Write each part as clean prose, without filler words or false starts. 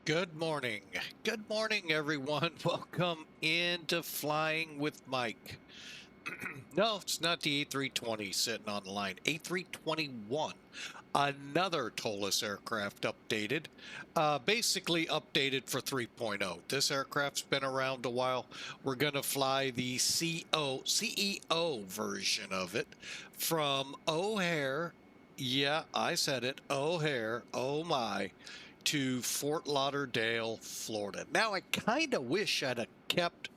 Good morning. Good morning, everyone. Welcome into Flying with Mike. No, it's not the A320 sitting on the line. A321, another ToLiss aircraft updated, basically updated for 3.0. This aircraft's been around a while. We're going to fly the CEO version of it from O'Hare. Yeah, I said it. O'Hare, oh my, to Fort Lauderdale, Florida. Now, I kind of wish I'd have kept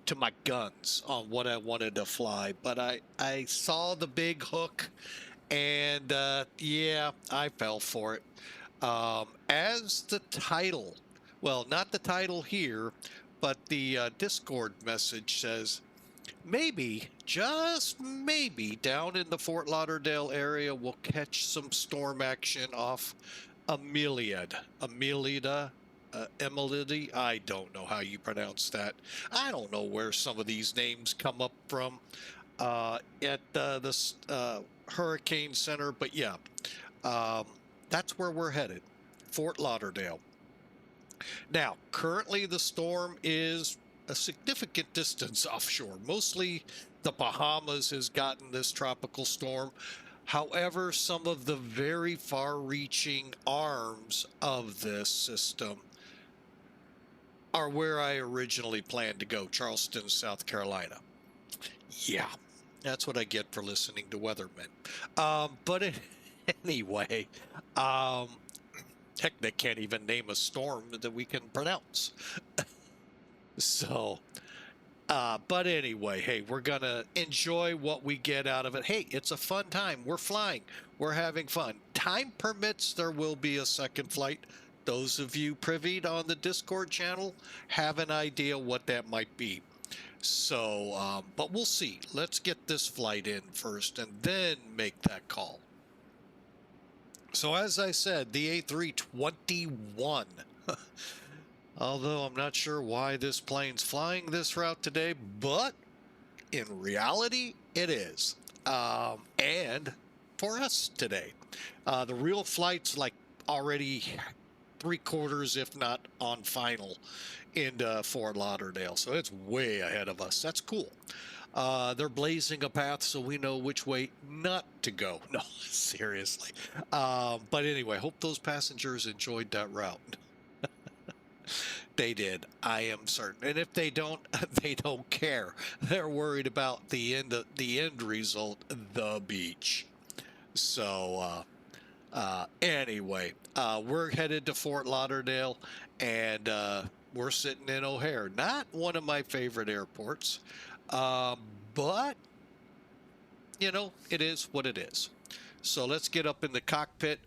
to my guns on what I wanted to fly, but I saw the big hook, and yeah, I fell for it. As the title, well, not the title here, but the Discord message says, maybe, just maybe, down in the Fort Lauderdale area, we'll catch some storm action off Amelida, Emily, I don't know how you pronounce that. I don't know where some of these names come up from at this Hurricane Center, but yeah, um, that's where we're headed, Fort Lauderdale. Now, currently the storm is a significant distance offshore. Mostly the Bahamas has gotten this tropical storm. However, some of the very far-reaching arms of this system are where I originally planned to go, Charleston, South Carolina. Yeah, that's what I get for listening to weathermen. But anyway, heck, they can't even name a storm that we can pronounce. So, but anyway, hey, we're going to enjoy what we get out of it. Hey, it's a fun time. We're flying. We're having fun. Time permits, there will be a second flight. Those of you privy on the Discord channel have an idea what that might be. So, but we'll see. Let's get this flight in first and then make that call. So as I said, the A321. Although I'm not sure why this plane's flying this route today, but in reality, it is. And for us today, the real flight's like already 3/4, if not on final, into Fort Lauderdale. So it's way ahead of us. That's cool. They're blazing a path so we know which way not to go. No, seriously. But anyway, hope those passengers enjoyed that route. They did. I am certain. And if they don't, they don't care. They're worried about the end result, the beach. So anyway, we're headed to Fort Lauderdale, and we're sitting in O'Hare. Not one of my favorite airports, but you know, it is what it is. So let's get up in the cockpit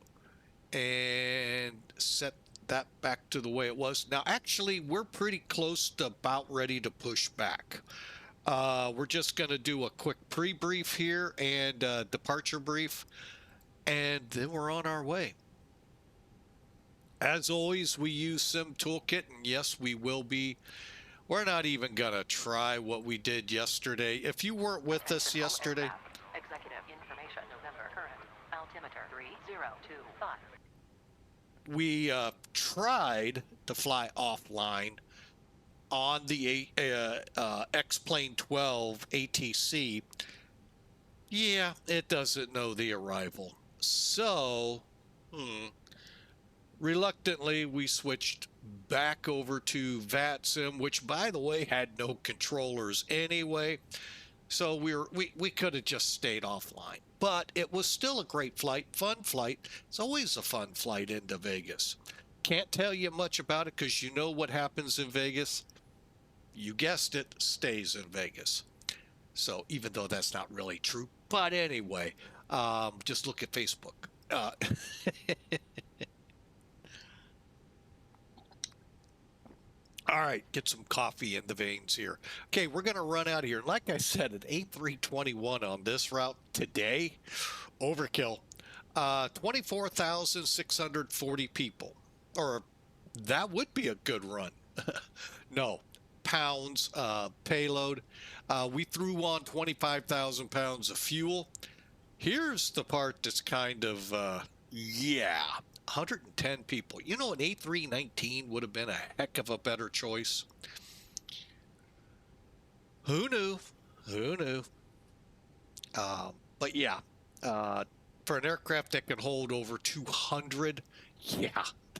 and set that back to the way it was. Now, actually, we're pretty close to about ready to push back. We're just going to do a quick pre-brief here and departure brief, and then we're on our way. As always, we use Sim Toolkit, and yes, we will be. We're not even going to try what we did yesterday. If you weren't with us yesterday, Executive information, November, current, altimeter 3025. we tried to fly offline on the XP12 ATC. Yeah, it doesn't know the arrival. So, reluctantly, we switched back over to VATSIM, which, by the way, had no controllers anyway. So we could have just stayed offline. But it was still a great flight, fun flight. It's always a fun flight into Vegas. Can't tell you much about it because you know what happens in Vegas. You guessed it, stays in Vegas. So even though that's not really true. But anyway, just look at Facebook. All right, get some coffee in the veins here. Okay, we're going to run out of here. Like I said, an A321 on this route today, overkill. 24,640 people. Or that would be a good run. No, pounds payload. We threw on 25,000 pounds of fuel. Here's the part that's kind of, yeah, 110 people. You know, an A319 would have been a heck of a better choice. Who knew? Who knew? But yeah, for an aircraft that can hold over 200, yeah,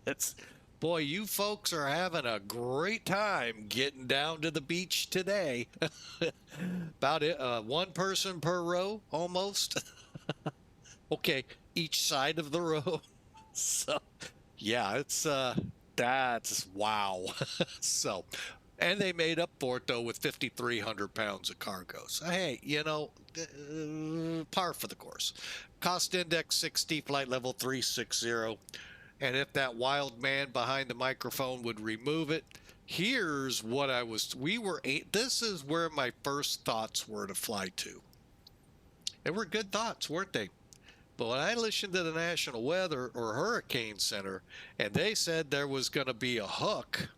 that's, boy, you folks are having a great time getting down to the beach today. About it, one person per row, almost. Okay, each side of the row. So, yeah, it's that's wow. So, and they made up for it though with 5,300 pounds of cargo. So hey, you know, par for the course. Cost index 60, flight level 360. And if that wild man behind the microphone would remove it, here's what this is where my first thoughts were to fly to. They were good thoughts, weren't they? But when I listened to the National Weather or Hurricane Center, and they said there was going to be a hook,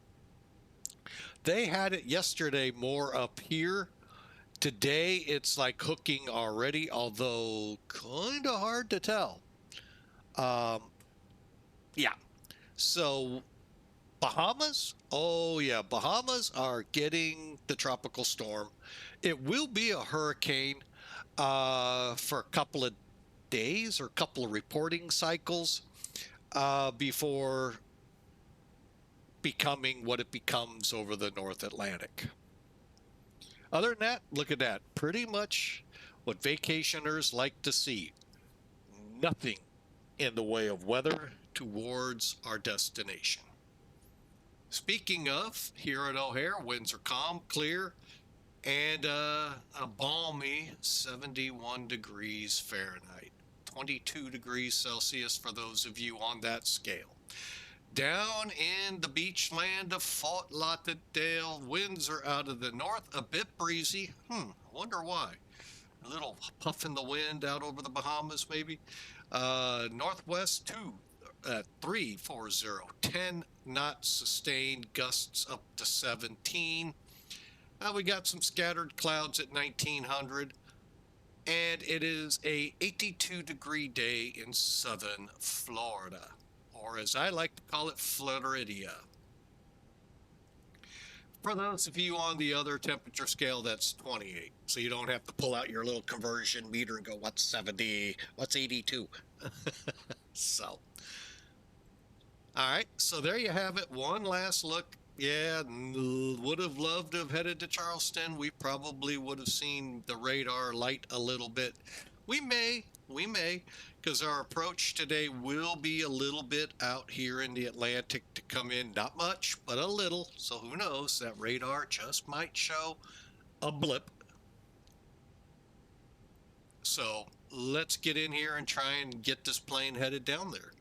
they had it yesterday more up here. Today, it's like hooking already, although kind of hard to tell. Yeah. So, Bahamas? Oh, yeah. Bahamas are getting the tropical storm. It will be a hurricane for a couple of days or a couple of reporting cycles before becoming what it becomes over the North Atlantic. Other than that, look at that. Pretty much what vacationers like to see. Nothing in the way of weather towards our destination. Speaking of, here at O'Hare, winds are calm, clear, and a balmy 71 degrees Fahrenheit. 22 degrees Celsius for those of you on that scale. Down in the beach land of Fort Lauderdale, winds are out of the north, a bit breezy. I wonder why. A little puff in the wind out over the Bahamas, maybe. Northwest 340, 10 knots sustained, gusts up to 17. We got some scattered clouds at 1900. And it is a 82-degree day in southern Florida, or as I like to call it, Floridia. For those of you on the other temperature scale, that's 28. So you don't have to pull out your little conversion meter and go, what's 70? What's 82? So, all right. So there you have it. One last look. Yeah, would have loved to have headed to Charleston. We probably would have seen the radar light a little bit. We may, because our approach today will be a little bit out here in the Atlantic to come in. Not much, but a little. So who knows? That radar just might show a blip. So let's get in here and try and get this plane headed down there.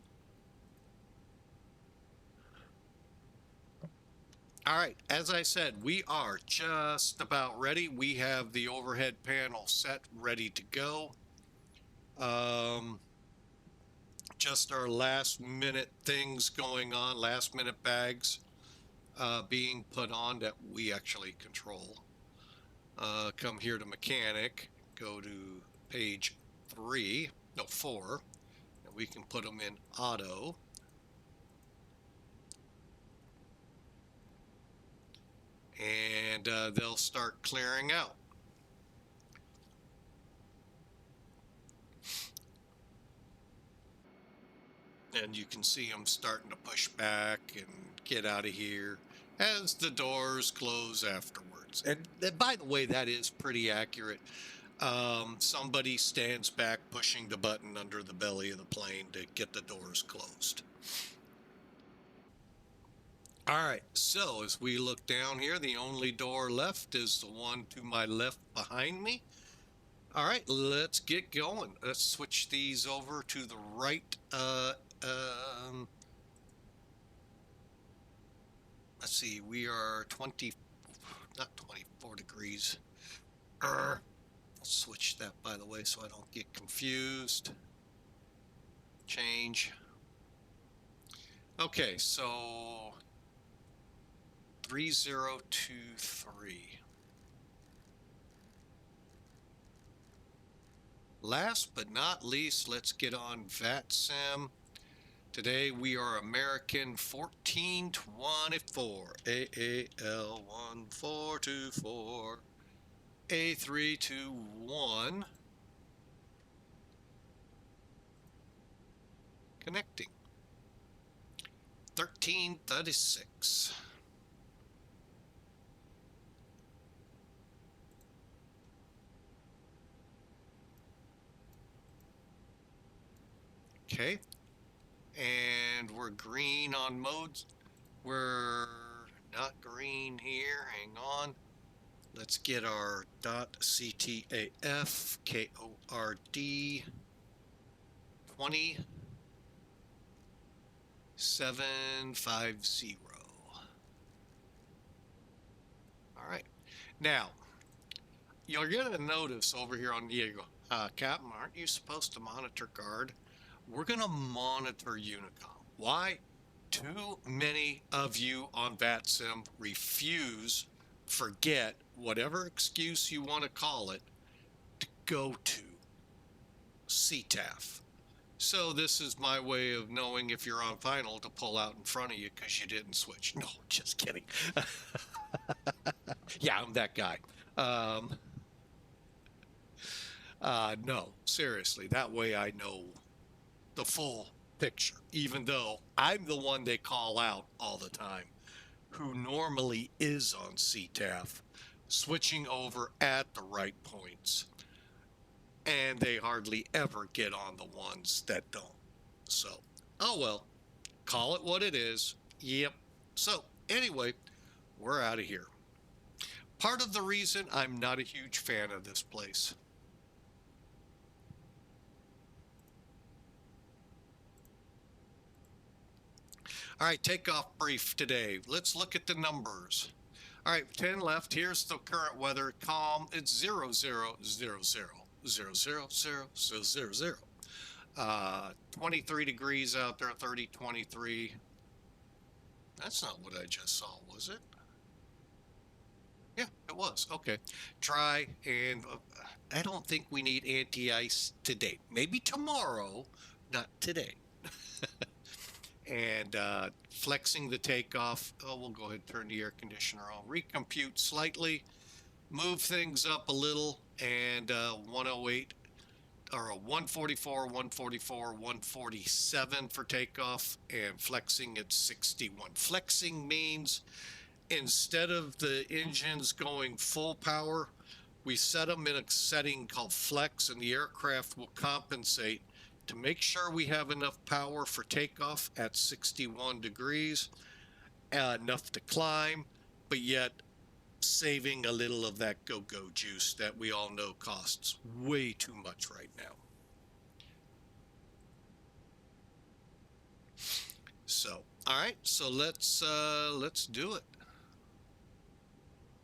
All right, as I said, we are just about ready. We have the overhead panel set, ready to go. Just our last minute things going on, last minute bags being put on that we actually control. Come here to mechanic, go to page 4, and we can put them in auto. And they'll start clearing out. And you can see them starting to push back and get out of here as the doors close afterwards. And by the way, that is pretty accurate. Somebody stands back pushing the button under the belly of the plane to get the doors closed. All right, so as we look down here, the only door left is the one to my left behind me. All right, let's get going. Let's switch these over to the right. Let's see, we are not 24 degrees. Let's switch that, by the way, so I don't get confused. Change. Okay, so 3023. Last but not least, let's get on VATSIM Today we are American 1424, AAL 1424, A321, connecting, 1336. Okay, and we're green on modes. We're not green here. Hang on. Let's get our .ctaf KORD 20750. All right. Now, you're going to notice over here on Diego, Captain, aren't you supposed to monitor guard? We're going to monitor Unicom. Why? Too many of you on VATSIM refuse, forget, whatever excuse you want to call it, to go to CTAF. So this is my way of knowing if you're on final to pull out in front of you because you didn't switch. No, just kidding. Yeah, I'm that guy. No, seriously, that way I know the full picture, even though I'm the one they call out all the time, who normally is on CTAF, switching over at the right points, and they hardly ever get on the ones that don't. So, oh well, call it what it is. Yep. So, anyway, we're out of here. Part of the reason I'm not a huge fan of this place. All right, takeoff brief today. Let's look at the numbers. All right, 10 left. Here's the current weather. Calm. It's 0, 0, 0, 0, 0, 0, 0, 0, 0, 0. 23 degrees out there, 30, 23. That's not what I just saw, was it? Yeah, it was. Okay. Dry, and I don't think we need anti-ice today. Maybe tomorrow, not today. And flexing the takeoff. Oh, we'll go ahead and turn the air conditioner on. Recompute slightly, move things up a little, and 108 or a 144, 144, 147 for takeoff, and flexing at 61. Flexing means instead of the engines going full power, we set them in a setting called flex, and the aircraft will compensate to make sure we have enough power for takeoff at 61 degrees, enough to climb, but yet saving a little of that go-go juice that we all know costs way too much right now. So, all right, so let's do it.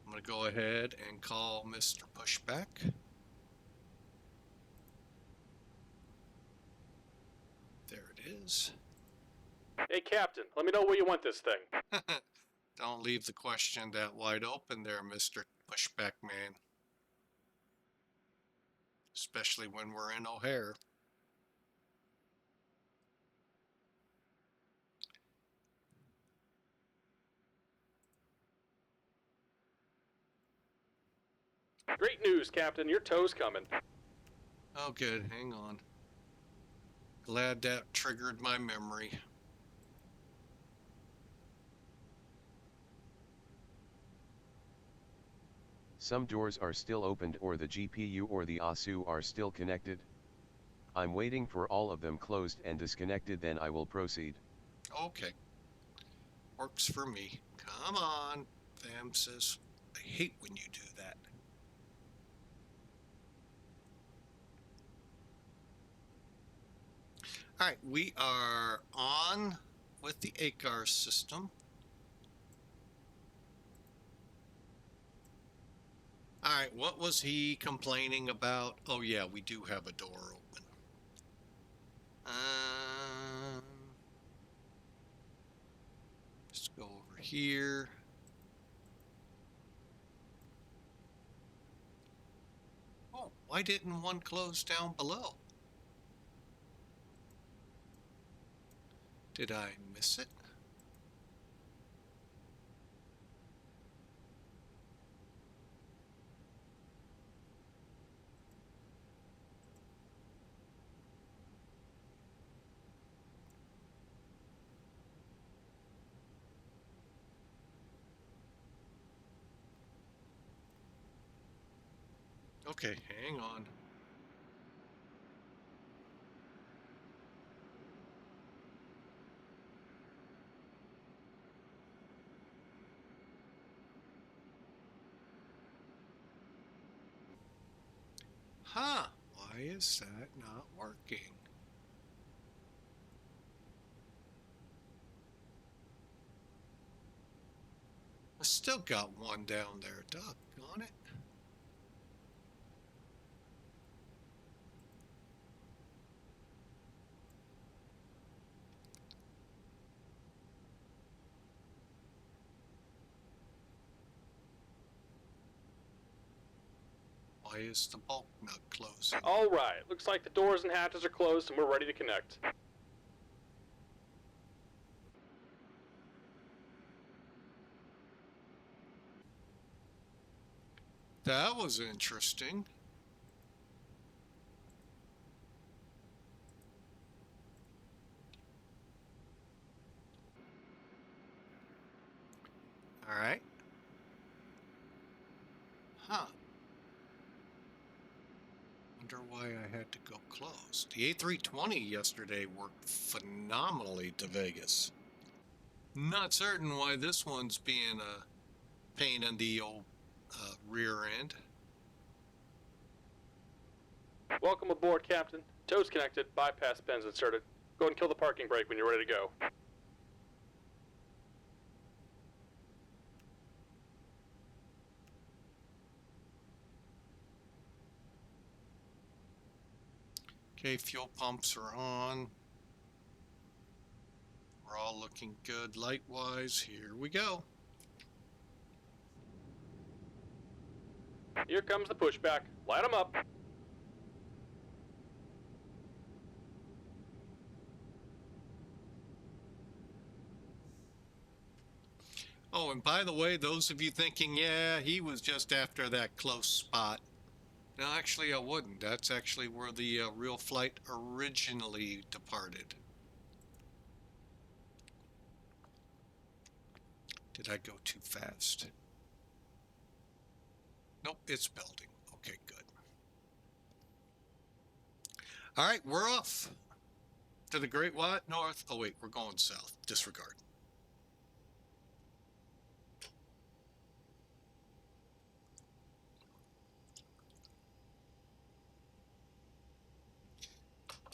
I'm going to go ahead and call Mr. Pushback. There it is. Hey, Captain, let me know where you want this thing. Don't leave the question that wide open there, Mr. Pushback Man. Especially when we're in O'Hare. Great news, Captain. Your tow's coming. Oh, good. Hang on. Glad that triggered my memory. Some doors are still opened or the GPU or the ASU are still connected. I'm waiting for all of them closed and disconnected, then I will proceed. Okay. Works for me. Come on, Famsis. I hate when you do that. All right, we are on with the ACORI system. All right, what was he complaining about? Oh yeah, we do have a door open. Let's go over here. Oh, why didn't one close down below? Did I miss it? Okay, hang on. Huh, why is that not working? I still got one down there, doggone it. Why is the bulk not closing? All right, looks like the doors and hatches are closed and we're ready to connect. That was interesting. All right. Huh. Wonder why I had to go close. The A320 yesterday worked phenomenally to Vegas. Not certain why this one's being a pain in the old rear end. Welcome aboard, Captain. Toes connected, bypass pins inserted. Go ahead and kill the parking brake when you're ready to go. Okay, fuel pumps are on. We're all looking good light-wise. Here we go. Here comes the pushback. Light them up. Oh, and by the way, those of you thinking, yeah, he was just after that close spot. No, actually, I wouldn't. That's actually where the real flight originally departed. Did I go too fast? Nope, it's building. Okay, good. All right, we're off to the Great White North. Oh, wait, we're going south. Disregard.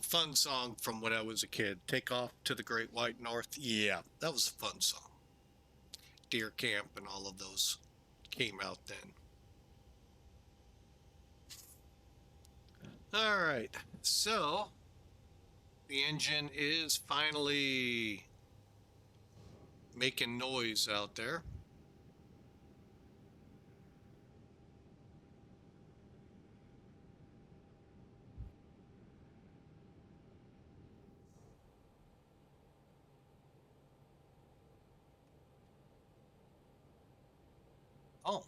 Fun song from when I was a kid. Take off to the Great White North. Yeah, that was a fun song. Deer Camp and all of those came out then. All right, so the engine is finally making noise out there. Oh.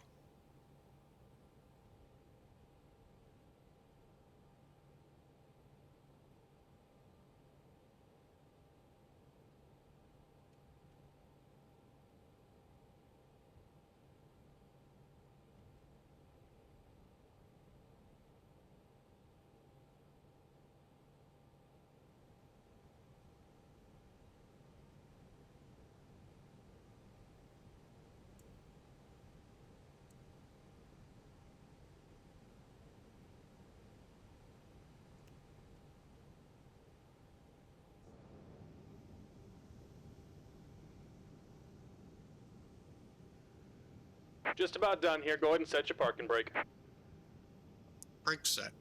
Just about done here. Go ahead and set your parking brake. Brake set.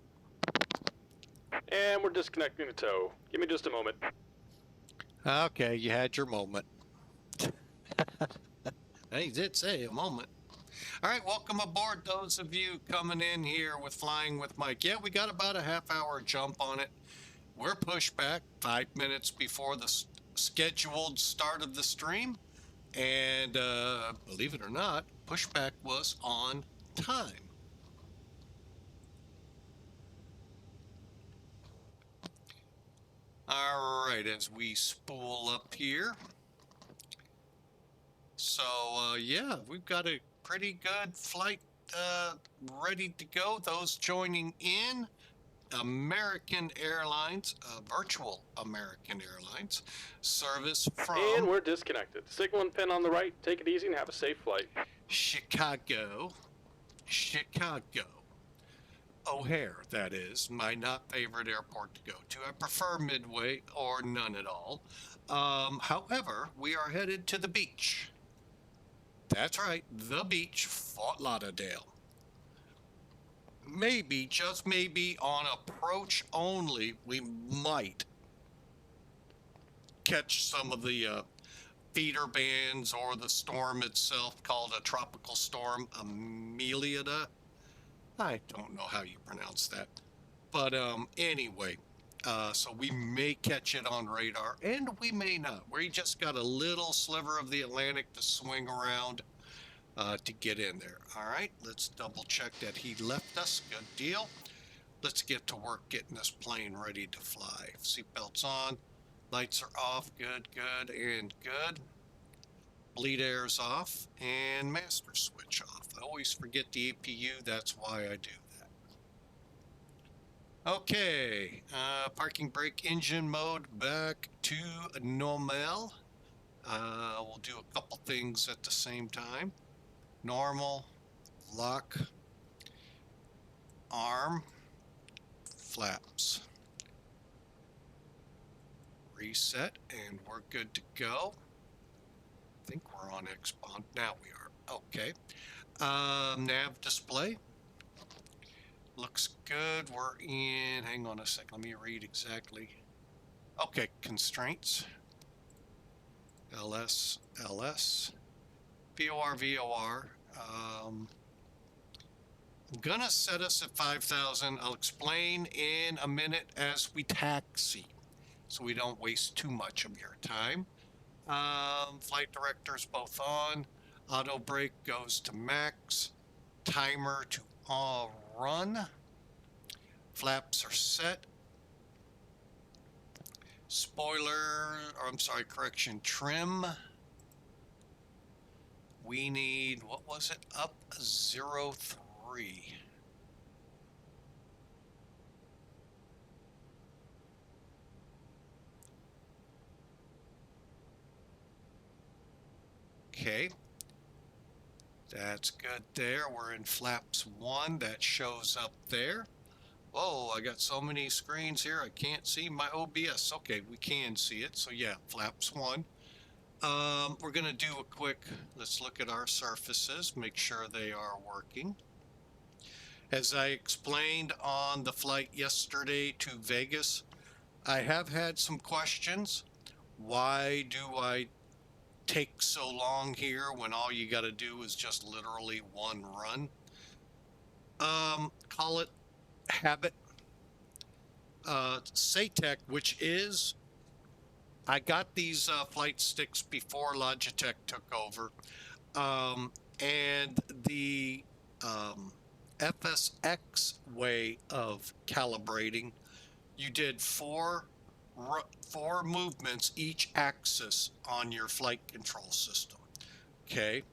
And we're disconnecting the tow. Give me just a moment. Okay, you had your moment. He did say a moment. All right, welcome aboard, those of you coming in here with Flying with Mike. Yeah, we got about a half-hour jump on it. We're pushed back 5 minutes before the scheduled start of the stream, and believe it or not, pushback was on time. All right, as we spool up here. So, yeah, we've got a pretty good flight ready to go. Those joining in, American Airlines, virtual American Airlines service from And we're disconnected. Signal and pin on the right. Take it easy and have a safe flight. Chicago, O'Hare, that is, my not favorite airport to go to. I prefer Midway or none at all. However, we are headed to the beach. That's right, the beach, Fort Lauderdale. Maybe, just maybe, on approach only, we might catch some of the feeder bands or the storm itself, called a tropical storm, Amelia. I don't know how you pronounce that. But anyway, so we may catch it on radar, and we may not. We just got a little sliver of the Atlantic to swing around to get in there. All right, let's double check that he left us. Good deal. Let's get to work getting this plane ready to fly. Seatbelts on, lights are off. Good, good, and good. Bleed air's off, and master switch off. I always forget the APU, that's why I do that. Okay, parking brake engine mode back to normal. We'll do a couple things at the same time. Normal, lock, arm, flaps. Reset, and we're good to go. I think we're on X-Bond. Now we are. Okay. Nav display. Looks good. We're in, hang on a sec, let me read exactly. Okay, constraints. LS, VOR, VOR. I'm gonna set us at 5,000. I'll explain in a minute as we taxi, so we don't waste too much of your time. Flight directors both on. Auto brake goes to max. Timer to run. Flaps are set. Spoiler, or I'm sorry, correction, trim. We need, what was it? Up 03. Okay. That's good there. We're in flaps 1. That shows up there. Whoa, I got so many screens here. I can't see my OBS. Okay, we can see it. So yeah, flaps 1. We're going to do a quick, let's look at our surfaces, make sure they are working. As I explained on the flight yesterday to Vegas, I have had some questions. Why do I take so long here when all you got to do is just literally one run? Call it habit. SATEC, which is, I got these flight sticks before Logitech took over, and the FSX way of calibrating, you did four movements each axis on your flight control system. Okay.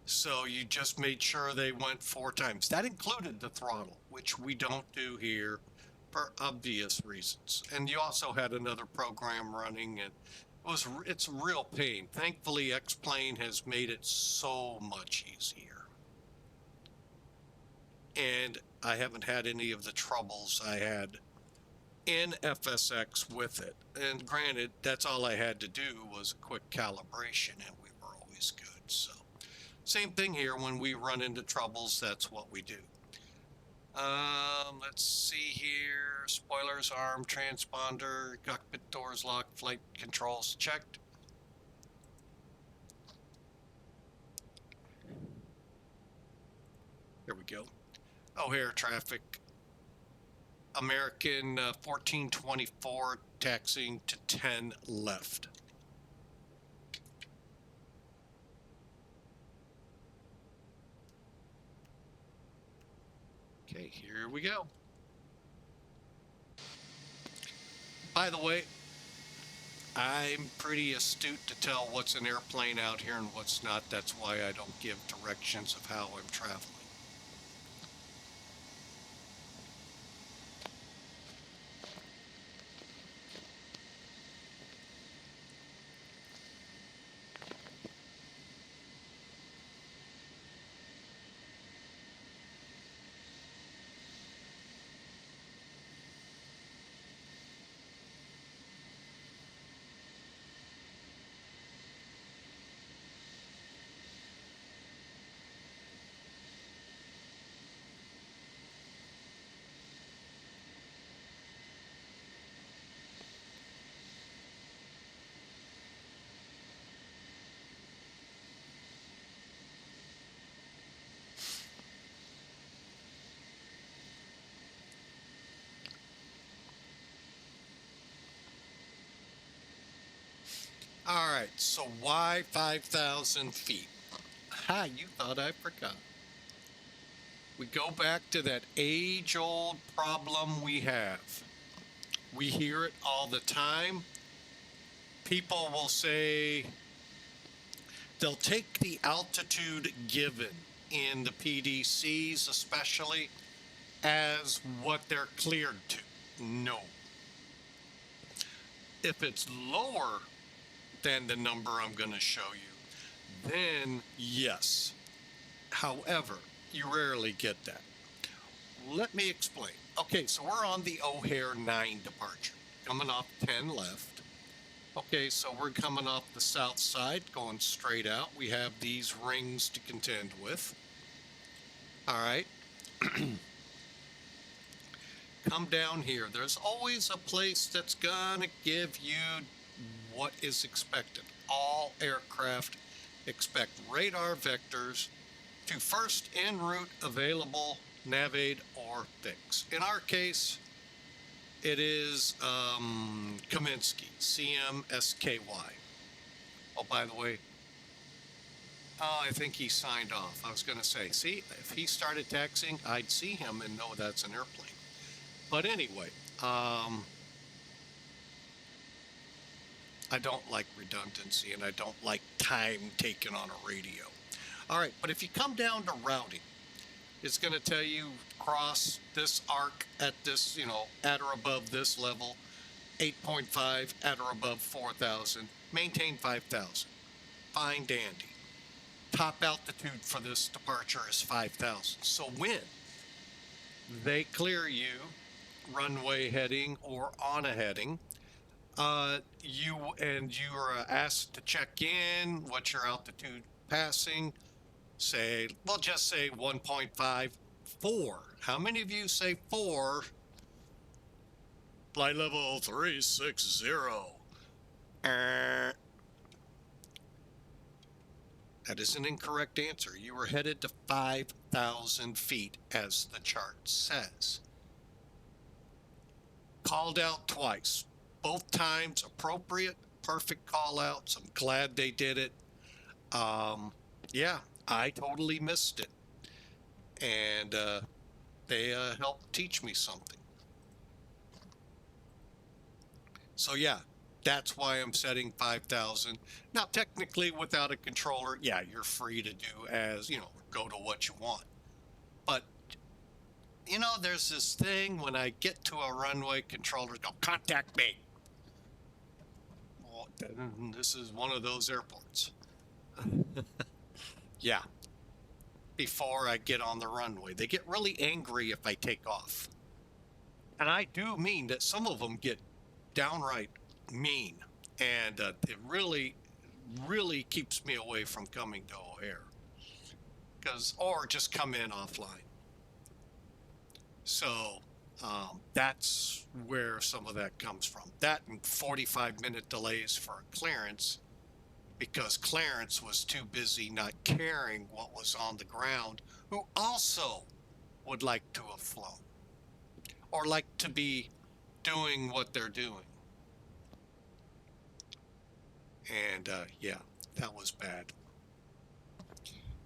So you just made sure they went 4 times. That included the throttle, which we don't do here for obvious reasons. And you also had another program running, and it's a real pain. Thankfully, X-Plane has made it so much easier. And I haven't had any of the troubles I had in FSX with it. And granted, that's all I had to do was a quick calibration, and we were always good. So same thing here. When we run into troubles, that's what we do. Let's see here. Spoilers, arm, transponder, cockpit doors locked, flight controls checked. Here we go. Oh, air traffic American 1424, taxiing to 10 left. Okay, here we go. By the way, I'm pretty astute to tell what's an airplane out here and what's not. That's why I don't give directions of how I'm traveling. All right, so why 5,000 feet? Ha, you thought I forgot. We go back to that age-old problem we have. We hear it all the time. People will say they'll take the altitude given in the PDCs especially as what they're cleared to. No. If it's lower than the number I'm going to show you, then yes. However, you rarely get that. Let me explain. Okay, so we're on the O'Hare 9 departure, coming off 10 left. Okay, so we're coming off the south side, going straight out. We have these rings to contend with. All right. Come down here. There's always a place that's going to give you what is expected. All aircraft expect radar vectors to first en route available navigate or fix. In our case, it is CMSKY, CMSKY. Oh, by the way, I think he signed off. I was going to say, see, if he started taxiing, I'd see him and know that's an airplane. But anyway, I don't like redundancy and I don't like time taken on a radio. All right, but if you come down to routing, it's going to tell you cross this arc at this, at or above this level, 8.5 at or above 4,000, maintain 5,000. Fine dandy. Top altitude for this departure is 5,000. So when they clear you, runway heading or on a heading, you are asked to check in, what's your altitude passing, say, well, just say 1.54. How many of you say 4? Flight level 360. That is an incorrect answer. You were headed to 5,000 feet, as the chart says. Called out twice. Both times appropriate, perfect call outs. I'm glad they did it. Yeah, I totally missed it. And they helped teach me something. So yeah, that's why I'm setting 5,000. Now, technically, without a controller, yeah, you're free to do as, go to what you want. But, there's this thing when I get to a runway, controllers go, contact me. Well, this is one of those airports. Yeah. Before I get on the runway. They get really angry if I take off. And I do mean that some of them get downright mean. And it really, really keeps me away from coming to O'Hare. Or just come in offline. So that's where some of that comes from. That and 45-minute delays for clearance, because Clarence was too busy not caring what was on the ground, who also would like to have flown. or like to be doing what they're doing. And yeah, that was bad.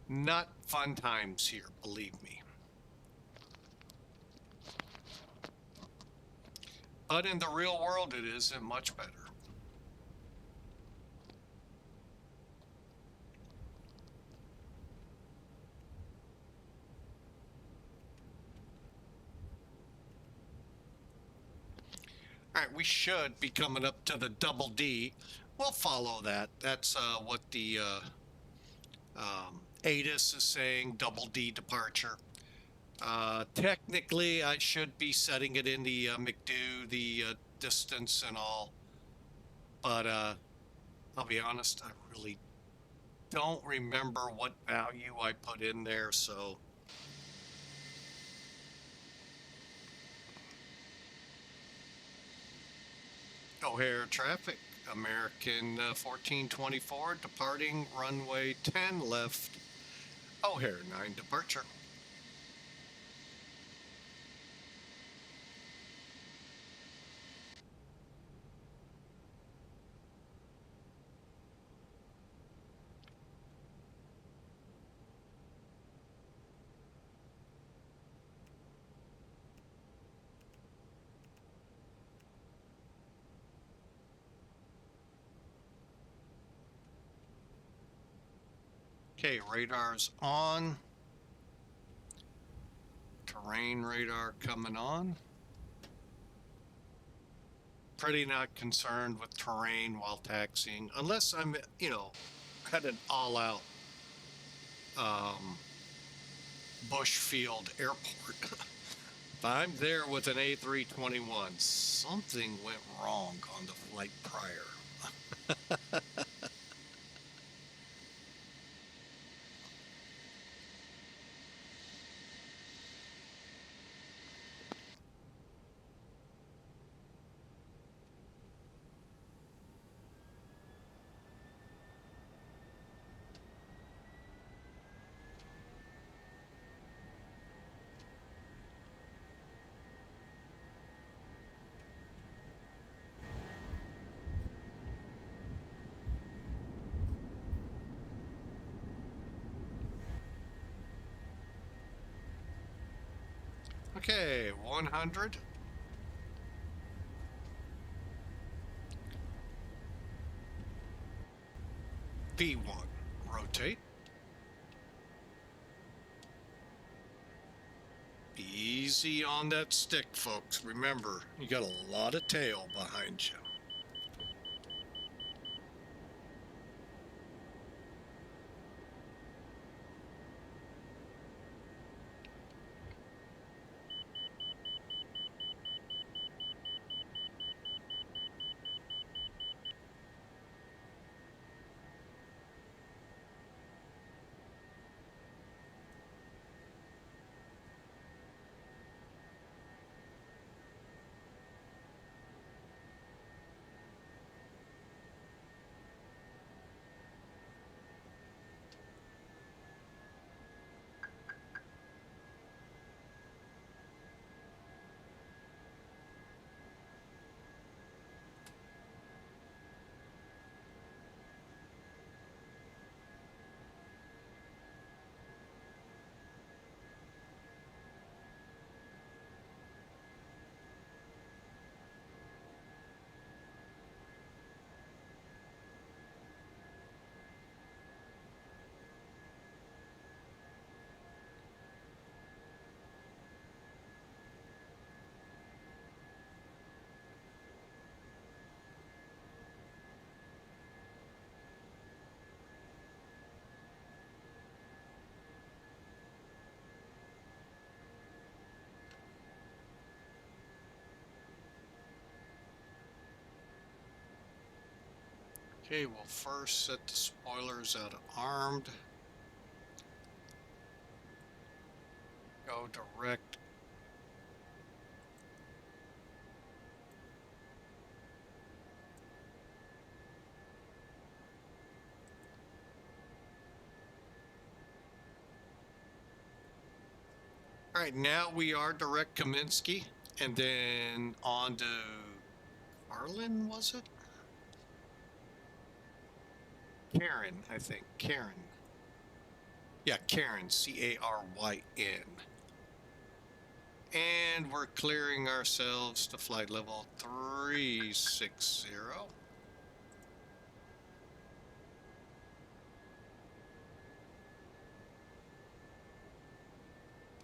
Not fun times here, believe me. But in the real world, it isn't much better. All right, we should be coming up to the double D. We'll follow that. That's what the ATIS is saying, double D departure. Technically, I should be setting it in the McDo, the distance and all. But I'll be honest, I really don't remember what value I put in there, so... O'Hare traffic, American 1424, departing runway 10 left, O'Hare 9 departure. Okay, radar's on. Terrain radar coming on. Pretty not concerned with terrain while taxiing, unless I'm, you know, at an all-out bushfield airport. If I'm there with an A321, something went wrong on the flight prior. Okay, 100. B1, rotate. Be easy on that stick, folks. Remember, you got a lot of tail behind you. Okay, we'll first set the spoilers out of armed. Go direct. All right, now we are direct Kaminsky, And then on to Arlen, was it? Karen, I think. Karen. Yeah, Karen, CARYN. And we're clearing ourselves to flight level 360.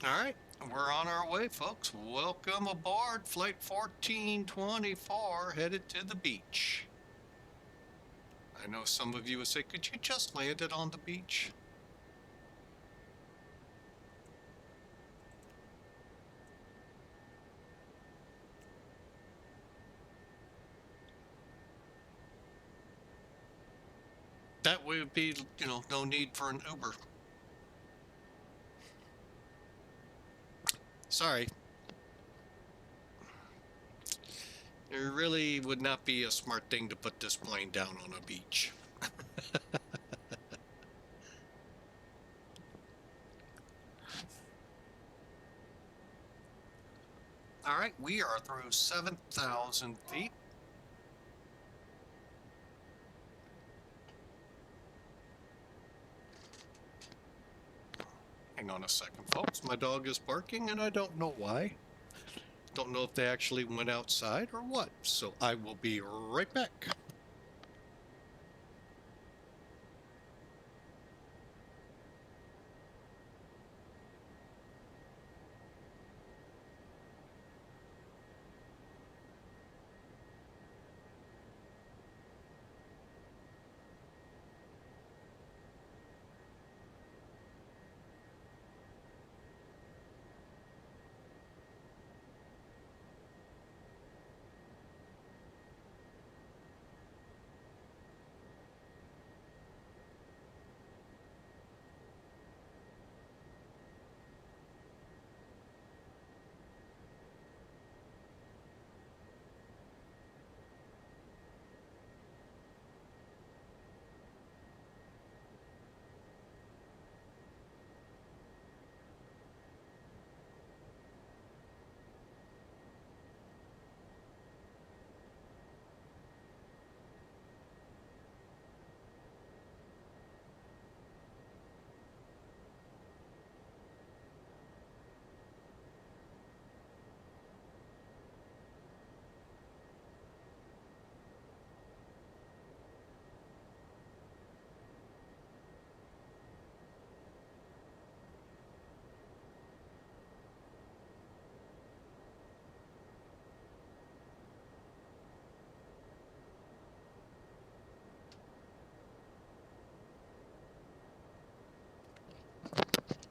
All right, we're on our way, folks. Welcome aboard Flight 1424, headed to the beach. I know some of you would say, could you just land it on the beach? That would be, you know, no need for an Uber. Sorry. It really would not be a smart thing to put this plane down on a beach. All right, we are through 7,000 feet. Hang on a second, folks. My dog is barking and I don't know why. Don't know if they actually went outside or what. So I will be right back.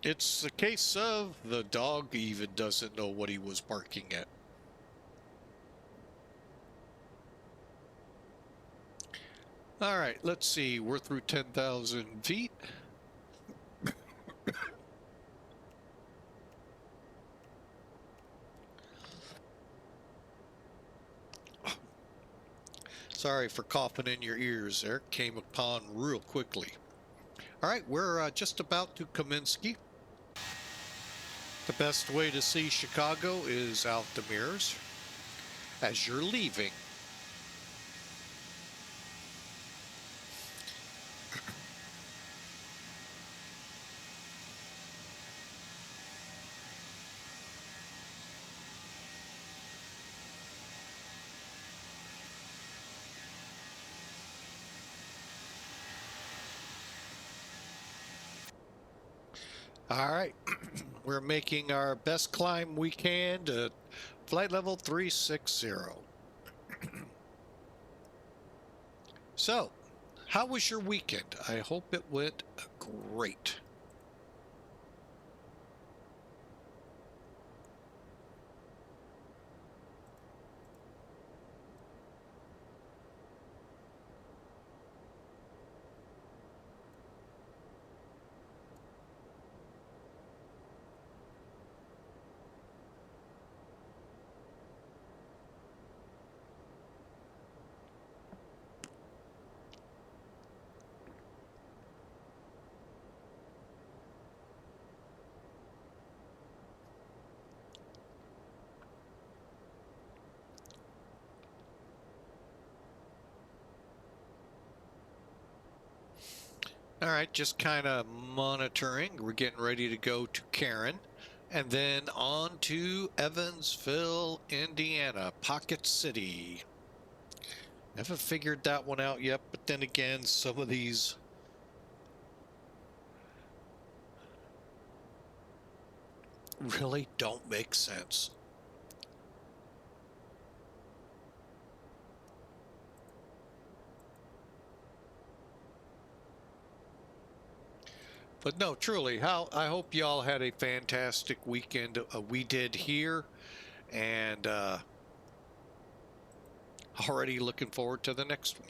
It's a case of the dog even doesn't know what he was barking at. All right, let's see. We're through 10,000 feet. Sorry for coughing in your ears there. Came upon real quickly. All right, we're just about to CMSKY. The best way to see Chicago is out the mirrors as you're leaving. All right, we're making our best climb we can to flight level 360. So, how was your weekend? I hope it went great. All right, just kind of monitoring. We're getting ready to go to CARYN and then on to Evansville, Indiana, Pocket City. Haven't figured that one out yet, but then again, some of these really don't make sense. But no, truly, I hope y'all had a fantastic weekend. We did here, and already looking forward to the next one.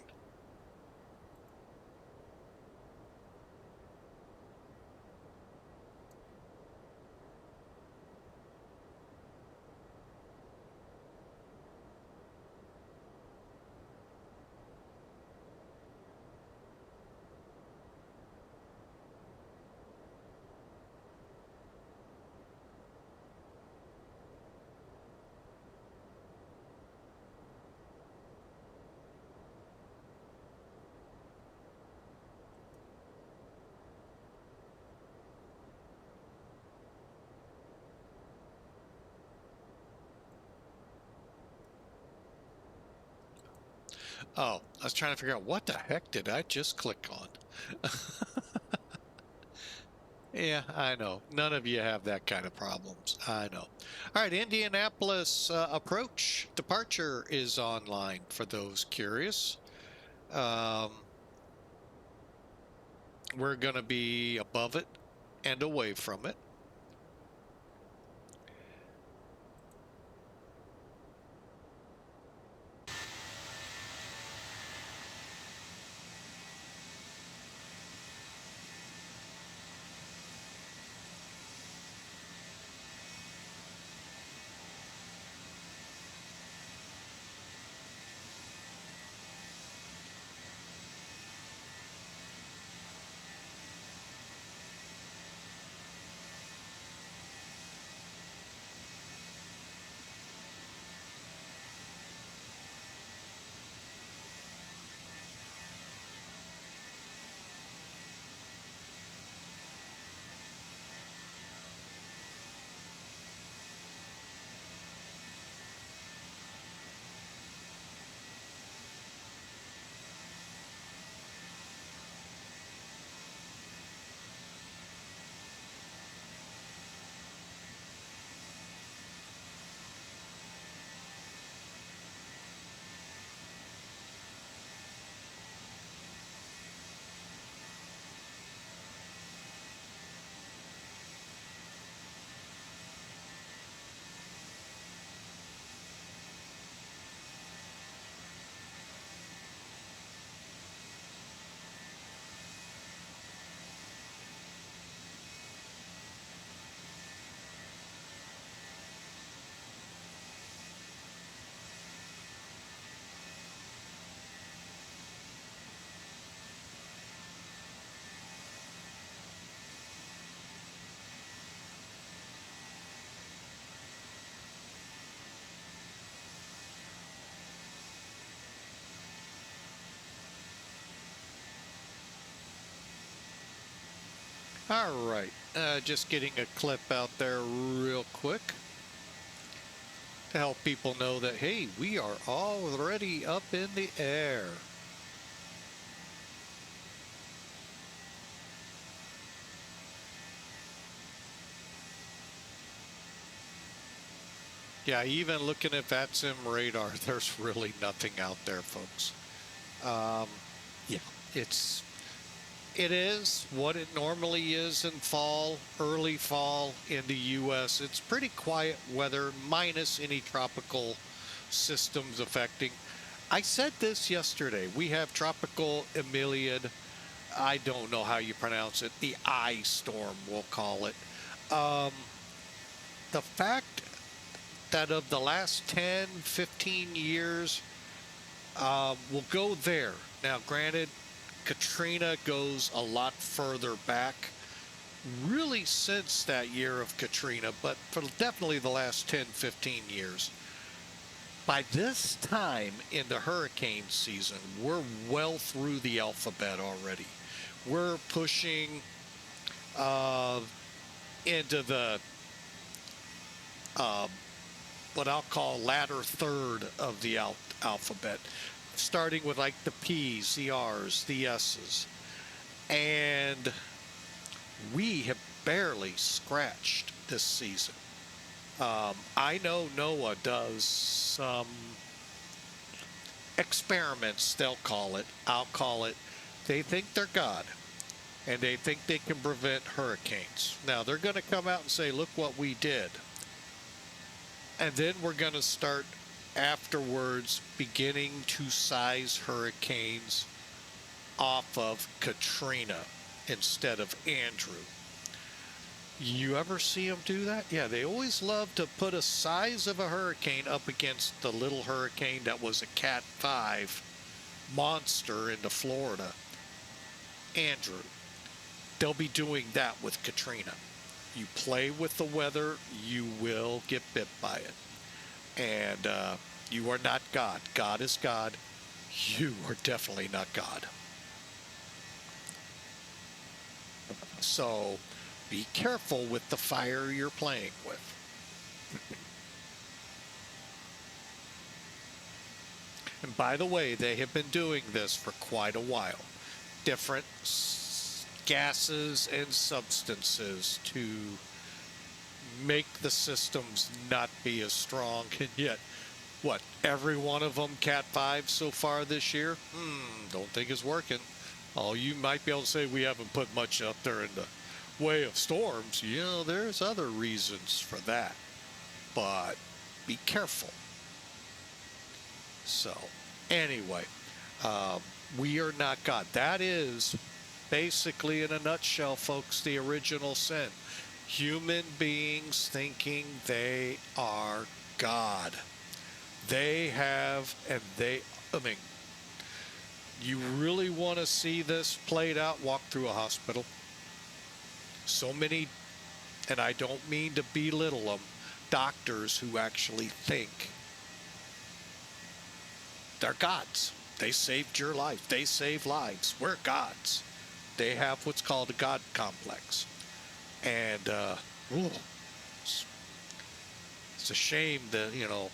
Oh, I was trying to figure out what the heck did I just click on? Yeah, I know. None of you have that kind of problems. I know. All right, Indianapolis approach departure is online for those curious. We're going to be above it and away from it. All right, just getting a clip out there real quick to help people know that, hey, we are already up in the air. Yeah, even looking at VATSIM radar, there's really nothing out there, folks. Yeah, it is what it normally is in fall, early fall in the U.S. It's pretty quiet weather, minus any tropical systems affecting. I said this yesterday. We have tropical Emiliad. I don't know how you pronounce it. The I storm, we'll call it. The fact that of the last 10, 15 years, we'll go there. Now, granted, Katrina goes a lot further back, really since that year of Katrina, but for definitely the last 10, 15 years. By this time in the hurricane season, we're well through the alphabet already. we're pushing into the what I'll call latter third of the alphabet, starting with like the P's, the R's, the S's. And we have barely scratched this season. I know NOAA does some experiments, they'll call it. I'll call it. They think they're God, and they think they can prevent hurricanes. Now, they're going to come out and say, look what we did. And then we're going to start afterwards beginning to size hurricanes off of Katrina instead of Andrew. You ever see them do that? Yeah, they always love to put a size of a hurricane up against the little hurricane that was a Cat 5 monster into Florida, Andrew. They'll be doing that with Katrina. You play with the weather, you will get bit by it. And you are not God. God is God. You are definitely not God. So be careful with the fire you're playing with. And by the way, they have been doing this for quite a while. Different gases and substances to make the systems not be as strong. And yet, what, every one of them Cat 5 so far this year? Don't think it's working. Oh, you might be able to say we haven't put much up there in the way of storms. You know, there's other reasons for that. But be careful. So, anyway, we are not God. That is basically, in a nutshell, folks, the original sin. Human beings thinking they are God. They have, and they, I mean, you really want to see this played out, walk through a hospital. So many, and I don't mean to belittle them, doctors who actually think they're gods. They saved your life. They save lives. We're gods. They have what's called a God complex. And it's a shame that, you know,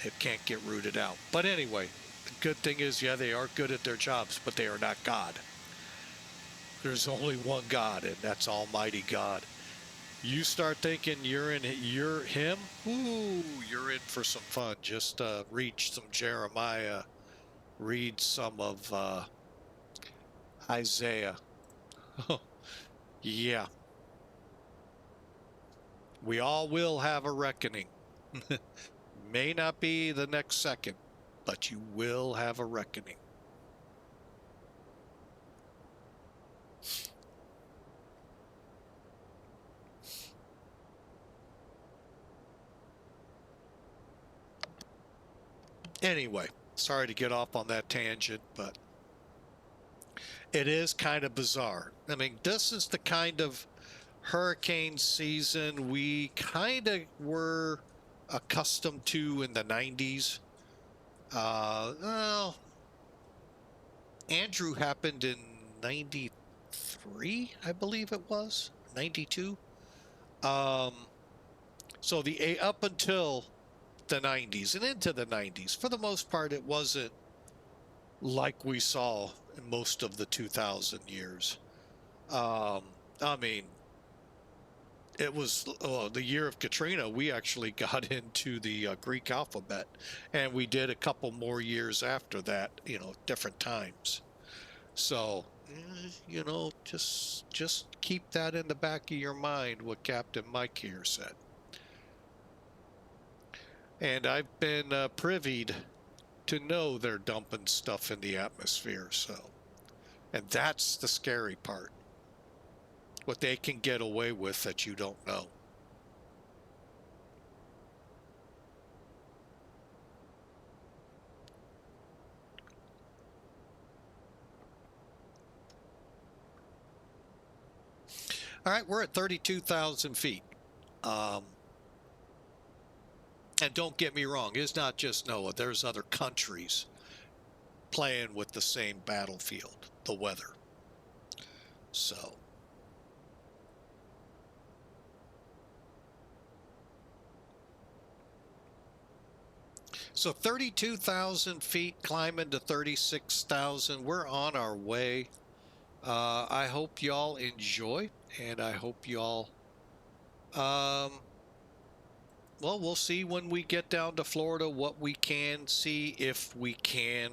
it can't get rooted out. But anyway, the good thing is, yeah, they are good at their jobs, but they are not God. There's only one God, and that's Almighty God. You start thinking you're him, ooh, you're in for some fun. Just read some Jeremiah, read some of Isaiah. Yeah. We all will have a reckoning. May not be the next second, but you will have a reckoning. Anyway, sorry to get off on that tangent, but it is kind of bizarre. I mean, this is the kind of hurricane season we kind of were accustomed to in the 90s. Well, Andrew happened in 93, I believe it was, 92. So the up until the 90s and into the 90s, for the most part, it wasn't like we saw in most of the 2000 years. I mean, it was the year of Katrina. We actually got into the Greek alphabet, and we did a couple more years after that, you know, different times. So, you know, just keep that in the back of your mind, what Captain Mike here said. And I've been privied to know they're dumping stuff in the atmosphere. So, and that's the scary part. What they can get away with that you don't know. All right, we're at 32,000 feet. And don't get me wrong, it's not just NOAA. There's other countries playing with the same battlefield, the weather. So. So 32,000 feet climbing to 36,000. We're on our way. I hope y'all enjoy, and I hope y'all, well, we'll see when we get down to Florida what we can see, if we can.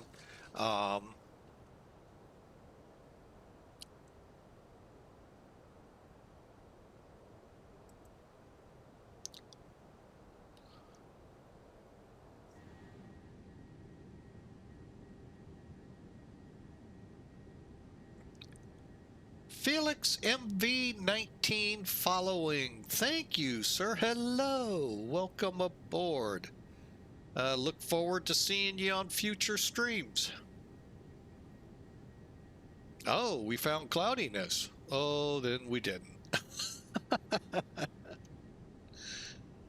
Felix MV19 following. Thank you, sir. Hello. Welcome aboard. Look forward to seeing you on future streams. Oh, we found cloudiness. Oh, then we didn't.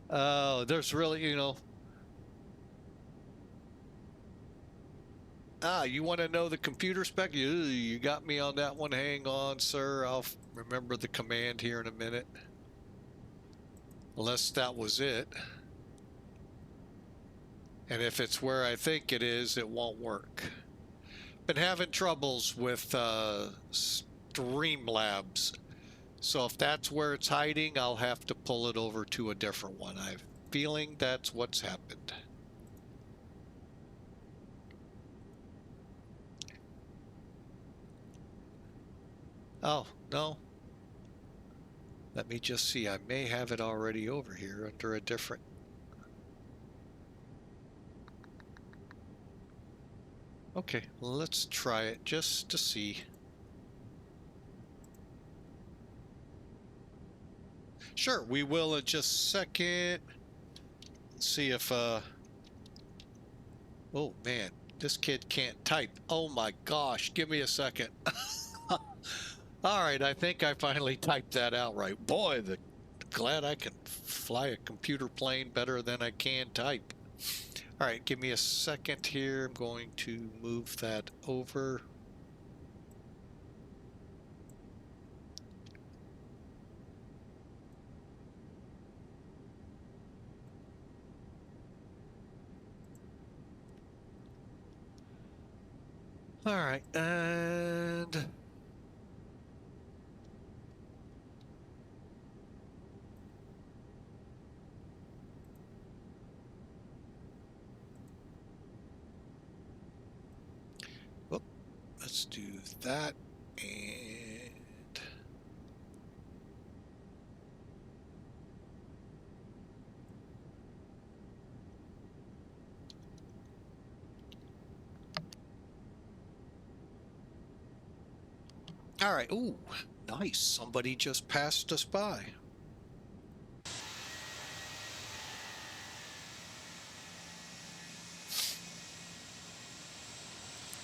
Oh, there's really, you know. You want to know the computer spec? You got me on that one. Hang on, sir. I'll remember the command here in a minute. Unless that was it. And if it's where I think it is, it won't work. Been having troubles with Streamlabs. So if that's where it's hiding, I'll have to pull it over to a different one. I have a feeling that's what's happened. Oh, no. Let me just see. I may have it already over here under a different. Okay, well, let's try it just to see. Sure, we will in just a second. Let's see if, oh man, this kid can't type. Oh my gosh, give me a second. All right, I think I finally typed that out right. Boy, glad I can fly a computer plane better than I can type. All right, give me a second here. I'm going to move that over. All right, and let's do that, and all right. Ooh, nice. Somebody just passed us by.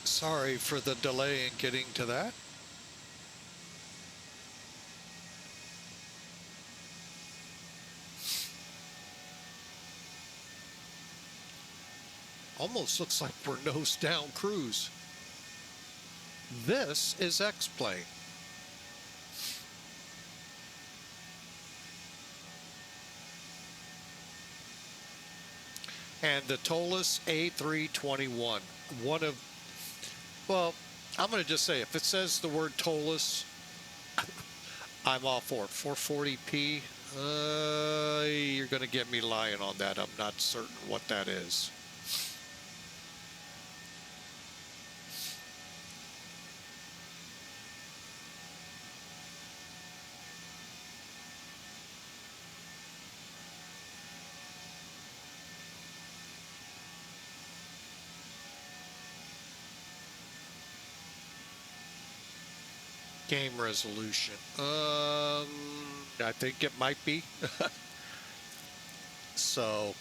Sorry for the delay in getting to that. Almost looks like we're nose down cruise. This is X-Plane. And the ToLiss A321. One of, well, I'm going to just say, if it says the word ToLiss, I'm all for it. 440p, you're going to get me lying on that. I'm not certain what that is. Game resolution. I think it might be. So.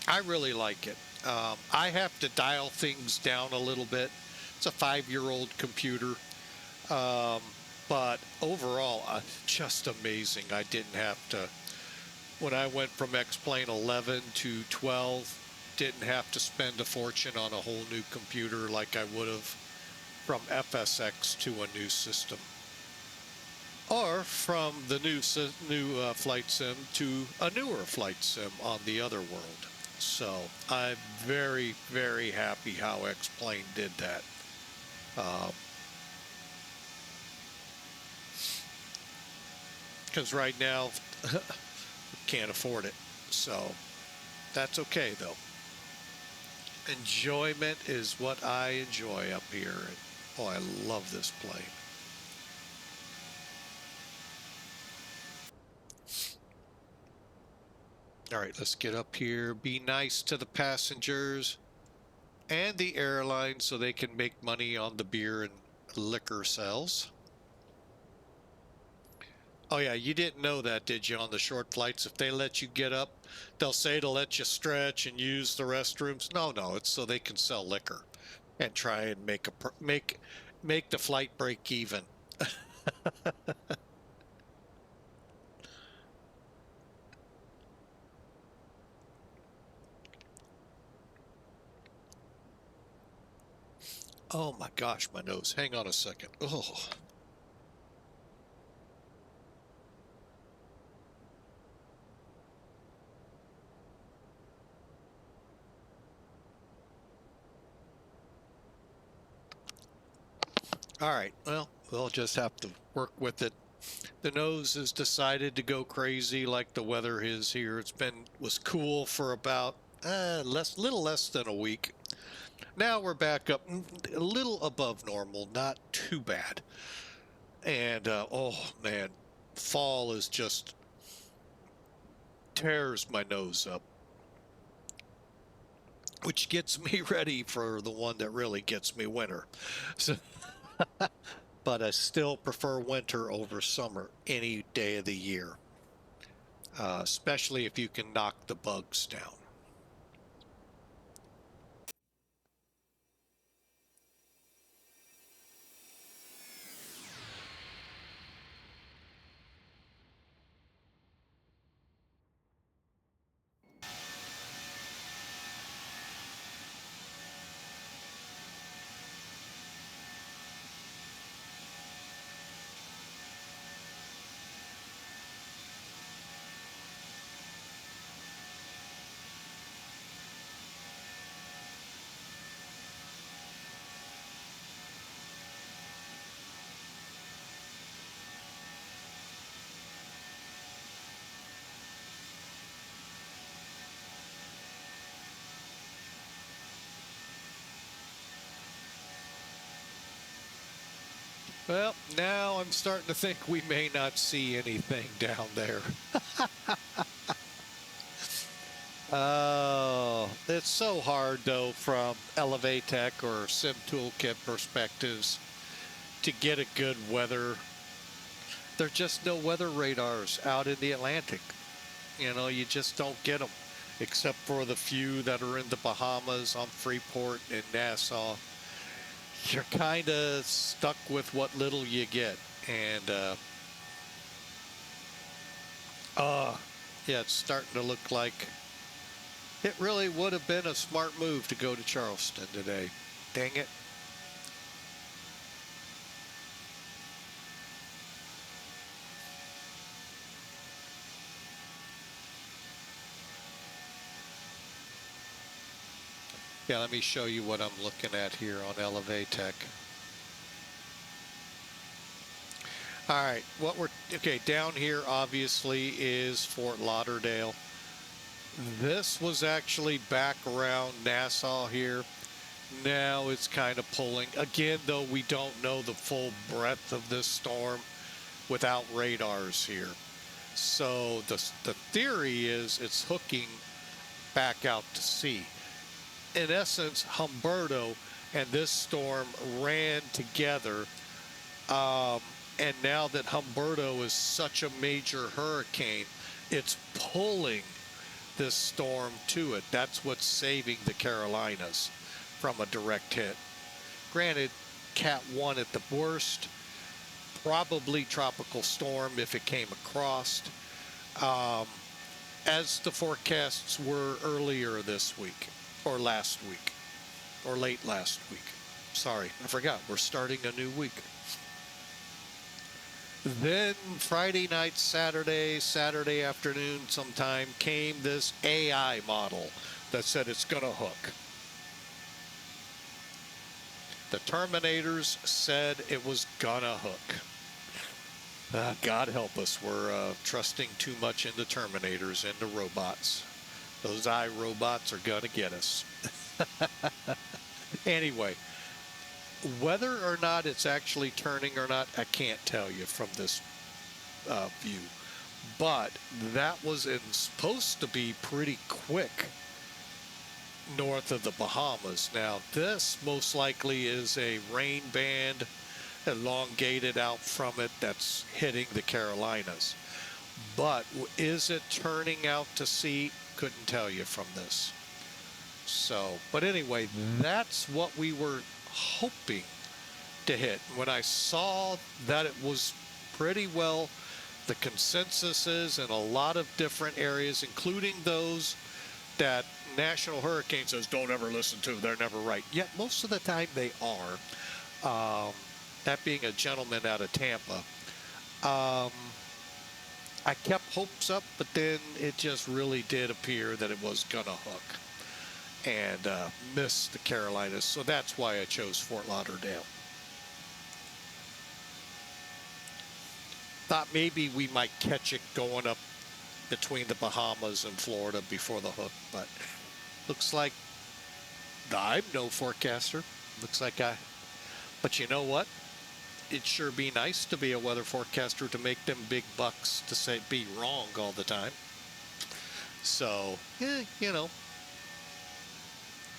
I really like it. I have to dial things down a little bit. It's a 5-year-old computer. But overall, just amazing. I didn't have to. When I went from X-Plane 11 to 12, didn't have to spend a fortune on a whole new computer like I would have from FSX to a new system, or from the new flight sim to a newer flight sim on the other world. So I'm very, very happy how X-Plane did that. Because right now, can't afford it. So that's okay, though. Enjoyment is what I enjoy up here. And, oh, I love this plane. All right, let's get up here. Be nice to the passengers and the airline so they can make money on the beer and liquor sales. Oh yeah, you didn't know that, did you, on the short flights? If they let you get up, they'll say to let you stretch and use the restrooms. No, it's so they can sell liquor and try and make the flight break even. Oh my gosh, my nose. Hang on a second. Oh. All right, well, we'll just have to work with it. The nose has decided to go crazy like the weather is here. Was cool for about little less than a week. Now we're back up a little above normal, not too bad. And oh man, fall is just tears my nose up, which gets me ready for the one that really gets me, winter. So but I still prefer winter over summer any day of the year, especially if you can knock the bugs down. Well, now I'm starting to think we may not see anything down there. Oh, it's so hard, though, from Elevatech or Sim Toolkit perspectives to get a good weather. There are just no weather radars out in the Atlantic. You know, you just don't get them, except for the few that are in the Bahamas, on Freeport and Nassau. You're kind of stuck with what little you get. And, yeah, it's starting to look like it really would have been a smart move to go to Charleston today. Dang it. Yeah, let me show you what I'm looking at here on Elevatech. All right, okay, down here obviously is Fort Lauderdale. This was actually back around Nassau here. Now it's kind of pulling. Again, though, we don't know the full breadth of this storm without radars here. So the theory is it's hooking back out to sea. In essence, Humberto and this storm ran together. And now that Humberto is such a major hurricane, it's pulling this storm to it. That's what's saving the Carolinas from a direct hit. Granted, Cat 1 at the worst, probably tropical storm if it came across, as the forecasts were earlier this week. or last week, or late last week. Sorry, I forgot. We're starting a new week. Then Friday night, Saturday afternoon sometime came this AI model that said it's going to hook. The Terminators said it was going to hook. God help us. We're trusting too much into Terminators, into robots. Those iRobots are going to get us. Anyway, whether or not it's actually turning or not, I can't tell you from this view. But that was supposed to be pretty quick north of the Bahamas. Now, this most likely is a rain band elongated out from it that's hitting the Carolinas. But is it turning out to sea? Couldn't tell you from this. So, but anyway, that's what we were hoping to hit. When I saw that it was pretty well, the consensus is in a lot of different areas, including those that National Hurricane says don't ever listen to, they're never right. Yet most of the time they are. That being a gentleman out of Tampa. I kept hopes up, but then it just really did appear that it was gonna hook and miss the Carolinas. So that's why I chose Fort Lauderdale. Thought maybe we might catch it going up between the Bahamas and Florida before the hook, but looks like I'm no forecaster. Looks like but you know what? It'd sure be nice to be a weather forecaster to make them big bucks to say be wrong all the time. So, yeah, you know,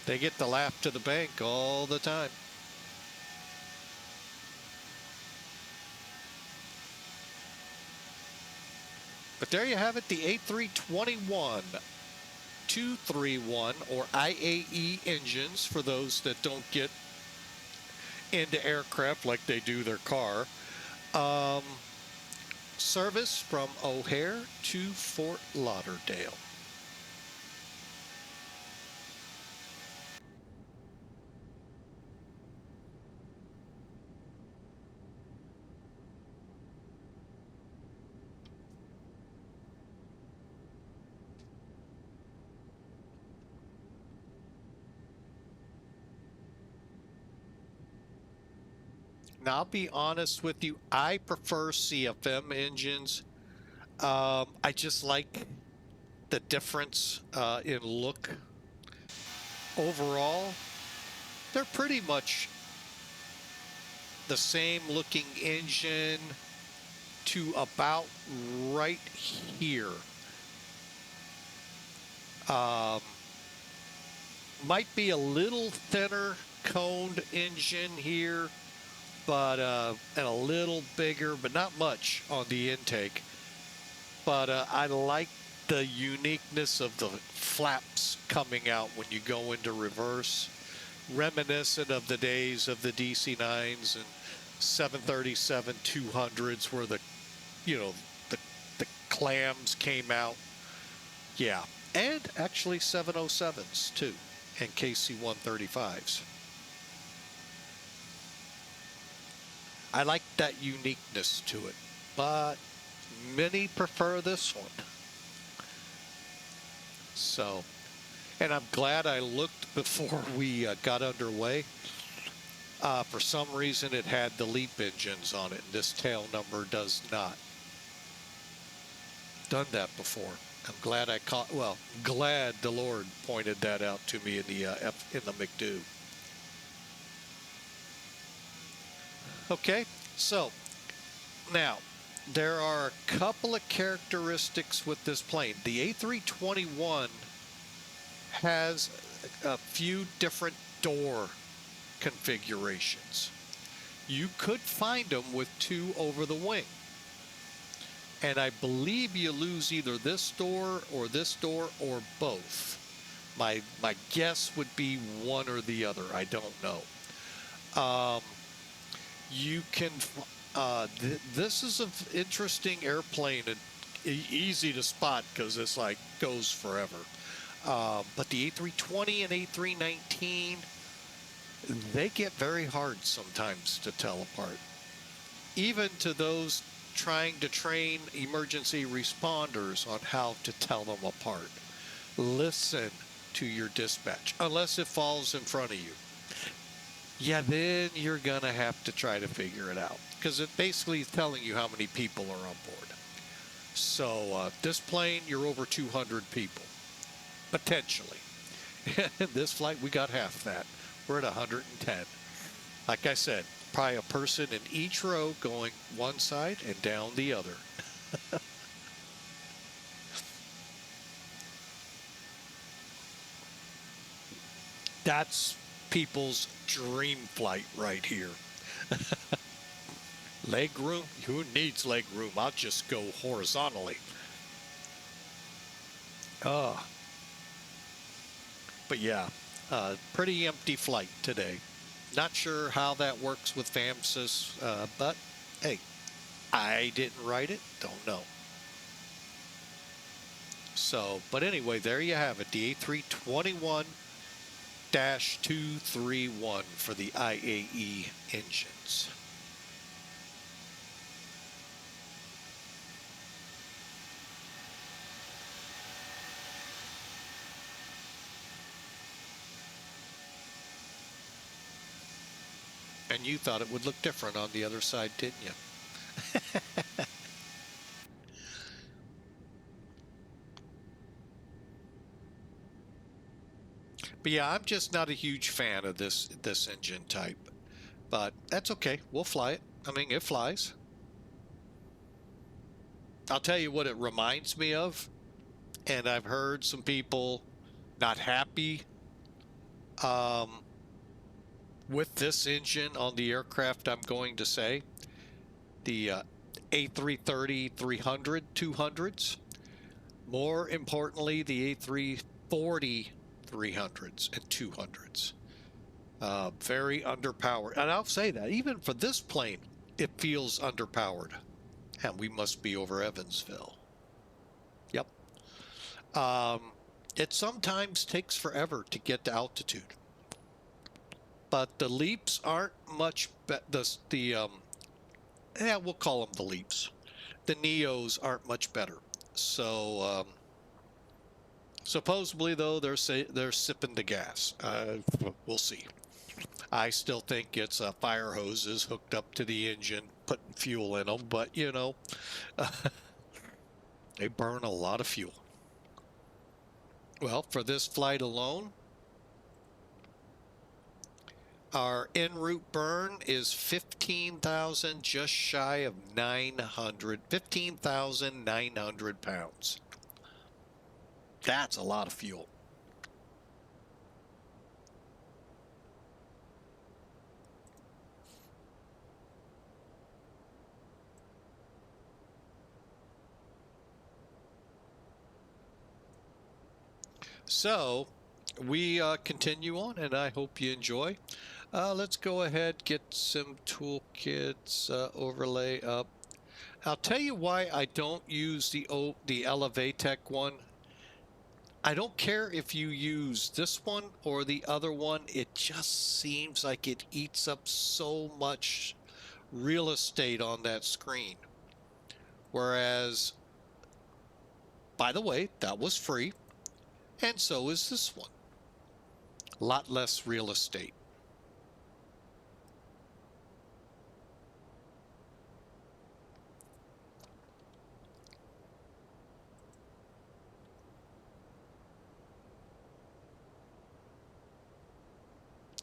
they get the laugh to the bank all the time. But there you have it, the A321 231 or IAE engines for those that don't get into aircraft like they do their car. Service from O'Hare to Fort Lauderdale. Now, I'll be honest with you, I prefer CFM engines. I just like the difference in look. Overall, they're pretty much the same looking engine to about right here. Might be a little thinner coned engine here, but and a little bigger, but not much on the intake. But I like the uniqueness of the flaps coming out when you go into reverse, reminiscent of the days of the DC-9s and 737-200s where the, you know, the clams came out. Yeah, and actually 707s too, and KC-135s. I like that uniqueness to it, but many prefer this one. So, and I'm glad I looked before we got underway. For some reason, it had the LEAP engines on it, and this tail number does not. Done that before. I'm glad I caught. Well, glad the Lord pointed that out to me in the McDo. Okay, so now there are a couple of characteristics with this plane. The A321 has a few different door configurations. You could find them with two over the wing. And I believe you lose either this door or both. My guess would be one or the other. I don't know. You can, this is an interesting airplane and easy to spot because it's like goes forever. But the A320 and A319, they get very hard sometimes to tell apart. Even to those trying to train emergency responders on how to tell them apart. Listen to your dispatch, unless it falls in front of you. Yeah, then you're going to have to try to figure it out, because it basically is telling you how many people are on board. So this plane, you're over 200 people, potentially. This flight, we got half that. We're at 110. Like I said, probably a person in each row going one side and down the other. That's people's dream flight right here. Leg room? Who needs leg room? I'll just go horizontally. But yeah, pretty empty flight today. Not sure how that works with FAMSys, but hey, I didn't write it, don't know. So, but anyway, there you have it, the A321-231 for the IAE engines. And you thought it would look different on the other side, didn't you? But yeah, I'm just not a huge fan of this engine type. But that's okay. We'll fly it. I mean, it flies. I'll tell you what it reminds me of. And I've heard some people not happy with this engine on the aircraft I'm going to say. The A330-300 200s. More importantly, the A340 300s and 200s. Very underpowered. And I'll say that, even for this plane, it feels underpowered. And we must be over Evansville. Yep. It sometimes takes forever to get to altitude. But the leaps aren't much better. Yeah, we'll call them the leaps. The Neos aren't much better. So, supposedly, though, they're sipping the gas. We'll see. I still think it's fire hoses hooked up to the engine, putting fuel in them, but, you know, they burn a lot of fuel. Well, for this flight alone, our en route burn is 15,000, just shy of 900, 15,900 pounds. That's a lot of fuel. So we continue on, and I hope you enjoy. Let's go ahead, get some toolkits, overlay up. I'll tell you why I don't use the Elevatech one. I don't care if you use this one or the other one. It just seems like it eats up so much real estate on that screen. Whereas, by the way, that was free. And so is this one. A lot less real estate.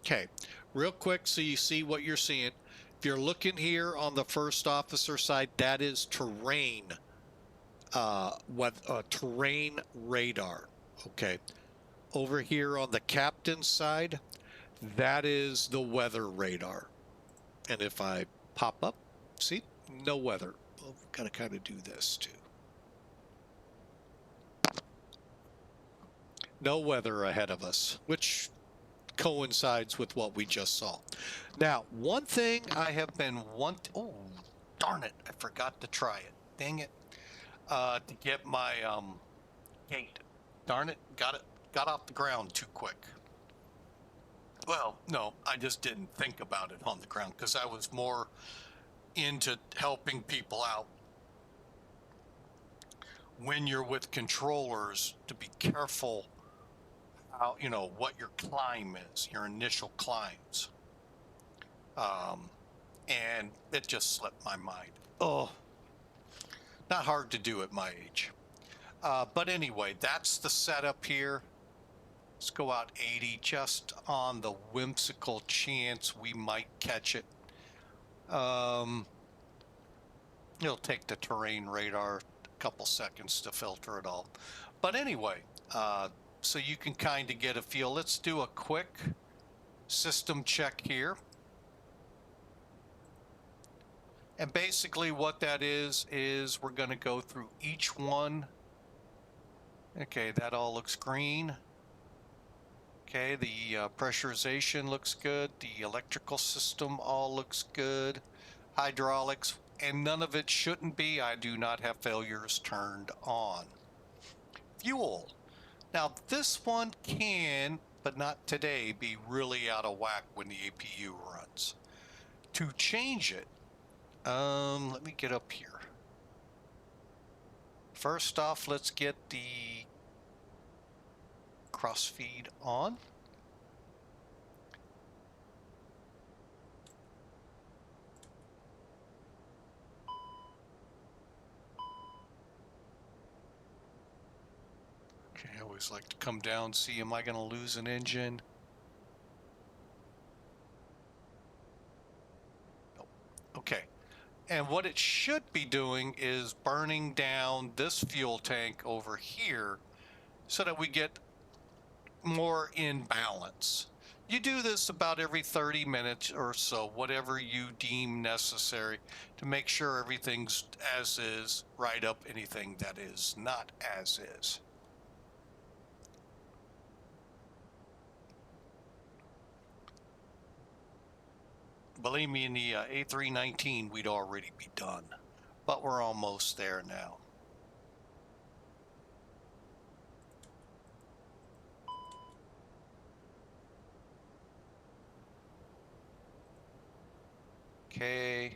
Okay, real quick so you see what you're seeing. If you're looking here on the first officer side, that is terrain, terrain radar. Okay, over here on the captain's side, that is the weather radar. And if I pop up, see, no weather. Well, we've got to kind of do this too. No weather ahead of us, which coincides with what we just saw. Now, one thing I have been oh, darn it, I forgot to try it. Dang it. To get my gate. Darn it, got got off the ground too quick. Well, no, I just didn't think about it on the ground because I was more into helping people out when you're with controllers to be careful how, you know, what your climb is, your initial climbs. And it just slipped my mind. Oh, not hard to do at my age. But anyway, that's the setup here. Let's go out 80 just on the whimsical chance we might catch it. It'll take the terrain radar a couple seconds to filter it all. But anyway, so you can kind of get a feel. Let's do a quick system check here. And basically what that is we're going to go through each one. Okay, that all looks green. Okay, the pressurization looks good. The electrical system all looks good. Hydraulics, and none of it shouldn't be. I do not have failures turned on. Fuel. Now this one can, but not today, be really out of whack when the APU runs. To change it, let me get up here. First off, let's get the crossfeed on. Okay, I always like to come down, see, am I going to lose an engine? Nope. Okay. And what it should be doing is burning down this fuel tank over here so that we get more in balance. You do this about every 30 minutes or so, whatever you deem necessary, to make sure everything's as is, write up anything that is not as is. Believe me, in the A319 we'd already be done, but we're almost there now. Okay.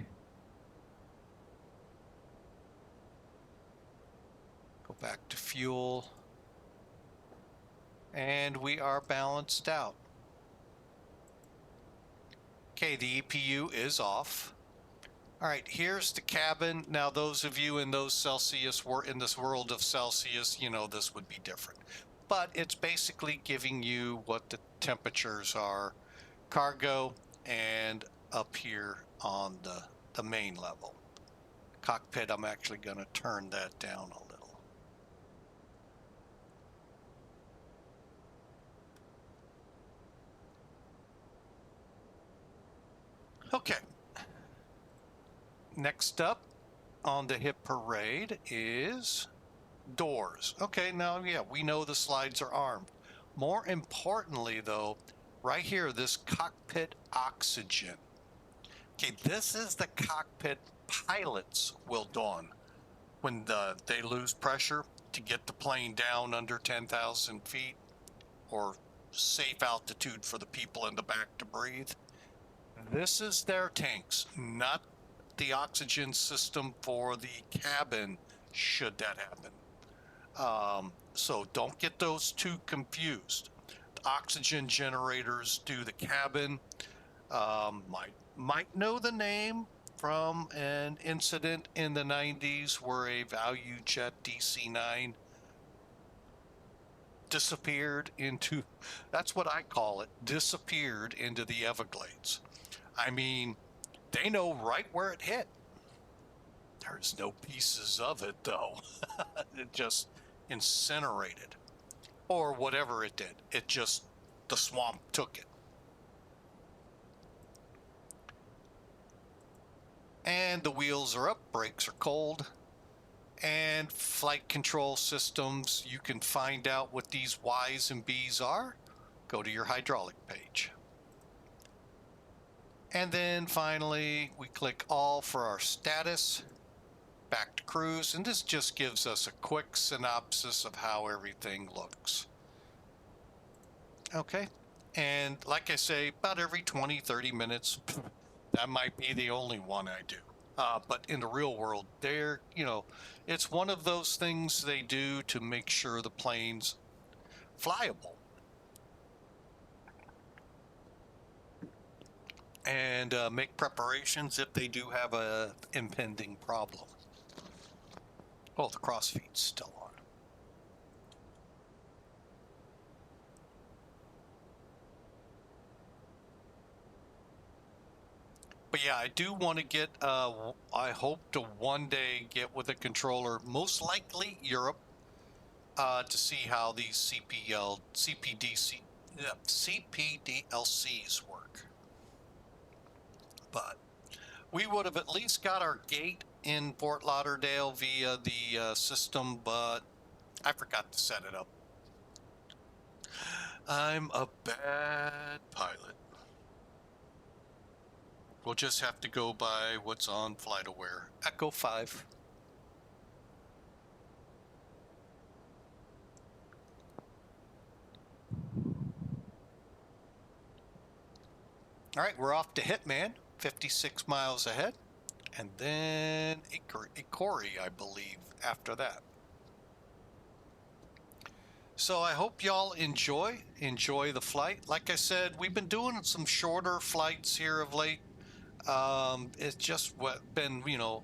Go back to fuel. And we are balanced out. Okay, the EPU is off. All right, here's the cabin. Now, those of you in those Celsius were in this world of Celsius, you know this would be different. But it's basically giving you what the temperatures are, cargo, and up here on the main level. Cockpit, I'm actually going to turn that down a little. Okay. Next up on the hit parade is doors. Okay, now, yeah, we know the slides are armed. More importantly, though, right here, this cockpit oxygen. Okay, this is the cockpit pilots will don when they lose pressure to get the plane down under 10,000 feet or safe altitude for the people in the back to breathe. This is their tanks, not the oxygen system for the cabin, should that happen. So don't get those two confused. The oxygen generators do the cabin. Might know the name from an incident in the 90s where a value jet DC-9 disappeared into, that's what I call it, disappeared into the Everglades. I mean, they know right where it hit. There's no pieces of it, though. It just incinerated. Or whatever it did. It just, the swamp took it. And the wheels are up, brakes are cold. And flight control systems, you can find out what these Y's and B's are. Go to your hydraulic page. And then finally, we click all for our status, back to cruise, and this just gives us a quick synopsis of how everything looks. Okay. And like I say, about every 20, 30 minutes, that might be the only one I do. But in the real world, they're, it's one of those things they do to make sure the plane's flyable. And make preparations if they do have a impending problem. Oh, the crossfeed's still on. But yeah, I do want to get, I hope to one day get with a controller, most likely Europe, to see how these CPDLCs work. But we would have at least got our gate in Fort Lauderdale via the system, but I forgot to set it up. I'm a bad pilot. We'll just have to go by what's on FlightAware. Echo 5. All right, we're off to HITMN, 56 miles ahead, and then ACORI, I believe, after that. So I hope y'all enjoy the flight. Like I said, we've been doing some shorter flights here of late. It's just been, the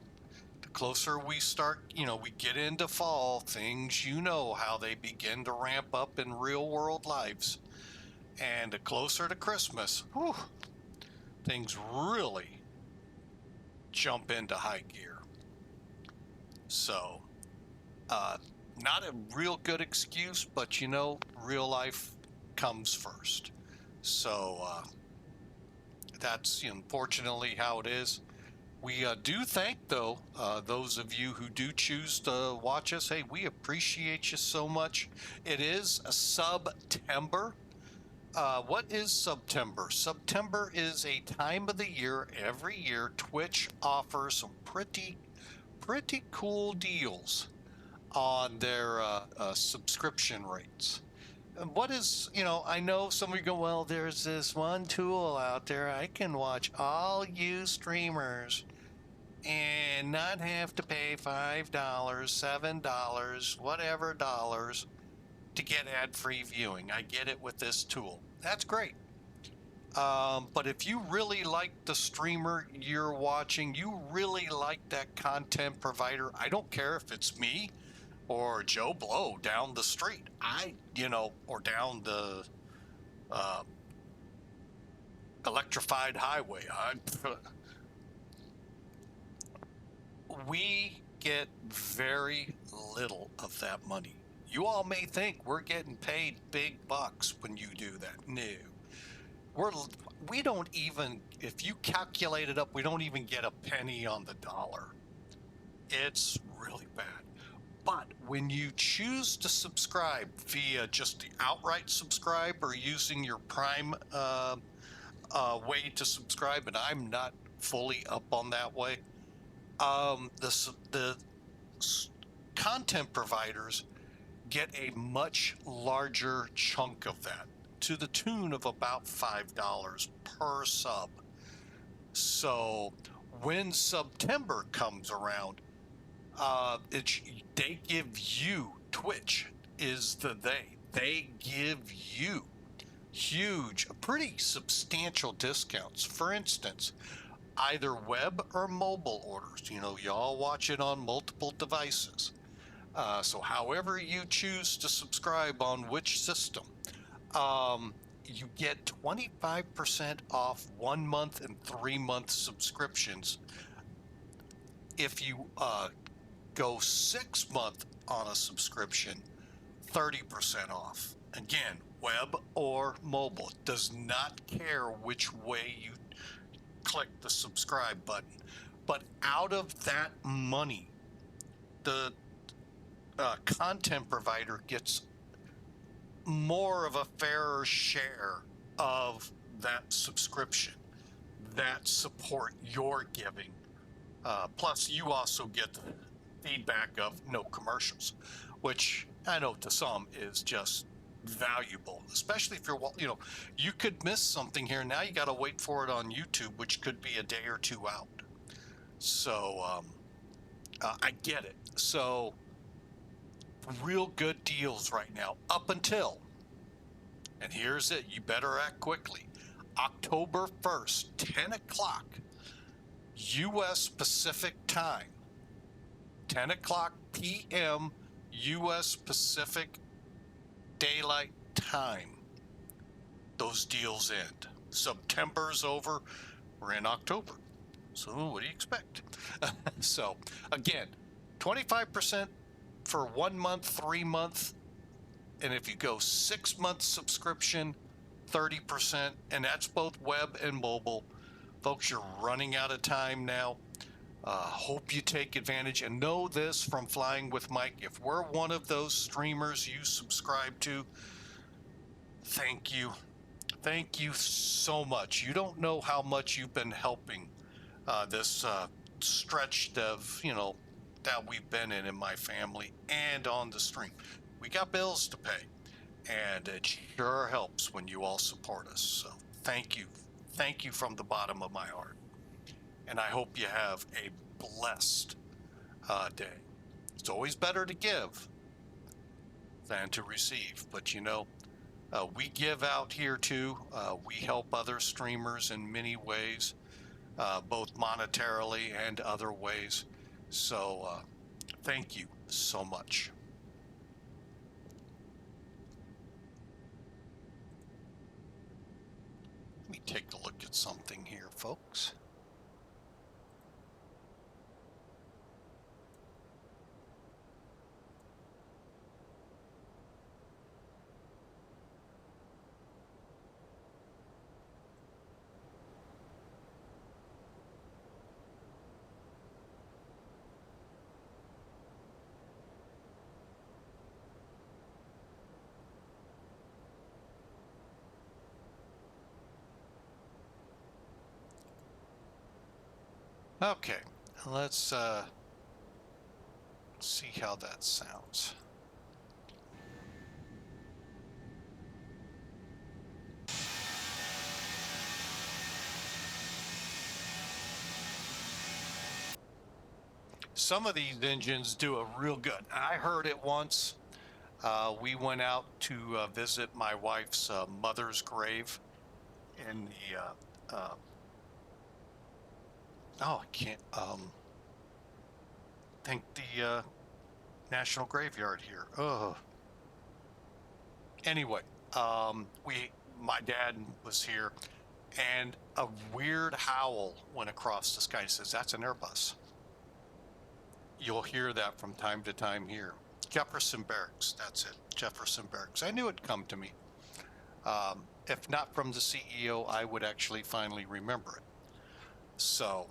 closer we start, we get into fall, things, how they begin to ramp up in real world lives. And the closer to Christmas, whew, things really jump into high gear. So, not a real good excuse, but real life comes first. So, that's unfortunately how it is. We do thank, though, those of you who do choose to watch us. Hey, we appreciate you so much. It is a September. What is September? September is a time of the year, every year, Twitch offers some pretty cool deals on their subscription rates. And what is, I know some of you go, well, there's this one tool out there. I can watch all you streamers and not have to pay $5, $7, whatever dollars to get ad-free viewing. I get it with this tool. That's great. But if you really like the streamer you're watching, you really like that content provider, I don't care if it's me or Joe Blow down the street, or down the electrified highway. We get very little of that money. You all may think we're getting paid big bucks when you do that. No. We don't even, if you calculate it up, we don't even get a penny on the dollar. It's really bad. But when you choose to subscribe via just the outright subscribe or using your Prime way to subscribe, and I'm not fully up on that way, the content providers get a much larger chunk of that, to the tune of about $5 per sub. So when September comes around, they give you, Twitch is they give you huge, pretty substantial discounts. For instance, either web or mobile orders. Y'all watch it on multiple devices. So however you choose to subscribe on which system, you get 25% off 1 month and 3 month subscriptions. If you go 6 month on a subscription, 30% off. Again, web or mobile. It does not care which way you click the subscribe button. But out of that money, the content provider gets more of a fairer share of that subscription, that support you're giving. Plus, you also get the feedback of no commercials, which I know to some is just valuable, especially if you're, you know, you could miss something here. Now you got to wait for it on YouTube, which could be a day or two out. So I get it. So real good deals right now up until, and here's it, you better act quickly, October 1st, 10 o'clock U.S. Pacific time, 10 o'clock p.m. U.S. Pacific Daylight Time. Those deals end. September's over. We're in October. So what do you expect? So again, 25% for 1 month, 3 month. And if you go 6 month subscription, 30%. And that's both web and mobile. Folks, you're running out of time now. Hope you take advantage, and know this from Flying with Mike. If we're one of those streamers you subscribe to, thank you. Thank you so much. You don't know how much you've been helping this stretch of, you know, that we've been in my family and on the stream. We got bills to pay, and it sure helps when you all support us. So thank you. Thank you from the bottom of my heart. And I hope you have a blessed day. It's always better to give than to receive. But, you know, we give out here too. We help other streamers in many ways, both monetarily and other ways. So thank you so much. Let me take a look at something here, folks. Okay, let's see how that sounds. Some of these engines do it real good. I heard it once. We went out to visit my wife's mother's grave in the I can't think the National Graveyard here. Oh. Anyway, my dad was here, and a weird howl went across the sky. He says, "That's an Airbus." You'll hear that from time to time here. Jefferson Barracks, that's it. Jefferson Barracks. I knew it'd come to me. If not from the CEO, I would actually finally remember it. So,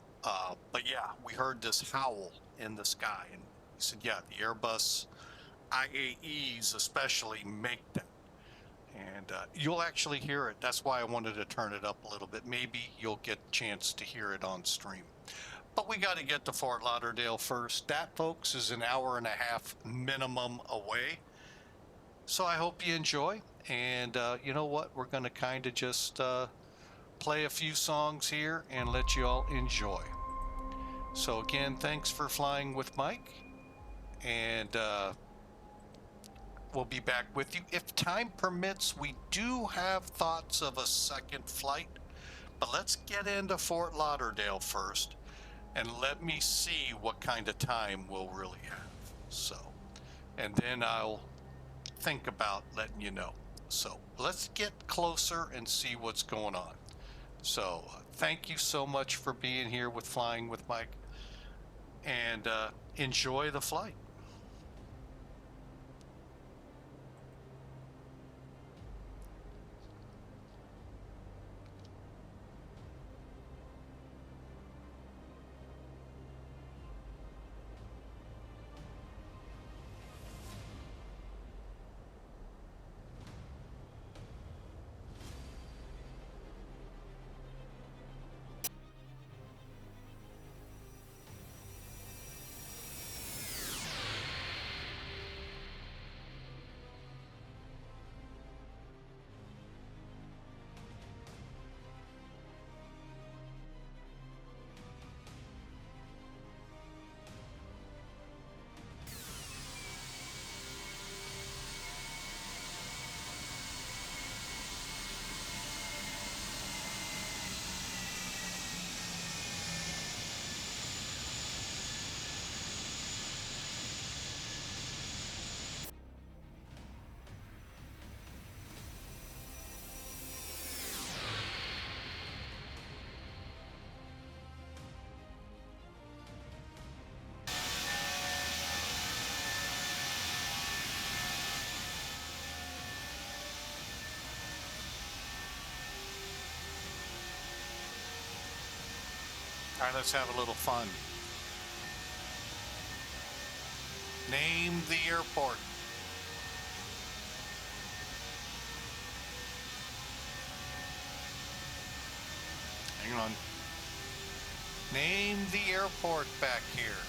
but yeah, we heard this howl in the sky, and he said, yeah, the Airbus IAEs especially make them. And you'll actually hear it. That's why I wanted to turn it up a little bit. Maybe you'll get a chance to hear it on stream. But we got to get to Fort Lauderdale first. That, folks, is an hour and a half minimum away. So I hope you enjoy. And you know what? We're going to kind of just play a few songs here and let you all enjoy. So again, thanks for flying with Mike. And we'll be back with you. If time permits, we do have thoughts of a second flight. But let's get into Fort Lauderdale first. And let me see what kind of time we'll really have. So, and then I'll think about letting you know. So let's get closer and see what's going on. So thank you so much for being here with Flying with Mike, and enjoy the flight. All right, let's have a little fun. Name the airport. Hang on. Name the airport back here.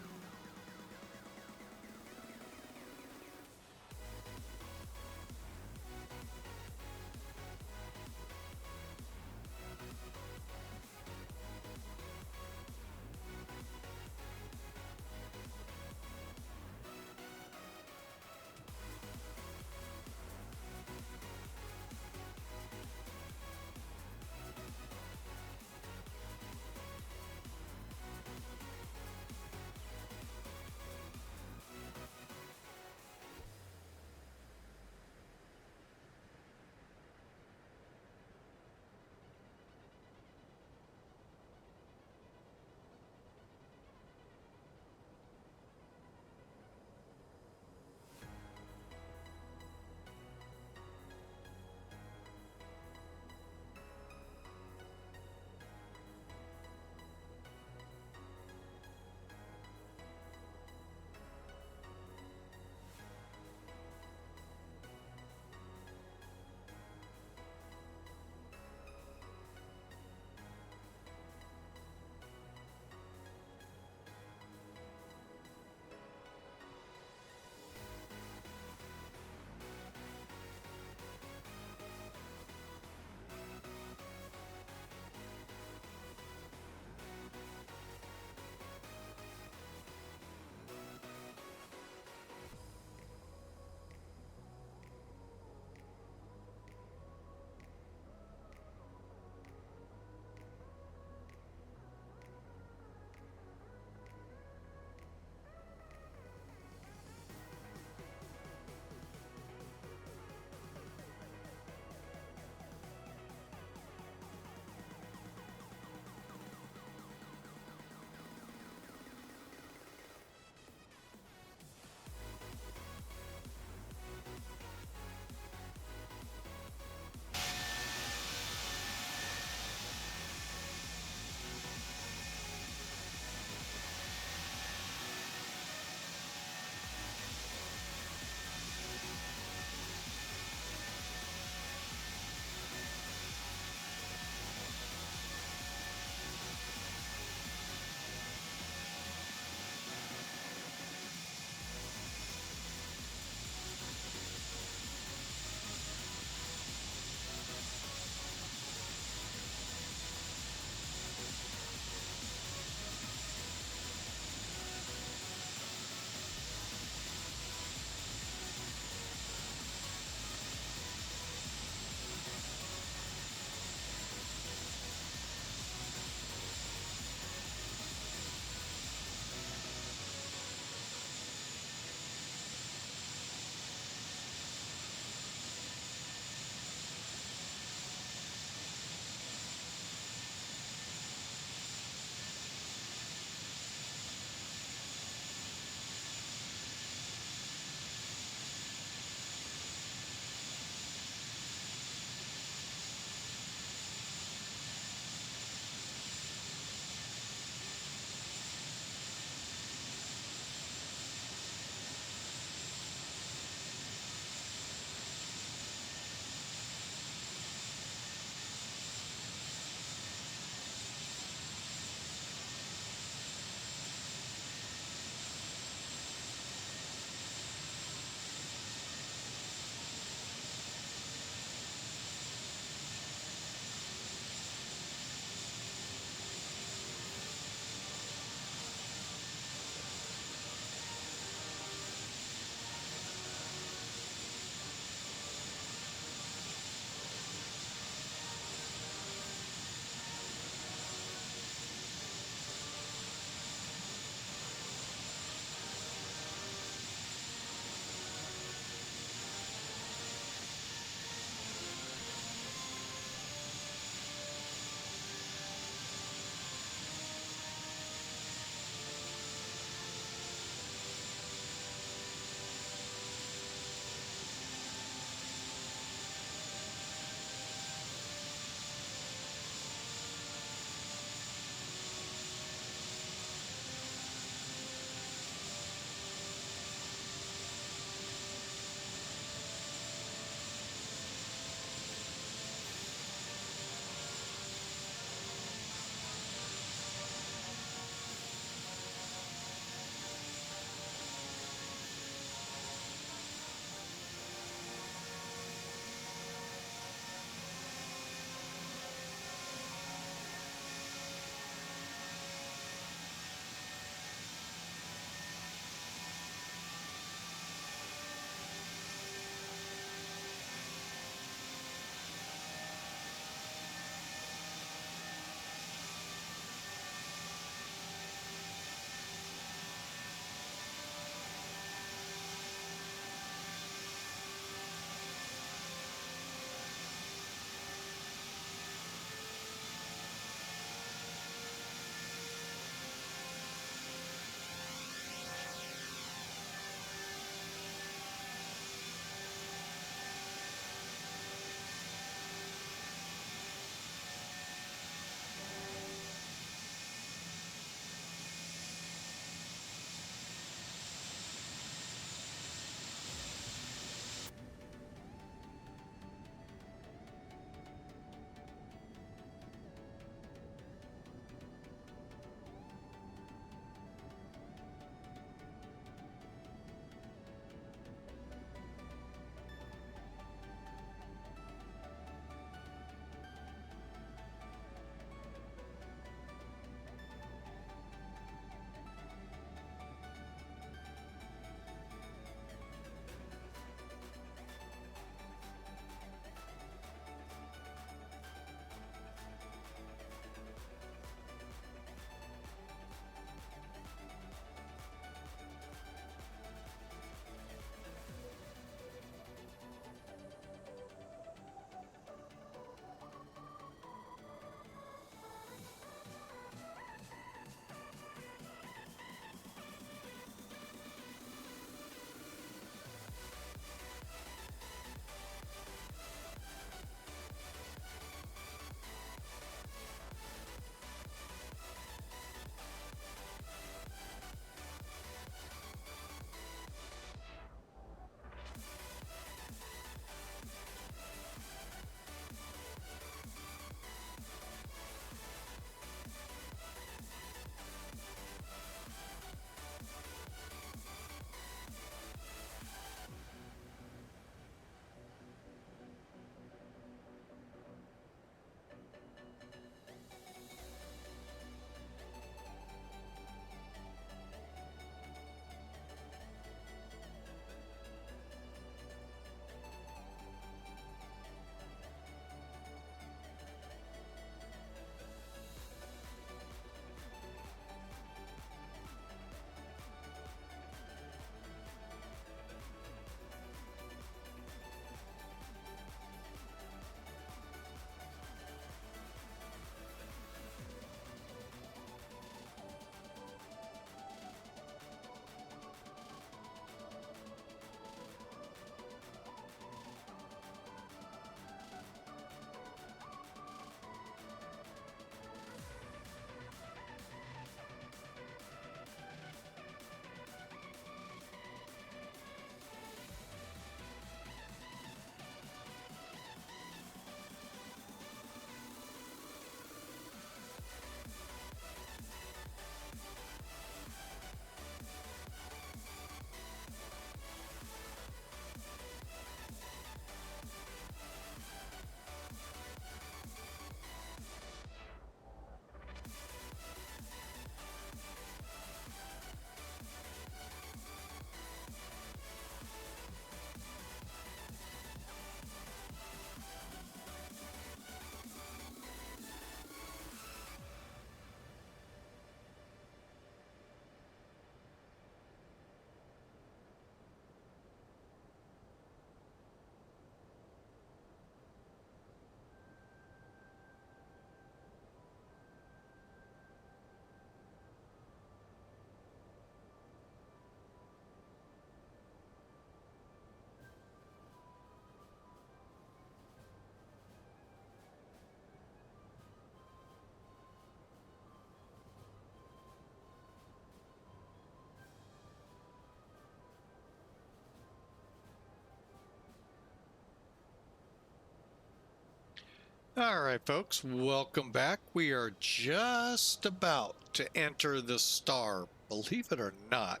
All right, folks, welcome back. We are just about to enter the star, believe it or not,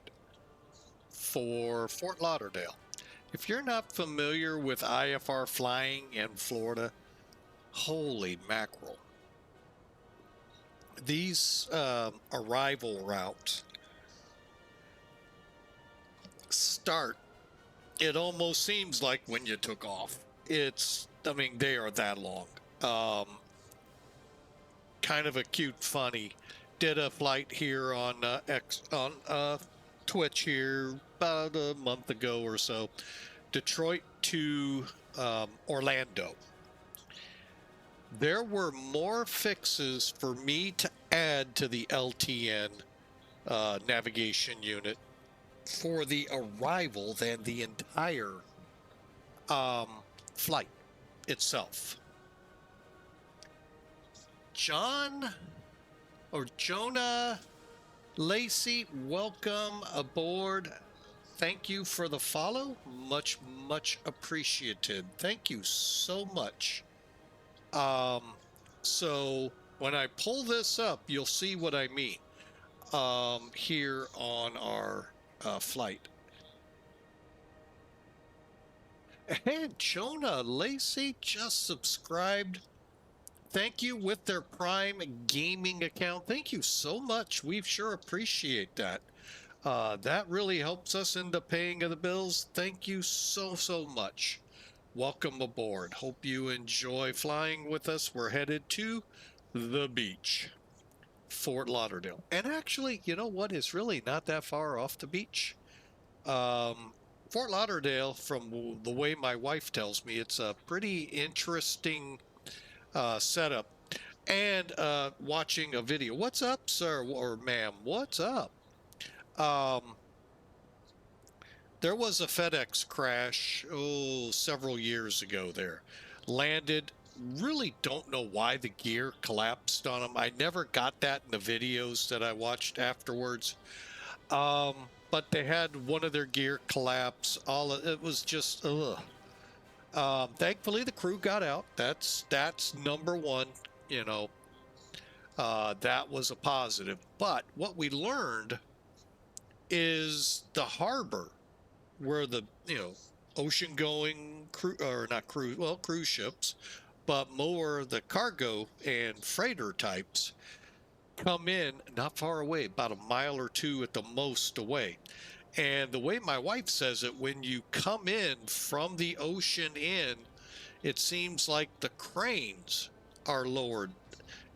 for Fort Lauderdale. If you're not familiar with IFR flying in Florida, holy mackerel. These arrival routes start, it almost seems like when you took off. I mean, they are that long. Kind of a cute, funny. Did a flight here on Twitch here about a month ago or so. Detroit to Orlando. There were more fixes for me to add to the LTN navigation unit for the arrival than the entire flight itself. Jonah Lacey, welcome aboard. Thank you for the follow. Much, much appreciated. Thank you so much. So when I pull this up, you'll see what I mean here on our flight. And Jonah Lacey just subscribed. Thank you with their Prime Gaming account. Thank you so much. We sure appreciate that. That really helps us in the paying of the bills. Thank you so much. Welcome aboard. Hope you enjoy flying with us. We're headed to the beach, Fort Lauderdale. And actually, you know what? It's really not that far off the beach. Fort Lauderdale, from the way my wife tells me, it's a pretty interesting setup. And watching a video. What's up, sir or ma'am? What's up? There was a FedEx crash, several years ago there. Landed, really don't know why the gear collapsed on them. I never got that in the videos that I watched afterwards. But they had one of their gear collapse. It was just, thankfully the crew got out. That's number one, you know. That was a positive. But what we learned is the harbor where the, ocean going cruise ships, but more the cargo and freighter types come in not far away, about a mile or two at the most away. And the way my wife says it, when you come in from the ocean in, it seems like the cranes are lowered.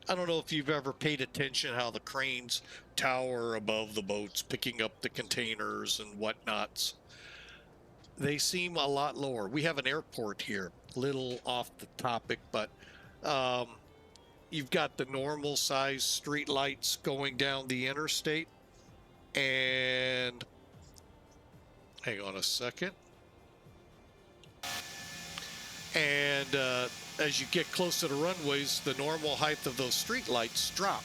I don't know if you've ever paid attention how the cranes tower above the boats, picking up the containers and whatnots. They seem a lot lower. We have an airport here, little off the topic, but you've got the normal size street lights going down the interstate. And hang on a second. And as you get close to the runways, the normal height of those street lights drop,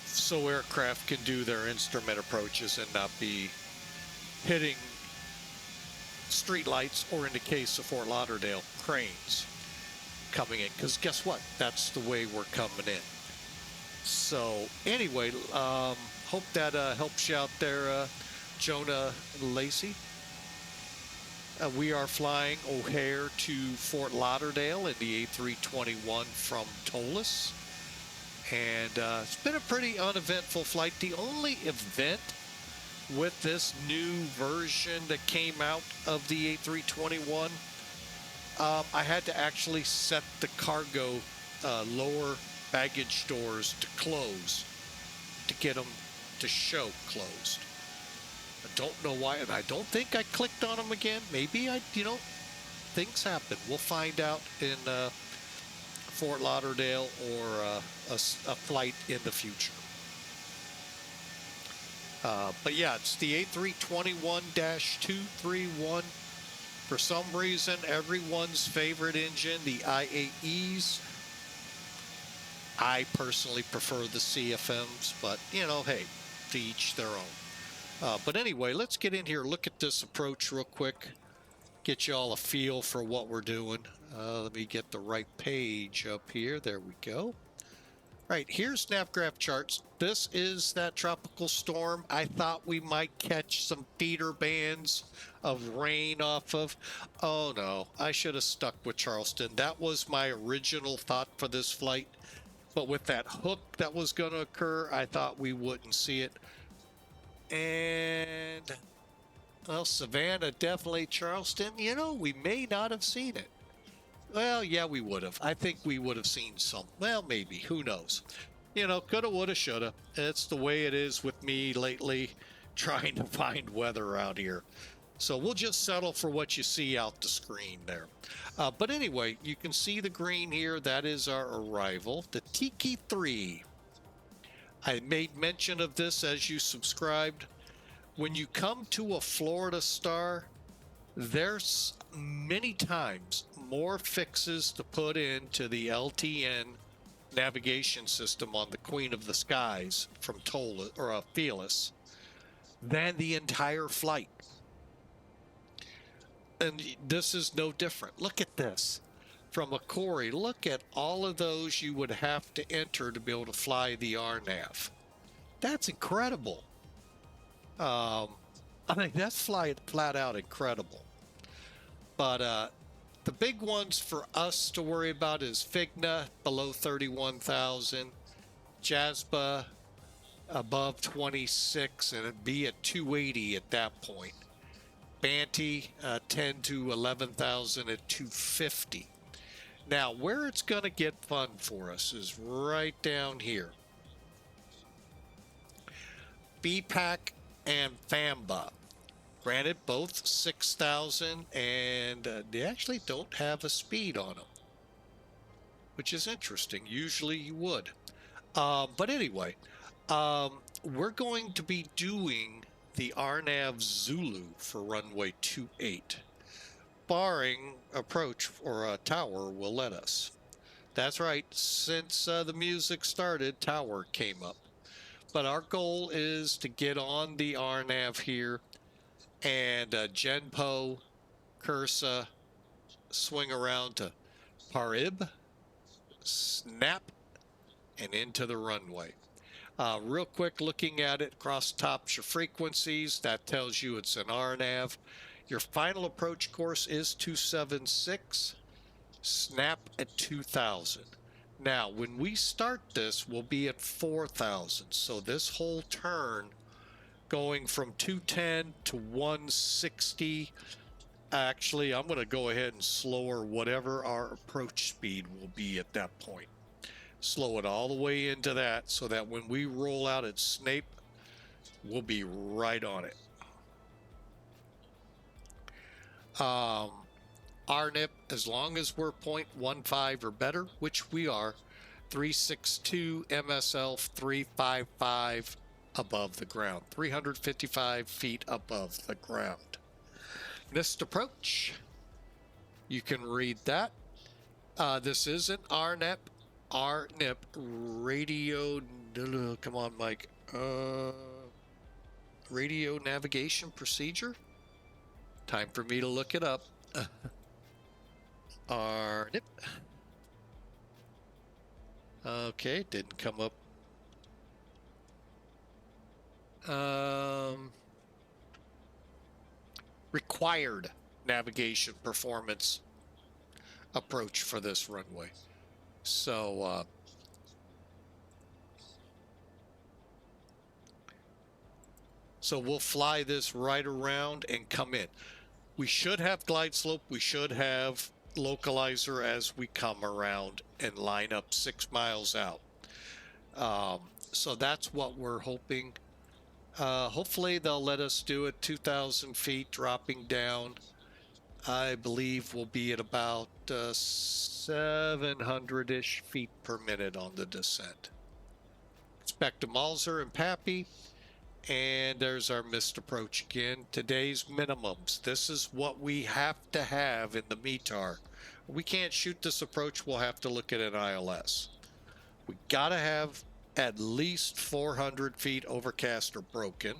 so aircraft can do their instrument approaches and not be hitting street lights, or in the case of Fort Lauderdale, cranes coming in, because guess what? That's the way we're coming in. So anyway, hope that helps you out there, Jonah Lacey. We are flying O'Hare to Fort Lauderdale in the A321 from ToLiss. And it's been a pretty uneventful flight. The only event with this new version that came out of the A321, I had to actually set the cargo lower baggage doors to close to get them to show closed. I don't know why, and I don't think I clicked on them again. Maybe things happen. We'll find out in Fort Lauderdale or a flight in the future. But yeah, it's the A321-231. For some reason, everyone's favorite engine, the IAEs. I personally prefer the CFMs, but hey, to each their own. But anyway, let's get in here, look at this approach real quick, get you all a feel for what we're doing. Let me get the right page up here. There we go. Right, here's NavGraph charts. This is that tropical storm I thought we might catch some feeder bands of rain off of. Oh no, I should have stuck with Charleston. That was my original thought for this flight. But with that hook that was going to occur, I thought we wouldn't see it. And, well, Savannah, definitely Charleston. You know, we may not have seen it. Well, yeah, we would have. I think we would have seen some. Well, maybe. Who knows? You know, coulda, woulda, shoulda. It's the way it is with me lately, trying to find weather out here. So we'll just settle for what you see out the screen there. But anyway, you can see the green here. That is our arrival. The Tiki 3. I made mention of this as you subscribed. When you come to a Florida Star, there's many times more fixes to put into the LTN navigation system on the Queen of the Skies from ToLiss or Fearless than the entire flight. And this is no different. Look at this. From ACORI, look at all of those you would have to enter to be able to fly the RNAV. That's incredible. I mean, that's flat out incredible. But the big ones for us to worry about is Figna below 31,000, JASBA above 26, and it'd be at 280 at that point. Banty 10 to 11,000 at 250. Now, where it's going to get fun for us is right down here. BPAC and FAMBA. Granted, both 6,000, and they actually don't have a speed on them, which is interesting. Usually you would. But anyway, we're going to be doing the RNAV Zulu for runway 28, barring approach or a tower will let us. That's right, since the music started, tower came up. But our goal is to get on the RNAV here and Genpo, Cursa, swing around to Parib, snap, and into the runway. Real quick, looking at it, cross tops your frequencies. That tells you it's an RNAV. Your final approach course is 276. Snap at 2,000. Now, when we start this, we'll be at 4,000. So this whole turn, going from 210 to 160. Actually, I'm going to go ahead and slower whatever our approach speed will be at that point. Slow it all the way into that so that when we roll out at Snape, we'll be right on it. RNIP, as long as we're 0.15 or better, which we are, 362 MSL 355 above the ground, 355 feet above the ground. Missed approach. You can read that. This is an RNIP radio, come on, Mike. Radio navigation procedure. Time for me to look it up. RNIP. Okay, didn't come up. Required navigation performance approach for this runway. So, we'll fly this right around and come in. We should have glide slope. We should have localizer as we come around and line up 6 miles out. So that's what we're hoping. Hopefully they'll let us do it 2,000 feet dropping down. I believe we'll be at about 700-ish feet per minute on the descent. Expect a Malzer and Pappy. And there's our missed approach again. Today's minimums. This is what we have to have in the METAR. We can't shoot this approach. We'll have to look at an ILS. We got to have at least 400 feet overcast or broken.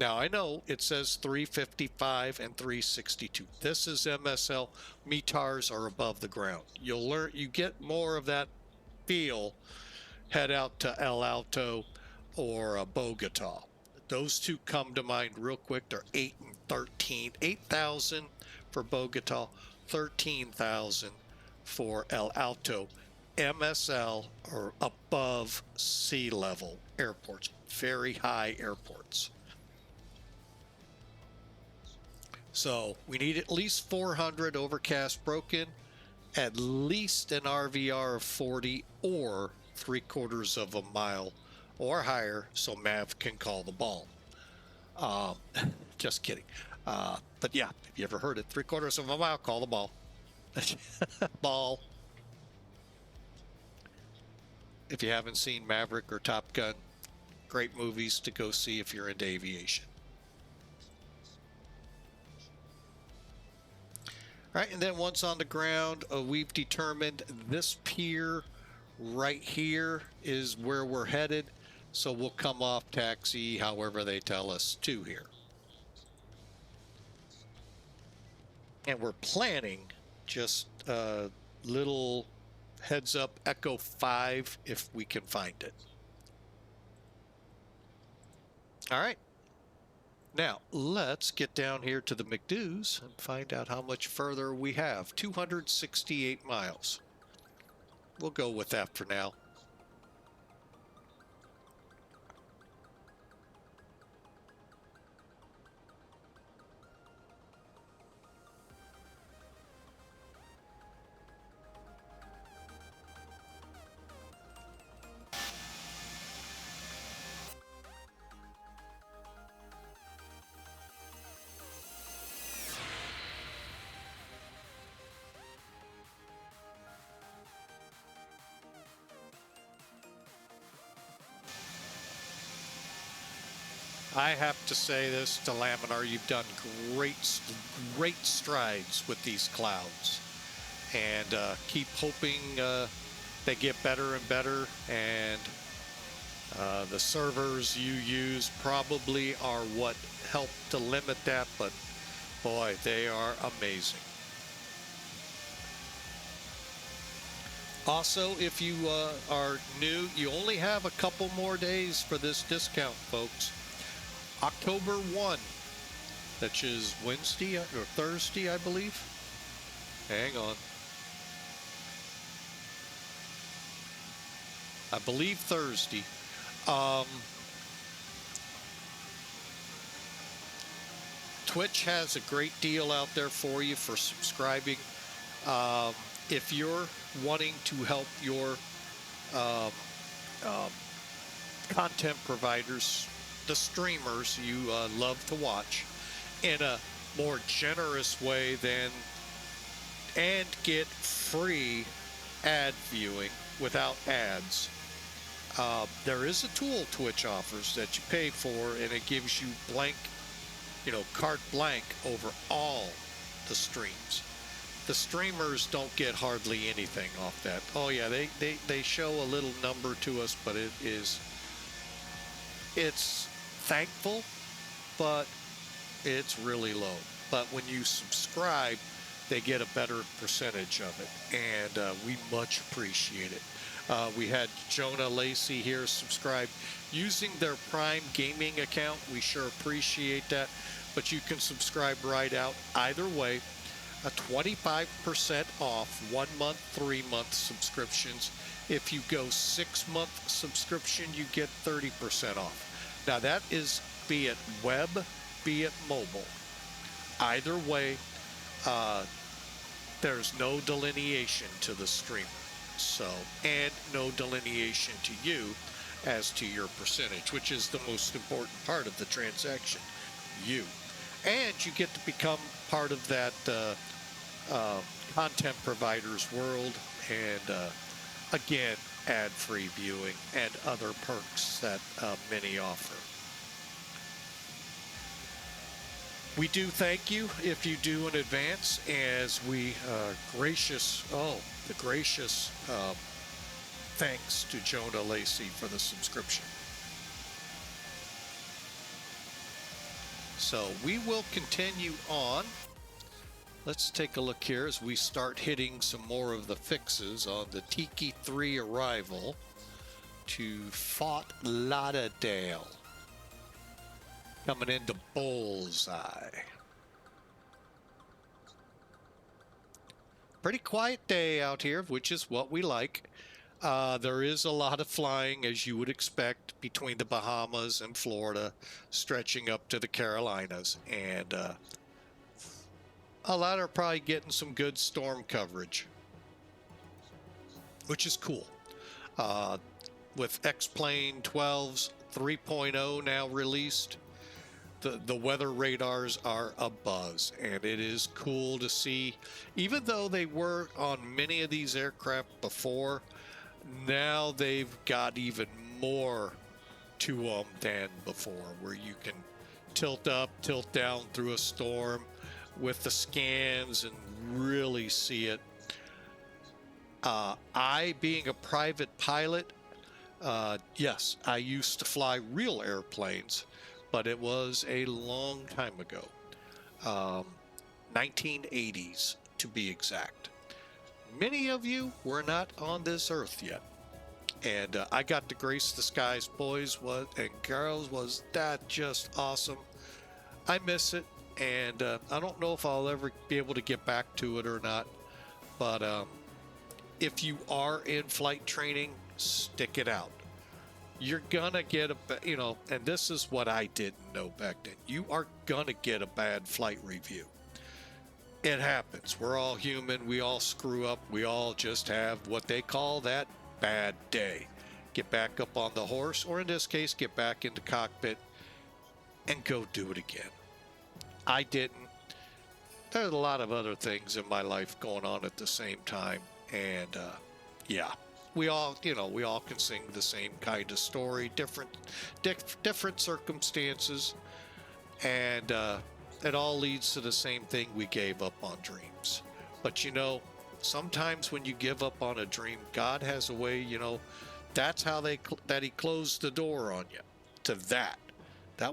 Now I know it says 355 and 362. This is MSL. METARs are above the ground. You'll learn, you get more of that feel. Head out to El Alto or Bogota. Those two come to mind real quick. They're 8 and 13. 8,000 for Bogota, 13,000 for El Alto. MSL are above sea level airports, very high airports. So we need at least 400 overcast broken, at least an RVR of 40 or 3/4 of a mile or higher, so Mav can call the ball. Just kidding. But yeah, if you ever heard it, 3/4 of a mile, call the ball. Ball. If you haven't seen Maverick or Top Gun, great movies to go see if you're into aviation. All right, and then once on the ground, we've determined this pier right here is where we're headed. So we'll come off taxi, however they tell us, to here. And we're planning just a little heads up Echo 5 if we can find it. All right. Now, let's get down here to the McDo's and find out how much further we have. 268 miles. We'll go with that for now. I have to say this to Laminar, you've done great strides with these clouds, and keep hoping they get better and better, and the servers you use probably are what help to limit that, but boy, they are amazing. Also, if you are new, you only have a couple more days for this discount, folks. October 1, that is Wednesday or Thursday, I believe. Hang on. I believe Thursday. Twitch has a great deal out there for you for subscribing. If you're wanting to help your content providers, the streamers you love to watch, in a more generous way and get free ad viewing without ads, there is a tool Twitch offers that you pay for, and it gives you blank, carte blanche over all the streams. The streamers don't get hardly anything off that. Oh yeah, they show a little number to us, but it's thankful, but it's really low. But when you subscribe, they get a better percentage of it, and we much appreciate it. We had Jonah Lacey here subscribe using their Prime Gaming account. We sure appreciate that, but you can subscribe right out either way. A 25% off 1 month, 3 month subscriptions. If you go 6 month subscription, you get 30% off. Now that is be it web, be it mobile. Either way, there's no delineation to the streamer. So, and no delineation to you as to your percentage, which is the most important part of the transaction. You. And you get to become part of that content provider's world, and again, ad-free viewing and other perks that many offer. We do thank you if you do in advance, as we gracious thanks to Jonah Lacey for the subscription. So we will continue on. Let's take a look here as we start hitting some more of the fixes on the Tiki 3 arrival to Fort Lauderdale. Coming into Bullseye. Pretty quiet day out here, which is what we like. There is a lot of flying, as you would expect, between the Bahamas and Florida, stretching up to the Carolinas. And a lot are probably getting some good storm coverage, which is cool. With XP12.3.0 now released, the weather radars are abuzz, and it is cool to see. Even though they were on many of these aircraft before, now they've got even more to them than before, where you can tilt up, tilt down through a storm with the scans and really see it. I, being a private pilot, yes, I used to fly real airplanes, but it was a long time ago. 1980s to be exact. Many of you were not on this earth yet. And I got to grace the skies, boys and girls. Was that just awesome? I miss it, and I don't know if I'll ever be able to get back to it or not. But if you are in flight training, stick it out. You're gonna get and this is what I didn't know back then. You are gonna get a bad flight review. It happens. We're all human. We all screw up. We all just have what they call that bad day. Get back up on the horse, or in this case, get back into cockpit and go do it again. I didn't. There's a lot of other things in my life going on at the same time, and yeah. We all can sing the same kind of story, different circumstances, and it all leads to the same thing. We gave up on dreams. But sometimes when you give up on a dream, God has a way. That's how that He closed the door on you. To that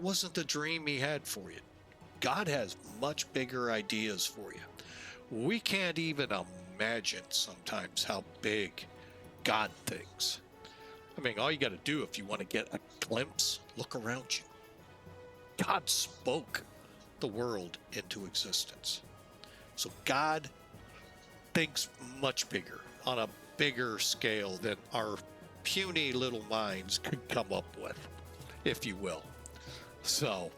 wasn't the dream He had for you. God has much bigger ideas for you. We can't even imagine sometimes how big God thinks. I mean, all you got to do if you want to get a glimpse, look around you. God spoke the world into existence. So God thinks much bigger, on a bigger scale than our puny little minds could come up with, if you will. So,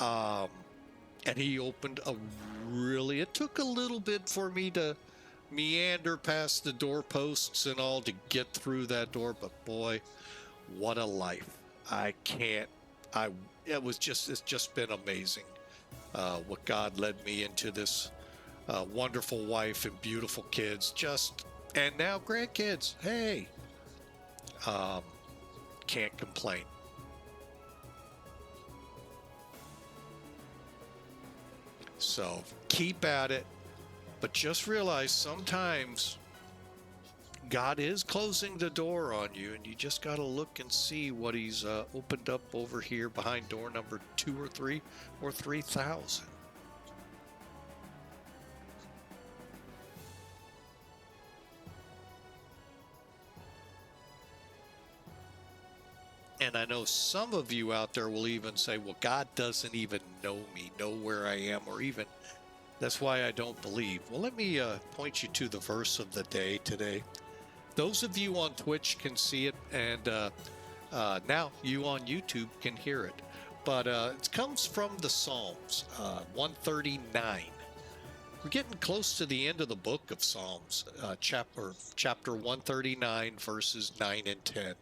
and He opened it took a little bit for me to meander past the doorposts and all to get through that door, but boy, what a life. It's just been amazing what God led me into, this wonderful wife and beautiful kids, and now grandkids. Hey, can't complain. So keep at it. But just realize sometimes God is closing the door on you, and you just got to look and see what He's opened up over here behind door number 2 or 3 or 3,000. And I know some of you out there will even say, well, God doesn't even know me, know where I am, or even... That's why I don't believe. Well, let me point you to the verse of the day today. Those of you on Twitch can see it, and now you on YouTube can hear it. But it comes from the Psalms, 139. We're getting close to the end of the book of Psalms, chapter 139, verses 9 and 10.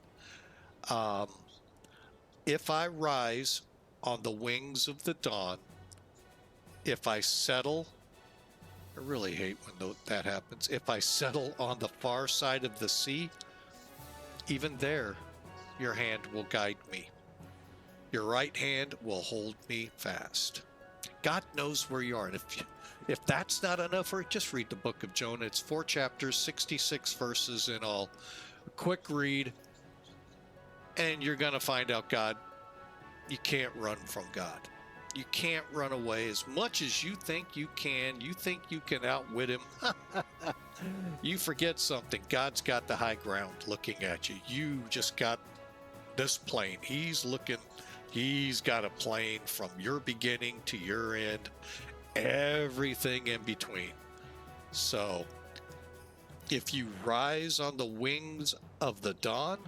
If I rise on the wings of the dawn, if I settle, I really hate when that happens. If I settle on the far side of the sea, even there, your hand will guide me. Your right hand will hold me fast. God knows where you are. And if that's not enough for it, just read the book of Jonah. It's 4 chapters, 66 verses in all. A quick read, and you're going to find out you can't run from God. You can't run away as much as you think you can. You think you can outwit him. You forget something. God's got the high ground looking at you. You just got this plane. He's got a plane from your beginning to your end, everything in between. So if you rise on the wings of the dawn,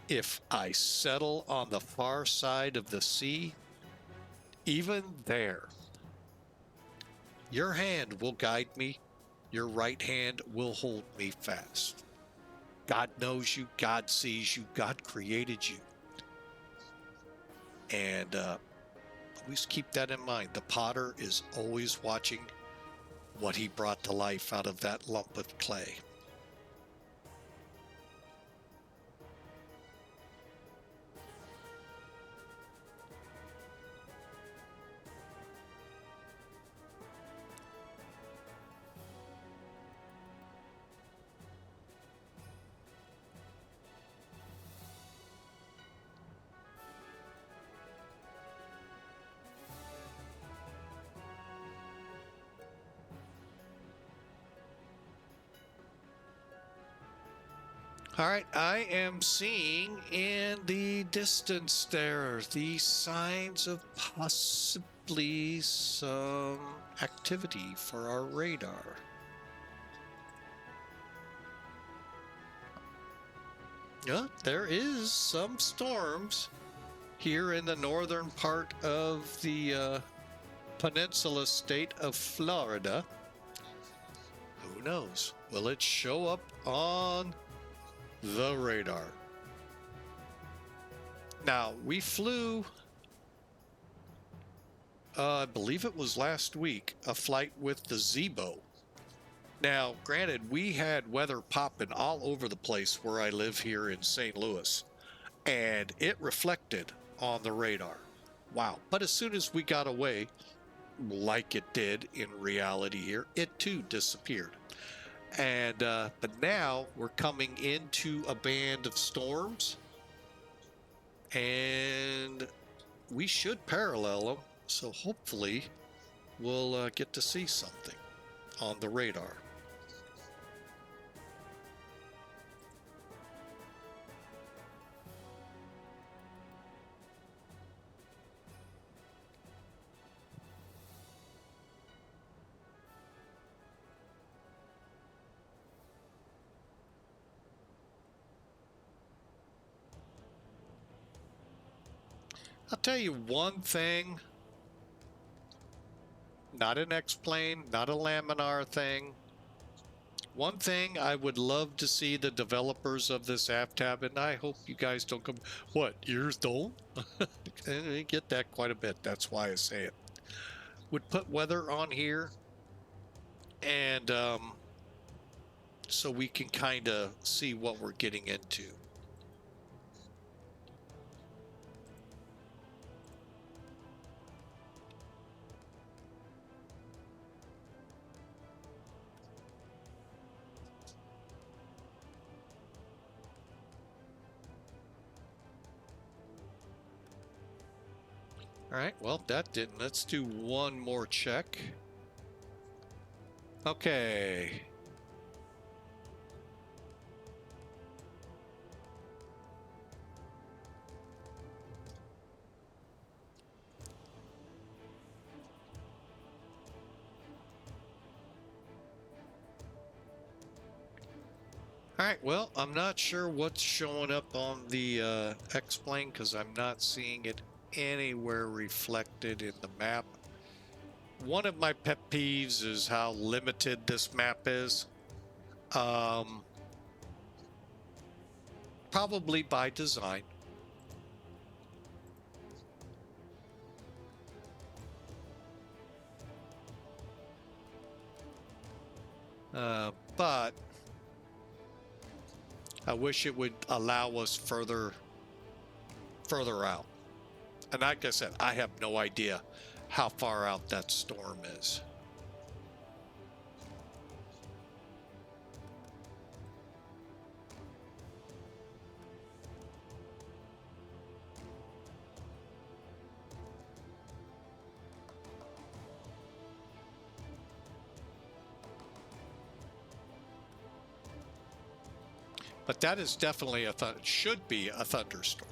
if I settle on the far side of the sea, even there, your hand will guide me. Your right hand will hold me fast. God knows you. God sees you. God created you. And always keep that in mind. The potter is always watching what he brought to life out of that lump of clay. All right, I am seeing in the distance there the signs of possibly some activity for our radar. Yeah, there is some storms here in the northern part of the peninsula state of Florida. Who knows? Will it show up on the radar? Now, we flew, I believe it was last week, a flight with the Zebo. Now, granted, we had weather popping all over the place where I live here in St. Louis, and it reflected on the radar. Wow. But as soon as we got away, like it did in reality here, it too disappeared. And but now we're coming into a band of storms, and we should parallel them. So hopefully we'll get to see something on the radar. I'll tell you one thing, not an X-plane, not a laminar thing. One thing I would love to see the developers of this AFTAB, and I hope you guys don't come, what, ears don't? I get that quite a bit, that's why I say it. Would put weather on here, and so we can kind of see what we're getting into. All right, well, that didn't. Let's do one more check. Okay. All right, well, I'm not sure what's showing up on the X-plane because I'm not seeing it anywhere reflected in the map. One of my pet peeves is how limited this map is. Probably by design. But I wish it would allow us further out. And like I said, I have no idea how far out that storm is. But that is definitely should be a thunderstorm.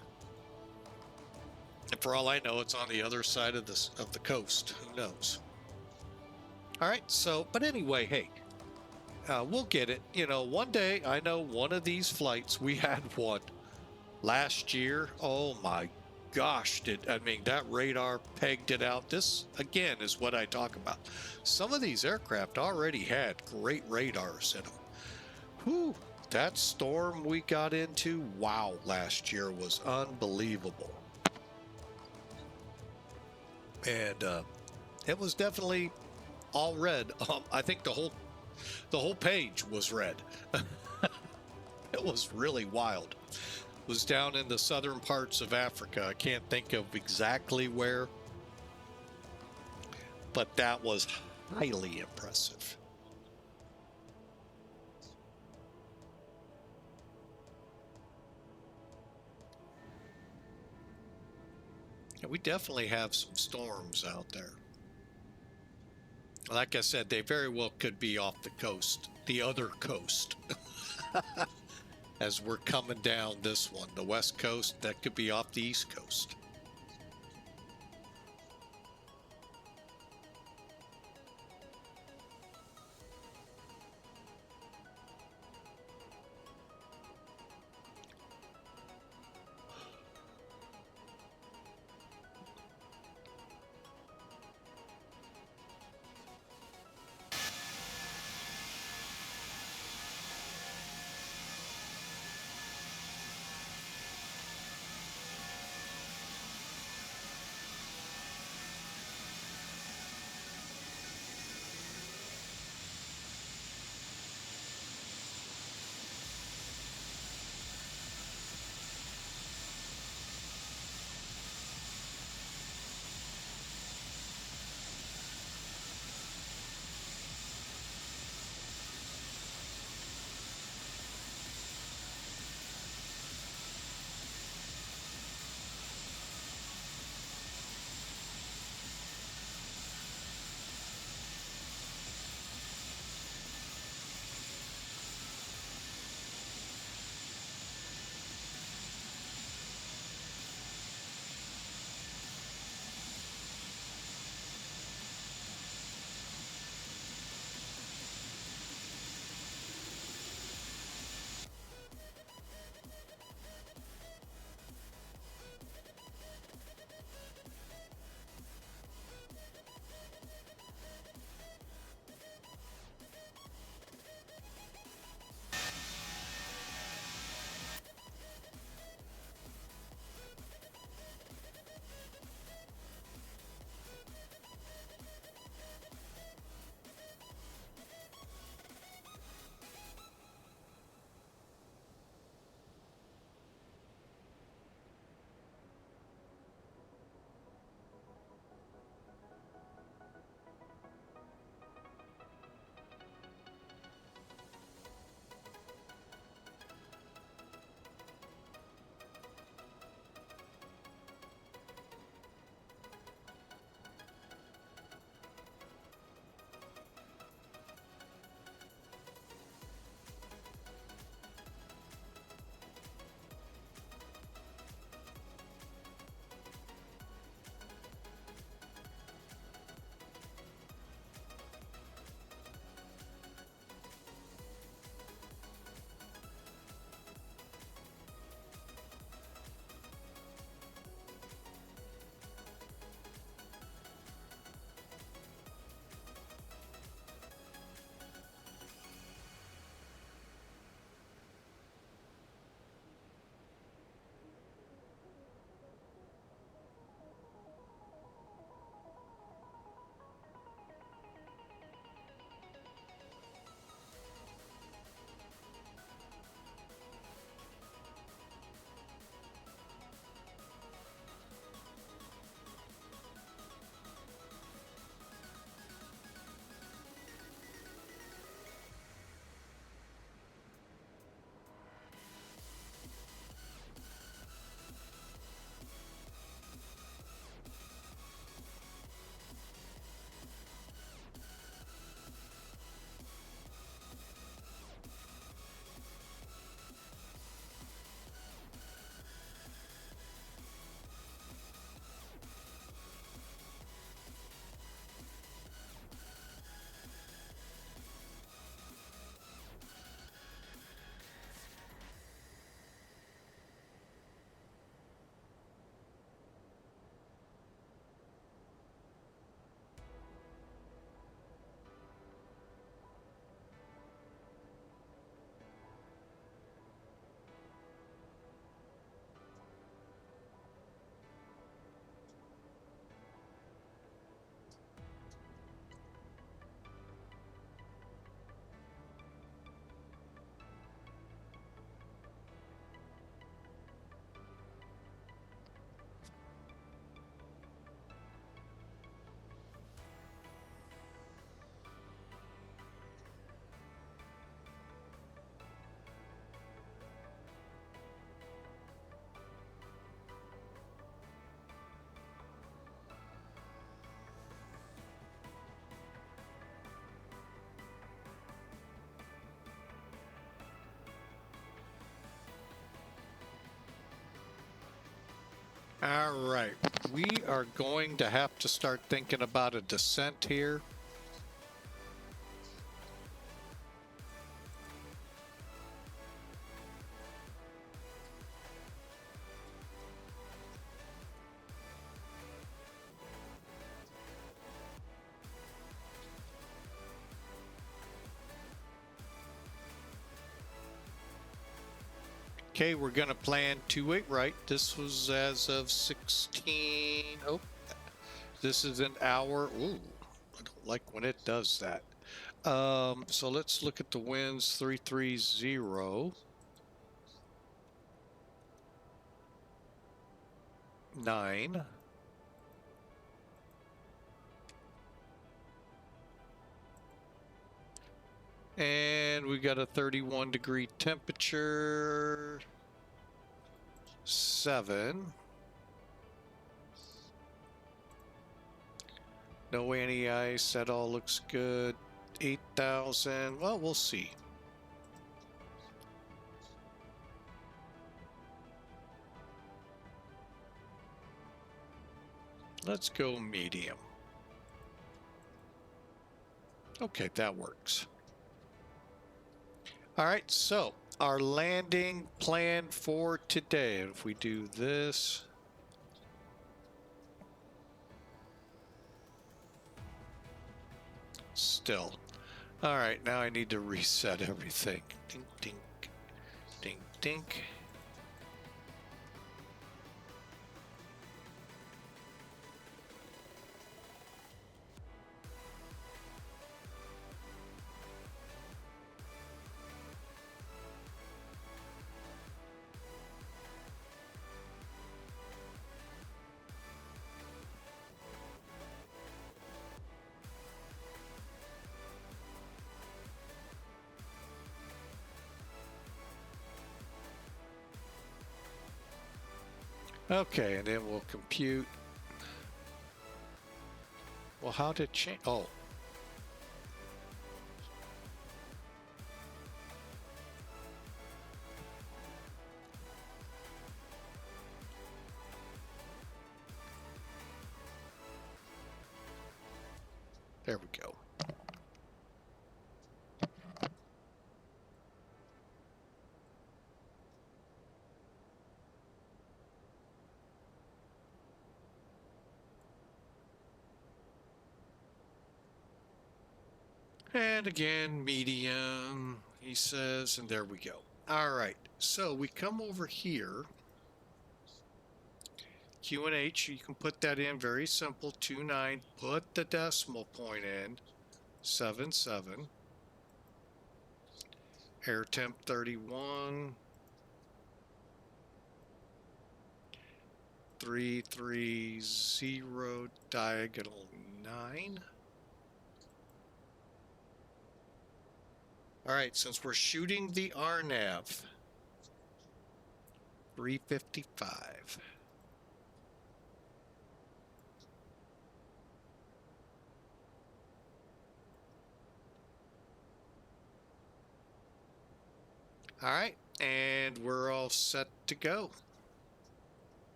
And for all I know, it's on the other side of the coast. Who knows? All right. So, but anyway, hey, we'll get it. You know, one day, I know one of these flights, we had one last year. Oh my gosh, that radar pegged it out. This again is what I talk about. Some of these aircraft already had great radars in them. Whew, that storm we got into, wow, last year was unbelievable. And it was definitely all red. I think the whole page was red. It was really wild. Was down in the southern parts of Africa. I can't think of exactly where, but that was highly impressive. Yeah, we definitely have some storms out there. Like I said, they very well could be off the coast, the other coast. As we're coming down this one, the west coast, that could be off the east coast. All right, we are going to have to start thinking about a descent here. Okay, we're going to plan 28 right. This was as of 16. Oh, this is an hour. Ooh, I don't like when it does that. So let's look at the winds. 330. 9. And we got a 31 degree temperature. 7. No anti-ice. That all looks good. 8,000. Well, we'll see. Let's go medium. Okay, that works. All right, so our landing plan for today. If we do this, still. All right, now I need to reset everything. Dink, dink, dink, dink. Okay, and then we'll compute. Well, how did it change? Oh. There we go. And again, medium, he says, and there we go. All right, so we come over here. QNH, you can put that in very simple, 29, put the decimal point in, 77. Air temp 31. 330 diagonal 9. All right, since we're shooting the RNAV, 355. All right, and we're all set to go.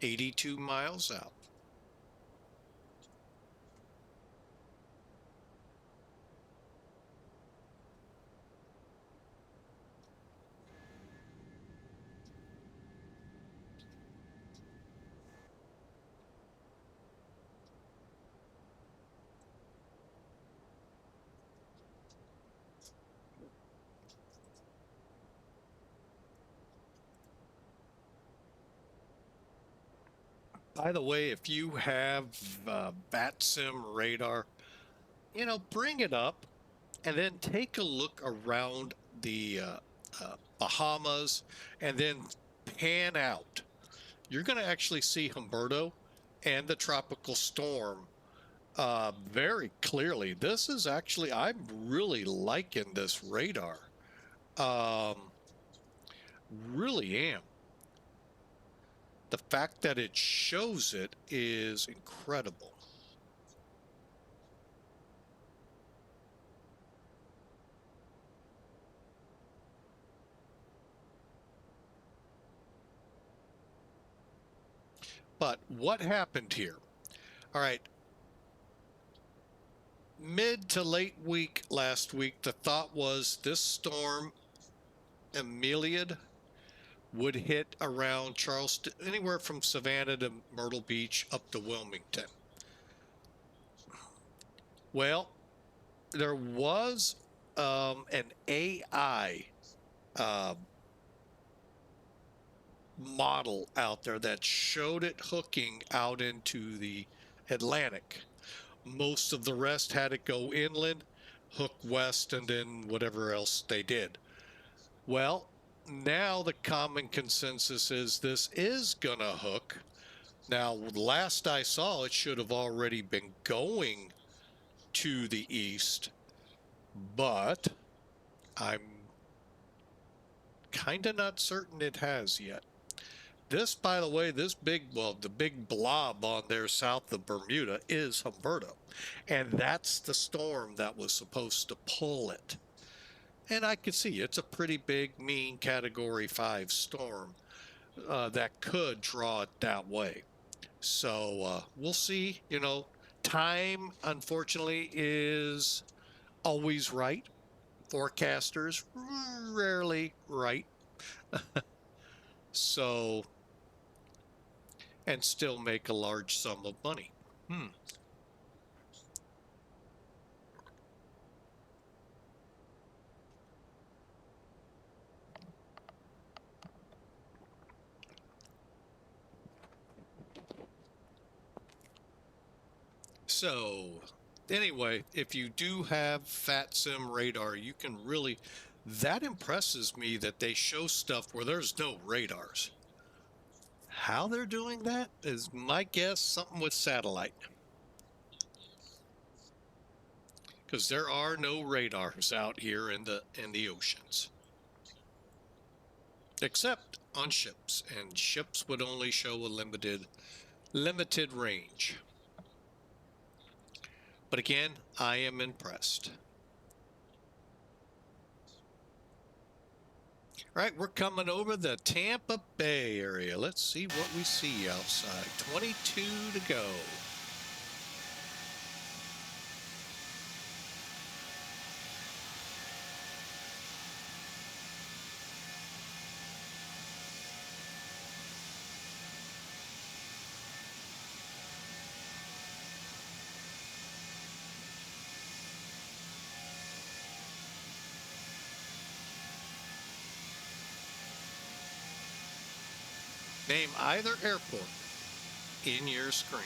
82 miles out. By the way, if you have VATSIM radar, you know, bring it up and then take a look around the Bahamas and then pan out. You're going to actually see Humberto and the tropical storm very clearly. This is actually, I'm really liking this radar. Really am. The fact that it shows it is incredible. But what happened here? All right. Mid to late week last week, the thought was this storm, Amelia, would hit around Charleston, anywhere from Savannah to Myrtle Beach up to Wilmington. Well, there was an AI model out there that showed it hooking out into the Atlantic. Most of the rest had it go inland, hook west, and then whatever else they did. Well, now the common consensus is this is gonna hook. Now, last I saw, it should have already been going to the east, but I'm kind of not certain it has yet. This, by the way, this big, well, the big blob on there south of Bermuda is Humberto, and that's the storm that was supposed to pull it. And I could see it's a pretty big, mean Category 5 storm that could draw it that way. So we'll see. You know, time, unfortunately, is always right. Forecasters rarely right. So, and still make a large sum of money. So, anyway, if you do have VATSIM radar, you can really, that impresses me that they show stuff where there's no radars. How they're doing that is my guess, something with satellite. Because there are no radars out here in the oceans. Except on ships, and ships would only show a limited range. But again, I am impressed. All right, we're coming over the Tampa Bay area. Let's see what we see outside. 22 to go. Name either airport in your screen.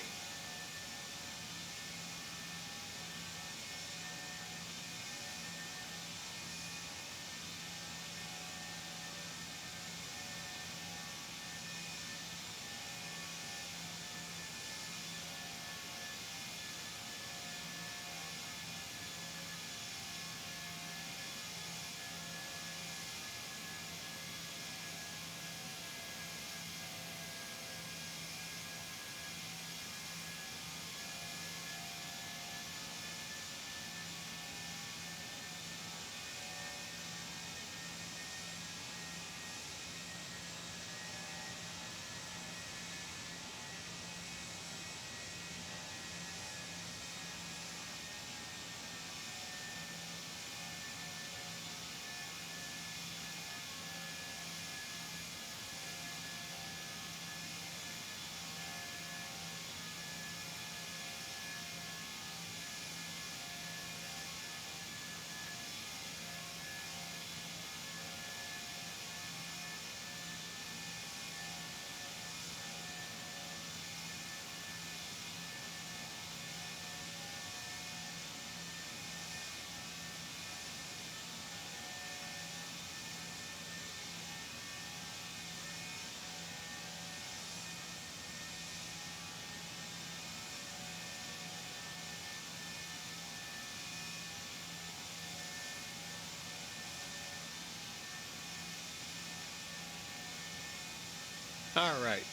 All right.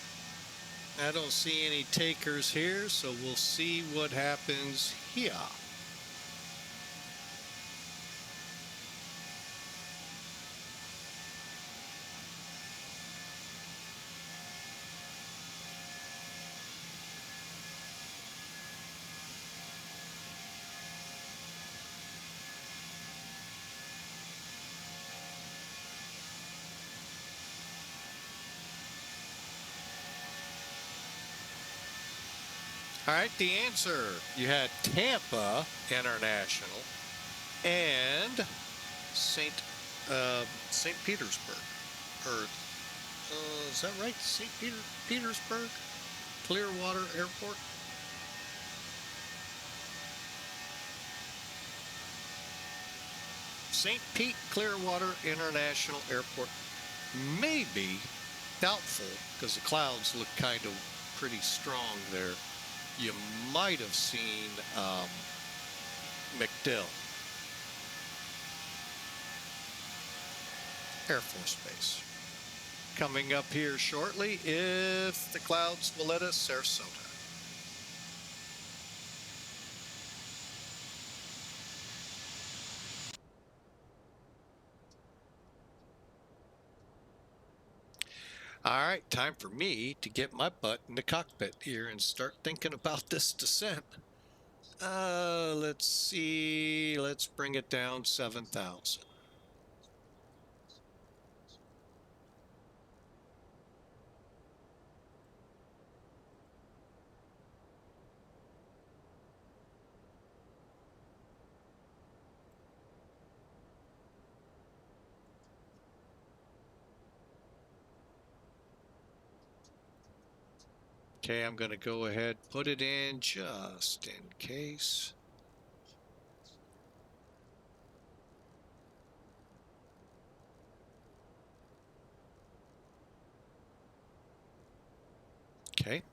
I don't see any takers here, so we'll see what happens here. All right, the answer. You had Tampa International and St. Petersburg. Or, is that right? Petersburg? Clearwater Airport? St. Pete Clearwater International Airport. Maybe doubtful because the clouds look kind of pretty strong there. You might have seen MacDill Air Force Base. Coming up here shortly, if the clouds will let us, Sarasota. All right, time for me to get my butt in the cockpit here and start thinking about this descent. Let's see. Let's bring it down 7,000. Okay, I'm going to go ahead, put it in just in case. Okay.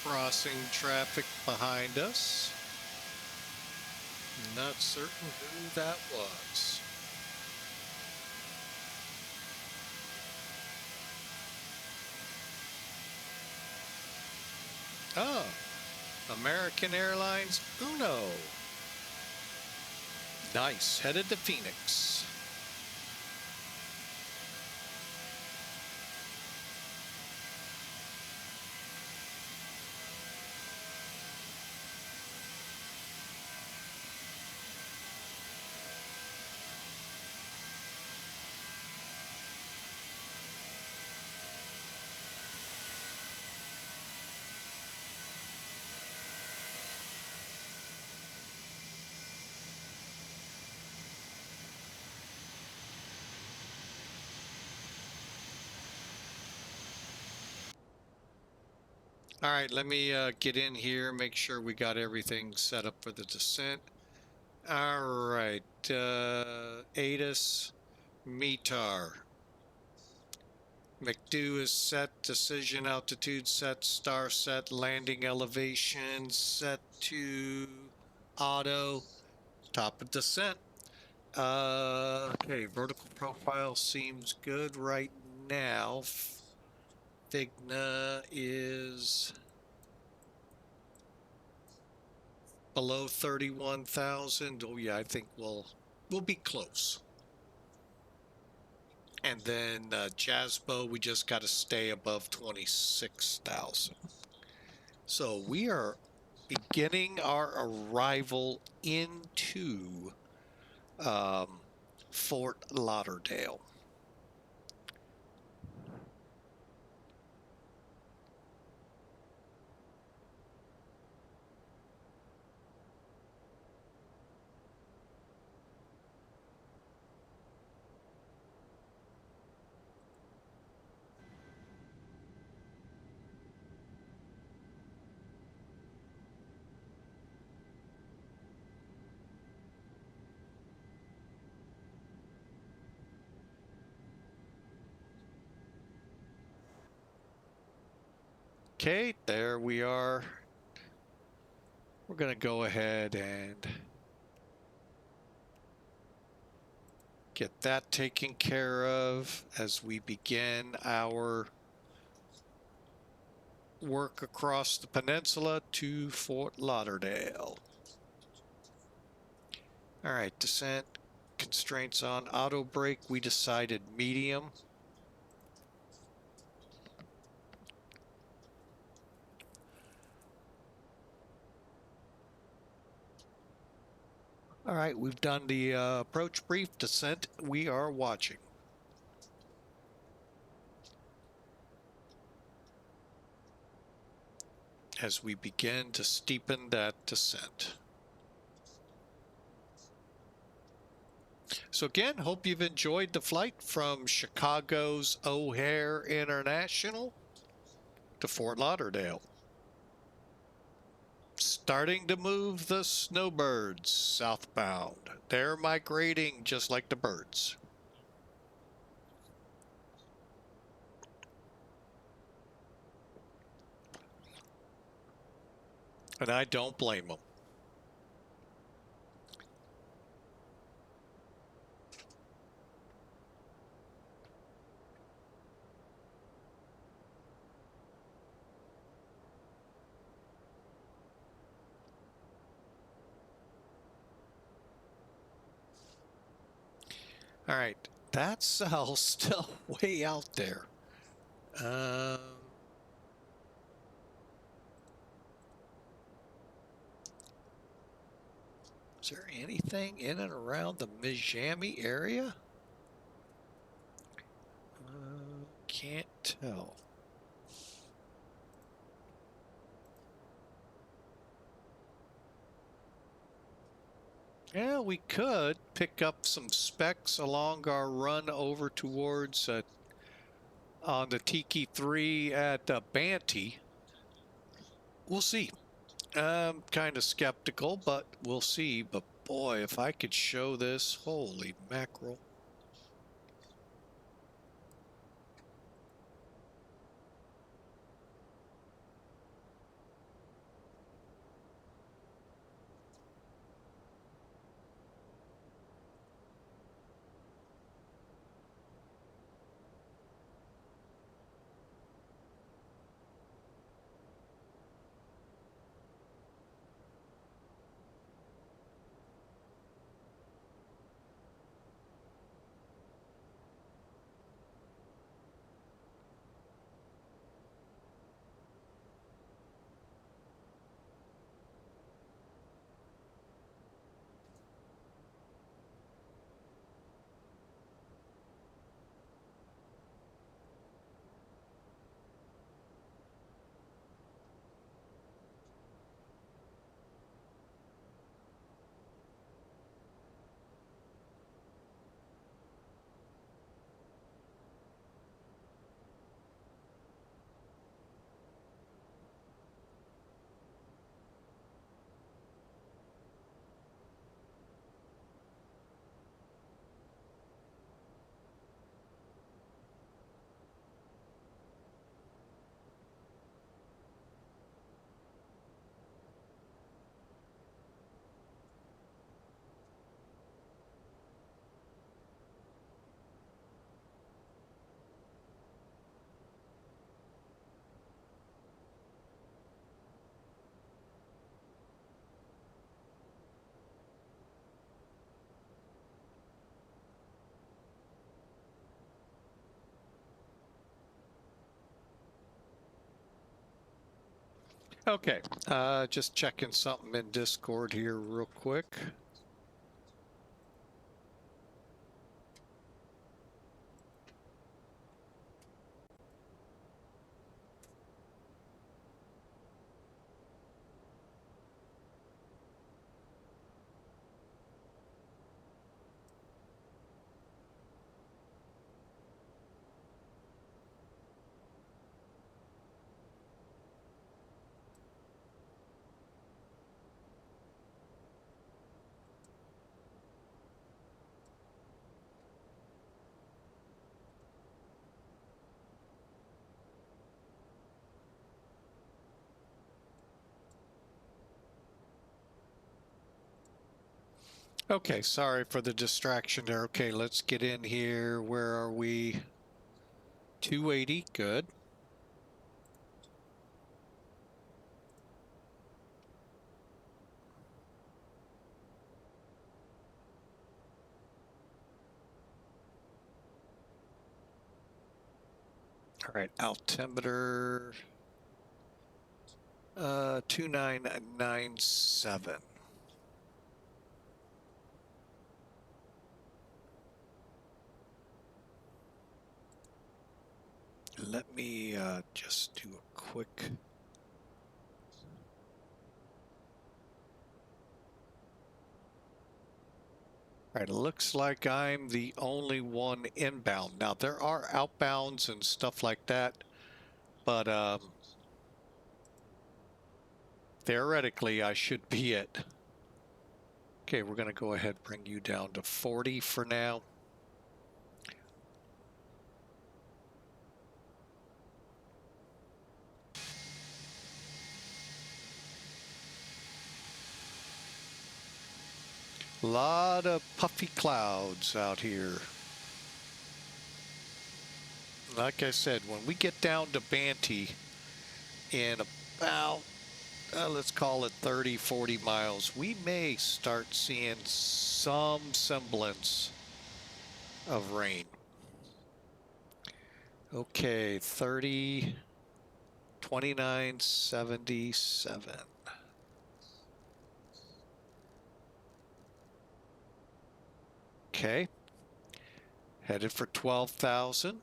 Crossing traffic behind us. Not certain who that was. Oh, American Airlines Uno. Nice, headed to Phoenix. All right, let me get in here, make sure we got everything set up for the descent. All right, ATIS, METAR. McDo is set, decision altitude set, star set, landing elevation set to auto, top of descent. Okay, vertical profile seems good right now. Figna is below 31,000. Oh yeah, I think we'll be close. And then Jasbo, we just got to stay above 26,000. So we are beginning our arrival into Fort Lauderdale. Okay, there we are. We're going to go ahead and get that taken care of as we begin our work across the peninsula to Fort Lauderdale. All right, descent constraints on auto brake. We decided medium. All right, we've done the approach brief. Descent, we are watching. As we begin to steepen that descent. So again, hope you've enjoyed the flight from Chicago's O'Hare International to Fort Lauderdale. Starting to move the snowbirds southbound. They're migrating just like the birds. And I don't blame them. All right, that cell's still way out there. Is there anything in and around the Miami area? Can't tell. Yeah, we could pick up some specs along our run over towards on the Tiki 3 at Banty. We'll see. I'm kind of skeptical, but we'll see. But boy, if I could show this, holy mackerel. Okay, just checking something in Discord here real quick. Okay, sorry for the distraction there. Okay, let's get in here. Where are we? 280, good. All right, altimeter 2997. Let me just do a quick. All right, it looks like I'm the only one inbound. Now, there are outbounds and stuff like that, but theoretically, I should be it. Okay, we're going to go ahead and bring you down to 40 for now. A lot of puffy clouds out here. Like I said, when we get down to Banty in about, let's call it 30, 40 miles, we may start seeing some semblance of rain. Okay, 30, 2977. Okay, headed for 12,000.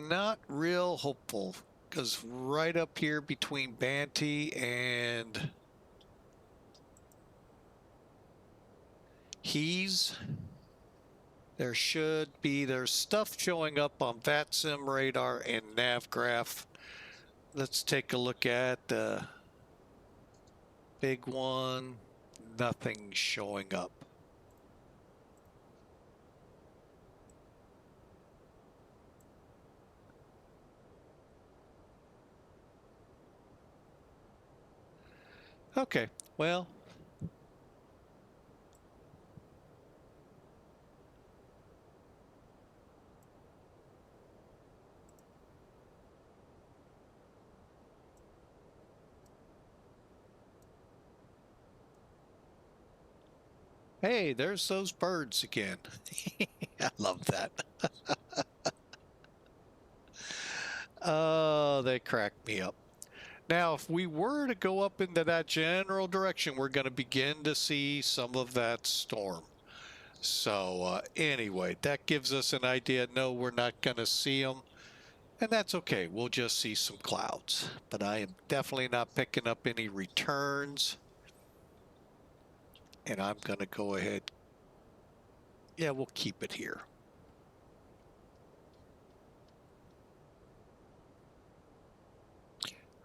Not real hopeful, because right up here between Banty and there's stuff showing up on VATSIM radar and NavGraph. Let's take a look at the big one. Nothing showing up. Okay, well, hey, there's those birds again. I love that. Oh, they crack me up. Now, if we were to go up into that general direction, we're going to begin to see some of that storm. So anyway, that gives us an idea. No, we're not going to see them. And that's okay. We'll just see some clouds. But I am definitely not picking up any returns. And I'm going to go ahead. Yeah, we'll keep it here.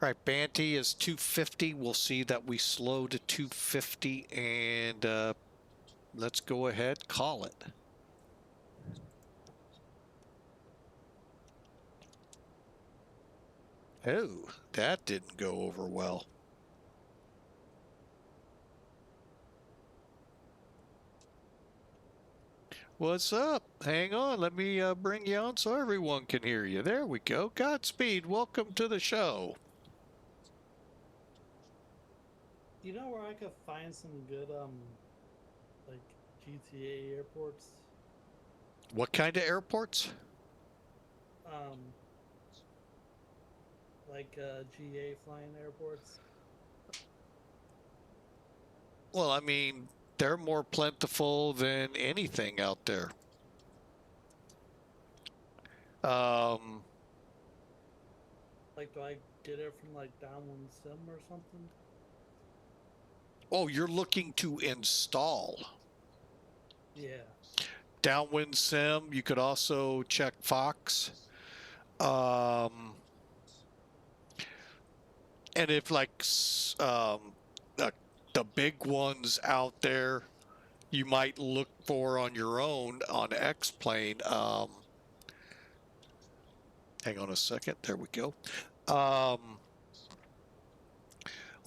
All right, Banty is 250. We'll see that we slow to 250, and let's go ahead, call it. Oh, that didn't go over well. What's up? Hang on, let me bring you on so everyone can hear you. There we go. Godspeed. Welcome to the show. You know where I could find some good, like GTA airports? What kind of airports? Like GA flying airports. Well, I mean, they're more plentiful than anything out there. Like, do I get it from like Downwind Sim or something? Oh, you're looking to install. Yeah. Downwind Sim, you could also check Fox. And if like the big ones out there you might look for on your own on X-Plane. Hang on a second. There we go. Well,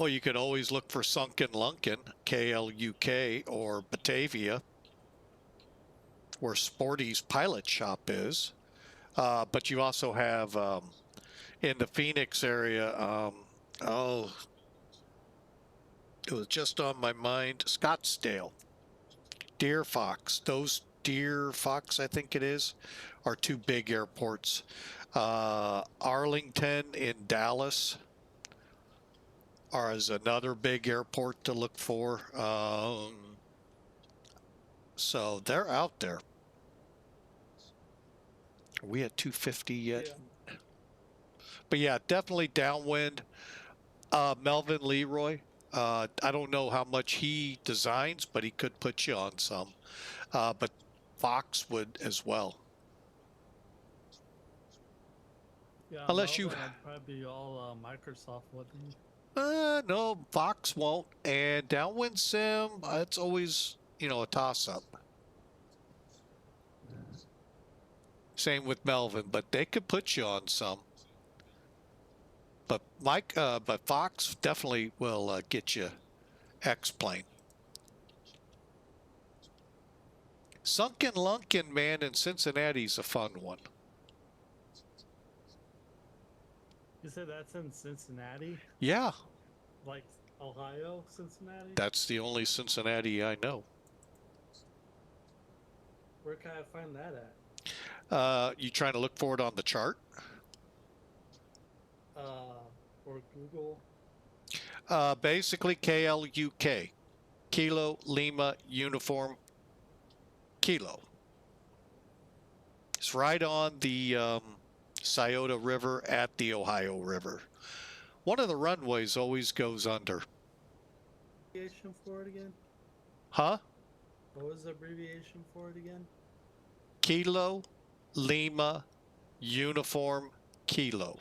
you could always look for Sunken Lunken, KLUK, or Batavia, where Sporty's pilot shop is. But you also have in the Phoenix area, oh, it was just on my mind, Scottsdale, Deer Fox. Those Deer Fox, I think it is, are two big airports. Arlington in Dallas is another big airport to look for. So they're out there. Are we at 250 yet? Yeah. But yeah, definitely downwind. Melvin Leroy. I don't know how much he designs, but he could put you on some. But Fox would as well. Yeah, Unless you- Melvin, I'd probably be all Microsoft, wouldn't he? No, Fox won't. And downwind sim, it's always, a toss-up. Same with Melvin, but they could put you on some. But but Fox definitely will get you X-Plane. Sunken Lunken, man, in Cincinnati's a fun one. You said that's in Cincinnati? Yeah, Like Ohio, Cincinnati? that's the only Cincinnati I know. Where can I find that at? You trying to look for it on the chart? Or Google? Basically KLUK, Kilo Lima Uniform Kilo. It's right on the Scioto River at the Ohio River. One of the runways always goes under. Abbreviation for it again? Huh? What was the abbreviation for it again? Kilo Lima Uniform Kilo.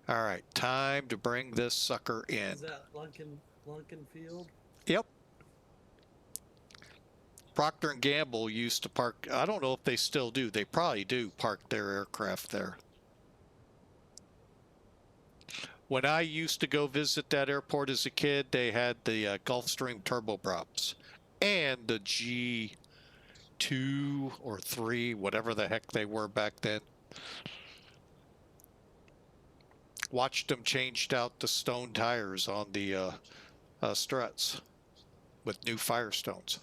All right, time to bring this sucker in. Is that Lunken Field? Yep. Procter & Gamble used to park, I don't know if they still do, they probably do park their aircraft there. When I used to go visit that airport as a kid, they had the Gulfstream turboprops and the G2 or 3, whatever the heck they were back then. Watched them changed out the stone tires on the struts with new Firestones.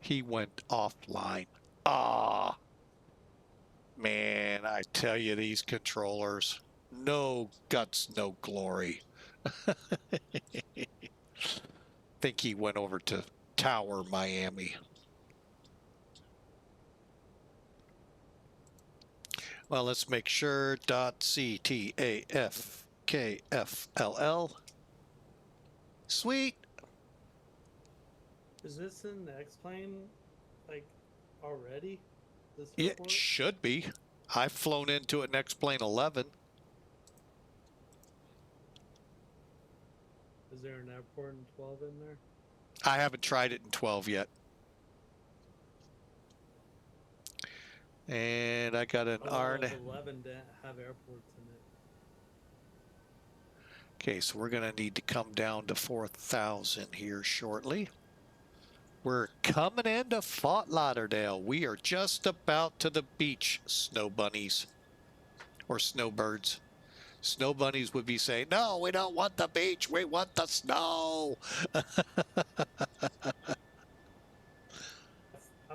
He went offline. Ah, man, I tell you, these controllers, no guts, no glory. Think he went over to Tower, Miami. Well, let's make sure. .CTAF KFLL. Sweet. Is this in the X-Plane, like, already? This It airport? should be. I've flown into it in X-Plane 11. Is there an airport in 12 in there? I haven't tried it in 12 yet. And I got an I R. thought 11 didn't have airports in it. Okay, so we're going to need to come down to 4,000 here shortly. We're coming into Fort Lauderdale. We are just about to the beach, snow bunnies. Or snowbirds. Snow bunnies would be saying, no, we don't want the beach. We want the snow. I've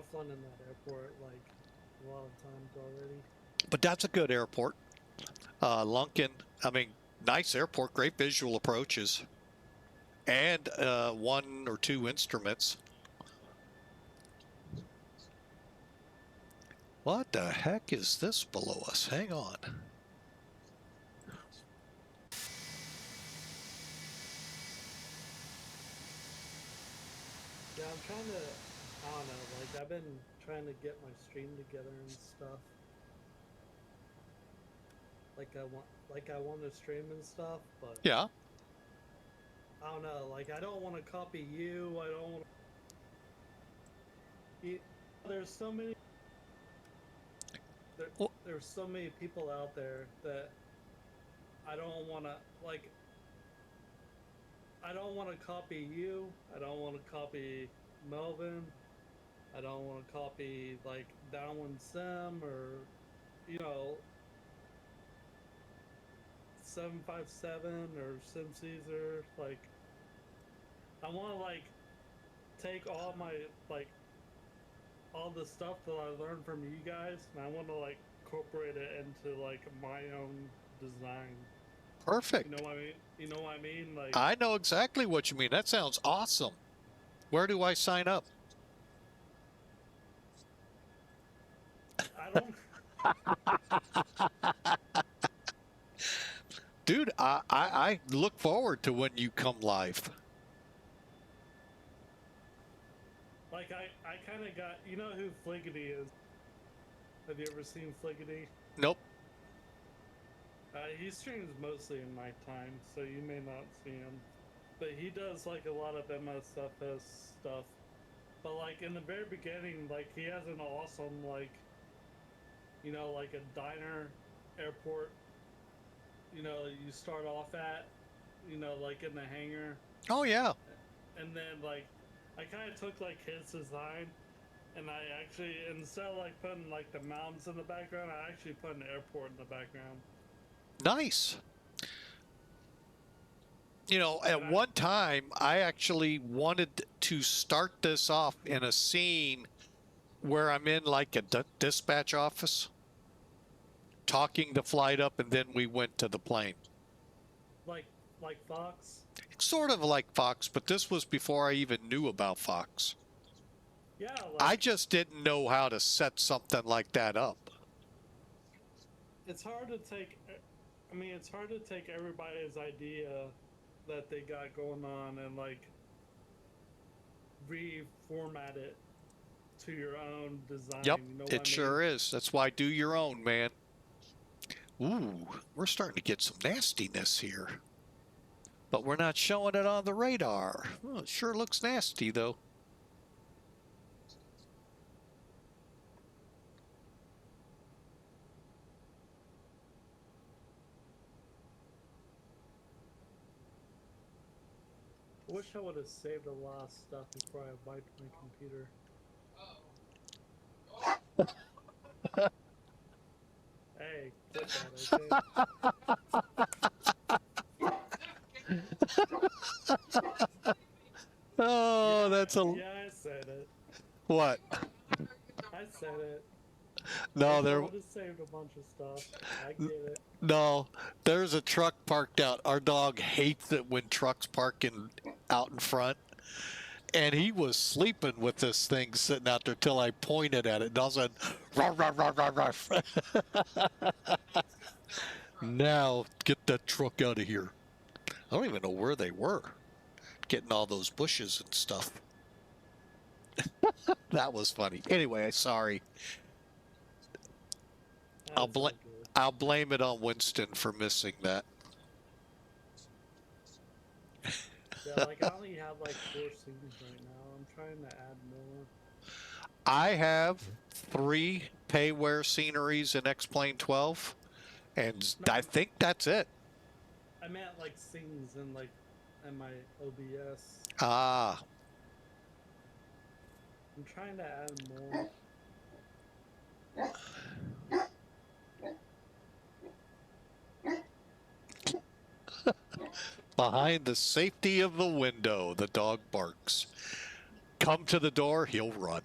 flown in that airport, like, a lot of times already. But that's a good airport. Lunken, I mean, Nice airport, great visual approaches, and 1 or 2 instruments. What the heck is this below us? Hang on. Yeah, I'm trying to, I don't know, like, I've been trying to get my stream together and stuff. Like I want to stream and stuff, but Yeah. I don't know, like, I don't want to copy you, I don't want to... There's so many... There's so many people out there that I don't want to, like... I don't want to copy you, I don't want to copy Melvin, I don't want to copy, like, Downwind Sim, or, you know... 757 or Sim Caesar, like, I want to, like, take all my, like, all the stuff that I learned from you guys, and I want to, like, incorporate it into, like, my own design. Perfect. You know what I mean? You know what I mean? Like, I know exactly what you mean. That sounds awesome. Where do I sign up? I don't... Dude, I look forward to when you come live. Like, I kind of got... You know who Fliggity is? Have you ever seen Fliggity? Nope. He streams mostly in nighttime, so you may not see him. But he does, like, a lot of MSFS stuff. But, like, in the very beginning, like, he has an awesome, like, you know, like a diner, airport, you know, you start off at, you know, like in the hangar. Oh, yeah. And then, like, I kind of took, like, his design, and I actually, instead of, like, putting, like, the mountains in the background, I actually put an airport in the background. Nice. You know, at one time, I actually wanted to start this off in a scene where I'm in, like, a dispatch office, talking the flight up, and then we went to the plane. Like Fox? Sort of like Fox, but this was before I even knew about Fox. Yeah, like, I just didn't know how to set something like that up. it's hard to take, I mean, it's hard to take everybody's idea that they got going on and, like, reformat it to your own design. Yep, You know what it sure is. That's why do your own, man. Ooh, we're starting to get some nastiness here. But we're not showing it on the radar. Oh, it sure looks nasty, though. I wish I would have saved a lot of stuff before I wiped my computer. Hey, quit that, okay? Oh, Yeah, that's a... Yeah, I said it. What? I said it. No, I there... would have saved a bunch of stuff. I get it. No, there's a truck parked out. Our dog hates it when trucks park out in front. And he was sleeping with this thing sitting out there till I pointed at it. And all of a sudden, ruff, ruff, ruff, ruff, ruff. Now, get that truck out of here. I don't even know where they were. Getting all those bushes and stuff. That was funny. Anyway, sorry. That's all good. I'll blame it on Winston for missing that. Yeah, like, I only have, like, 4 scenes right now. I'm trying to add more. I have 3 payware sceneries in X-Plane 12, and No. I think that's it. I meant, like, scenes in, like, in my OBS. Ah, I'm trying to add more. behind the safety of the window, the dog barks. Come to the door, he'll run.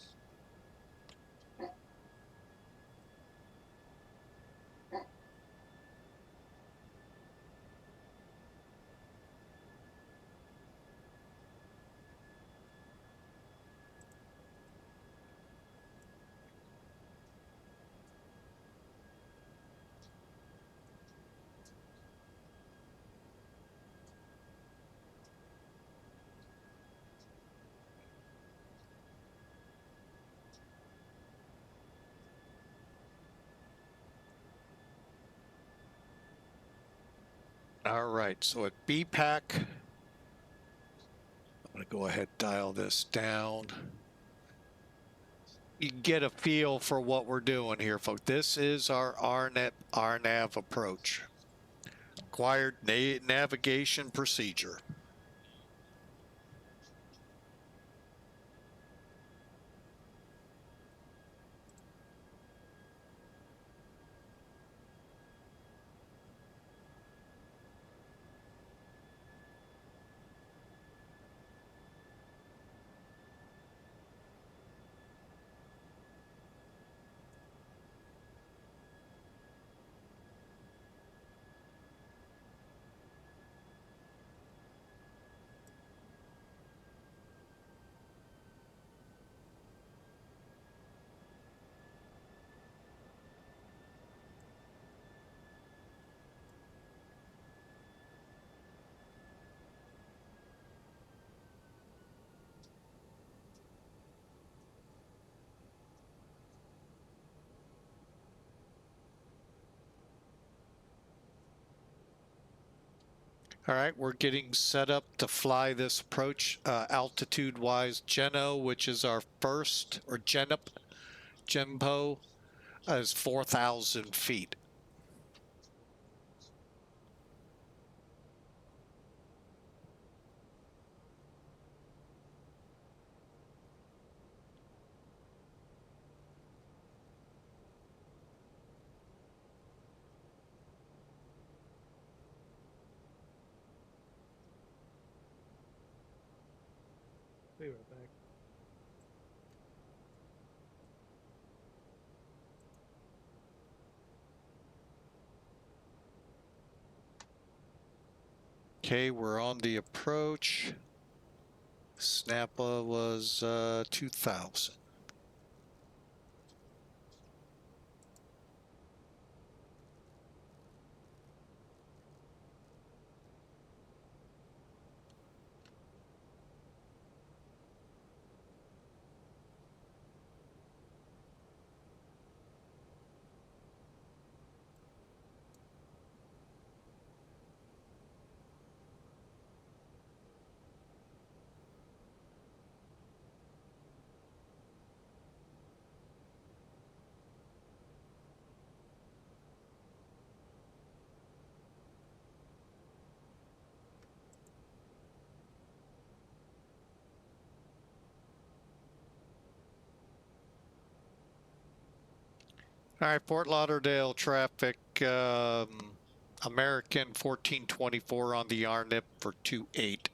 All right, so at BPAC, I'm going to go ahead and dial this down. You can get a feel for what we're doing here, folks. This is our RNAV approach. Required navigation procedure. All right, we're getting set up to fly this approach altitude-wise. Geno, which is our first, or Genpo, is 4,000 feet. Be right back. Okay, we're on the approach. Snappa was 2,000. All right, Fort Lauderdale traffic, American 1424 on the RNIP for 28,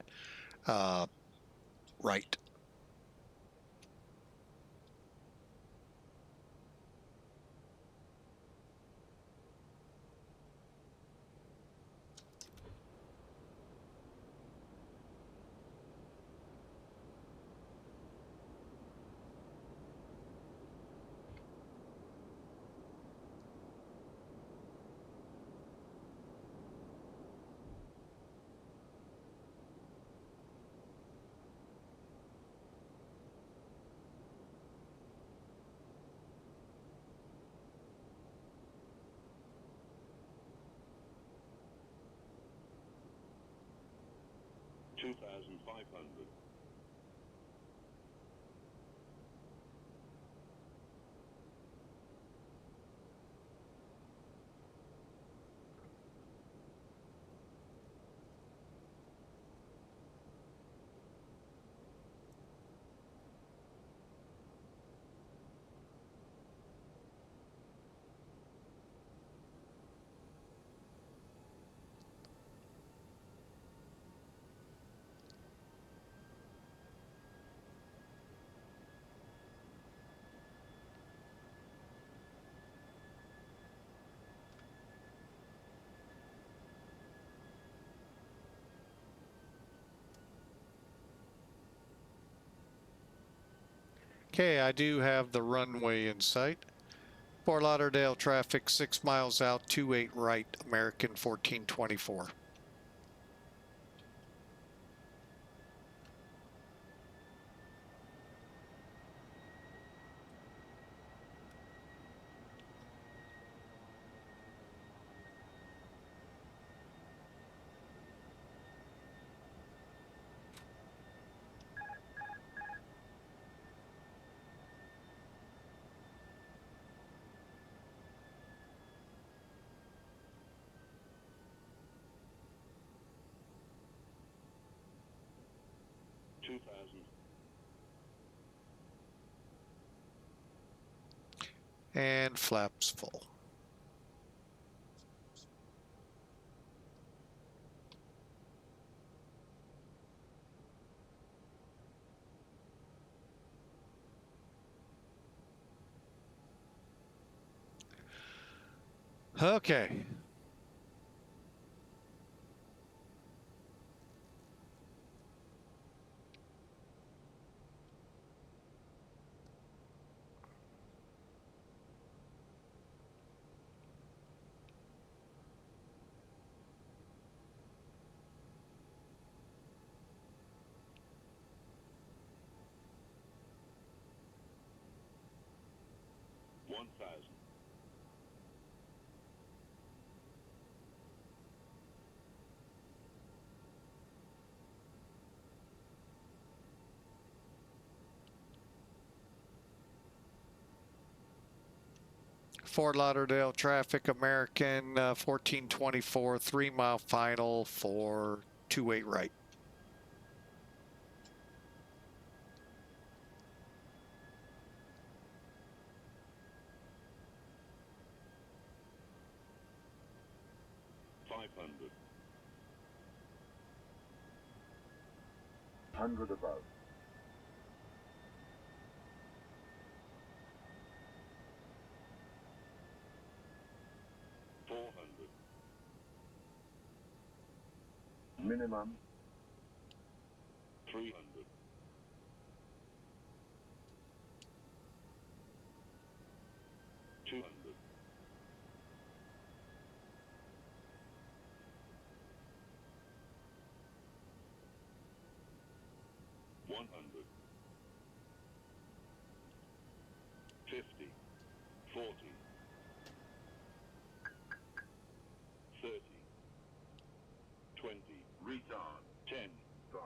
right. Okay, I do have the runway in sight. Fort Lauderdale traffic 6 miles out, 28 right, American 1424. And flaps full. Okay. Fort Lauderdale traffic, American 1424, 3-mile final for 28 right. Above. 400. Minimum. 300. 200. 100. 50. 40. 30. 20. Retard. 10. 5.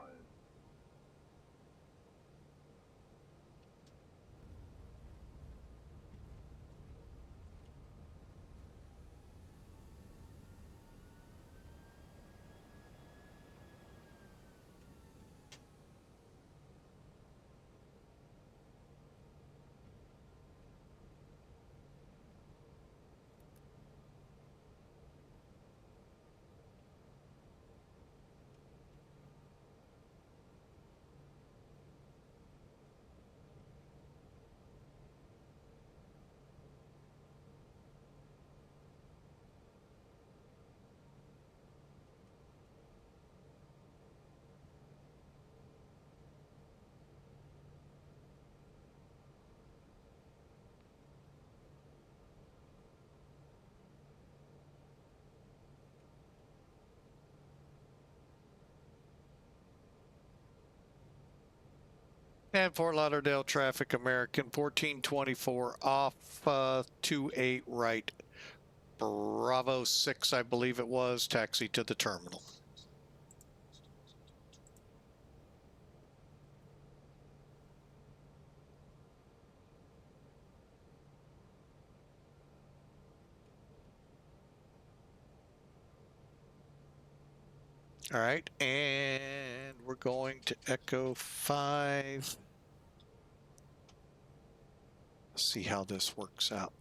And Fort Lauderdale traffic, American 1424 off 28 right. Bravo 6, I believe it was, taxi to the terminal. All right, and we're going to Echo 5. See how this works out.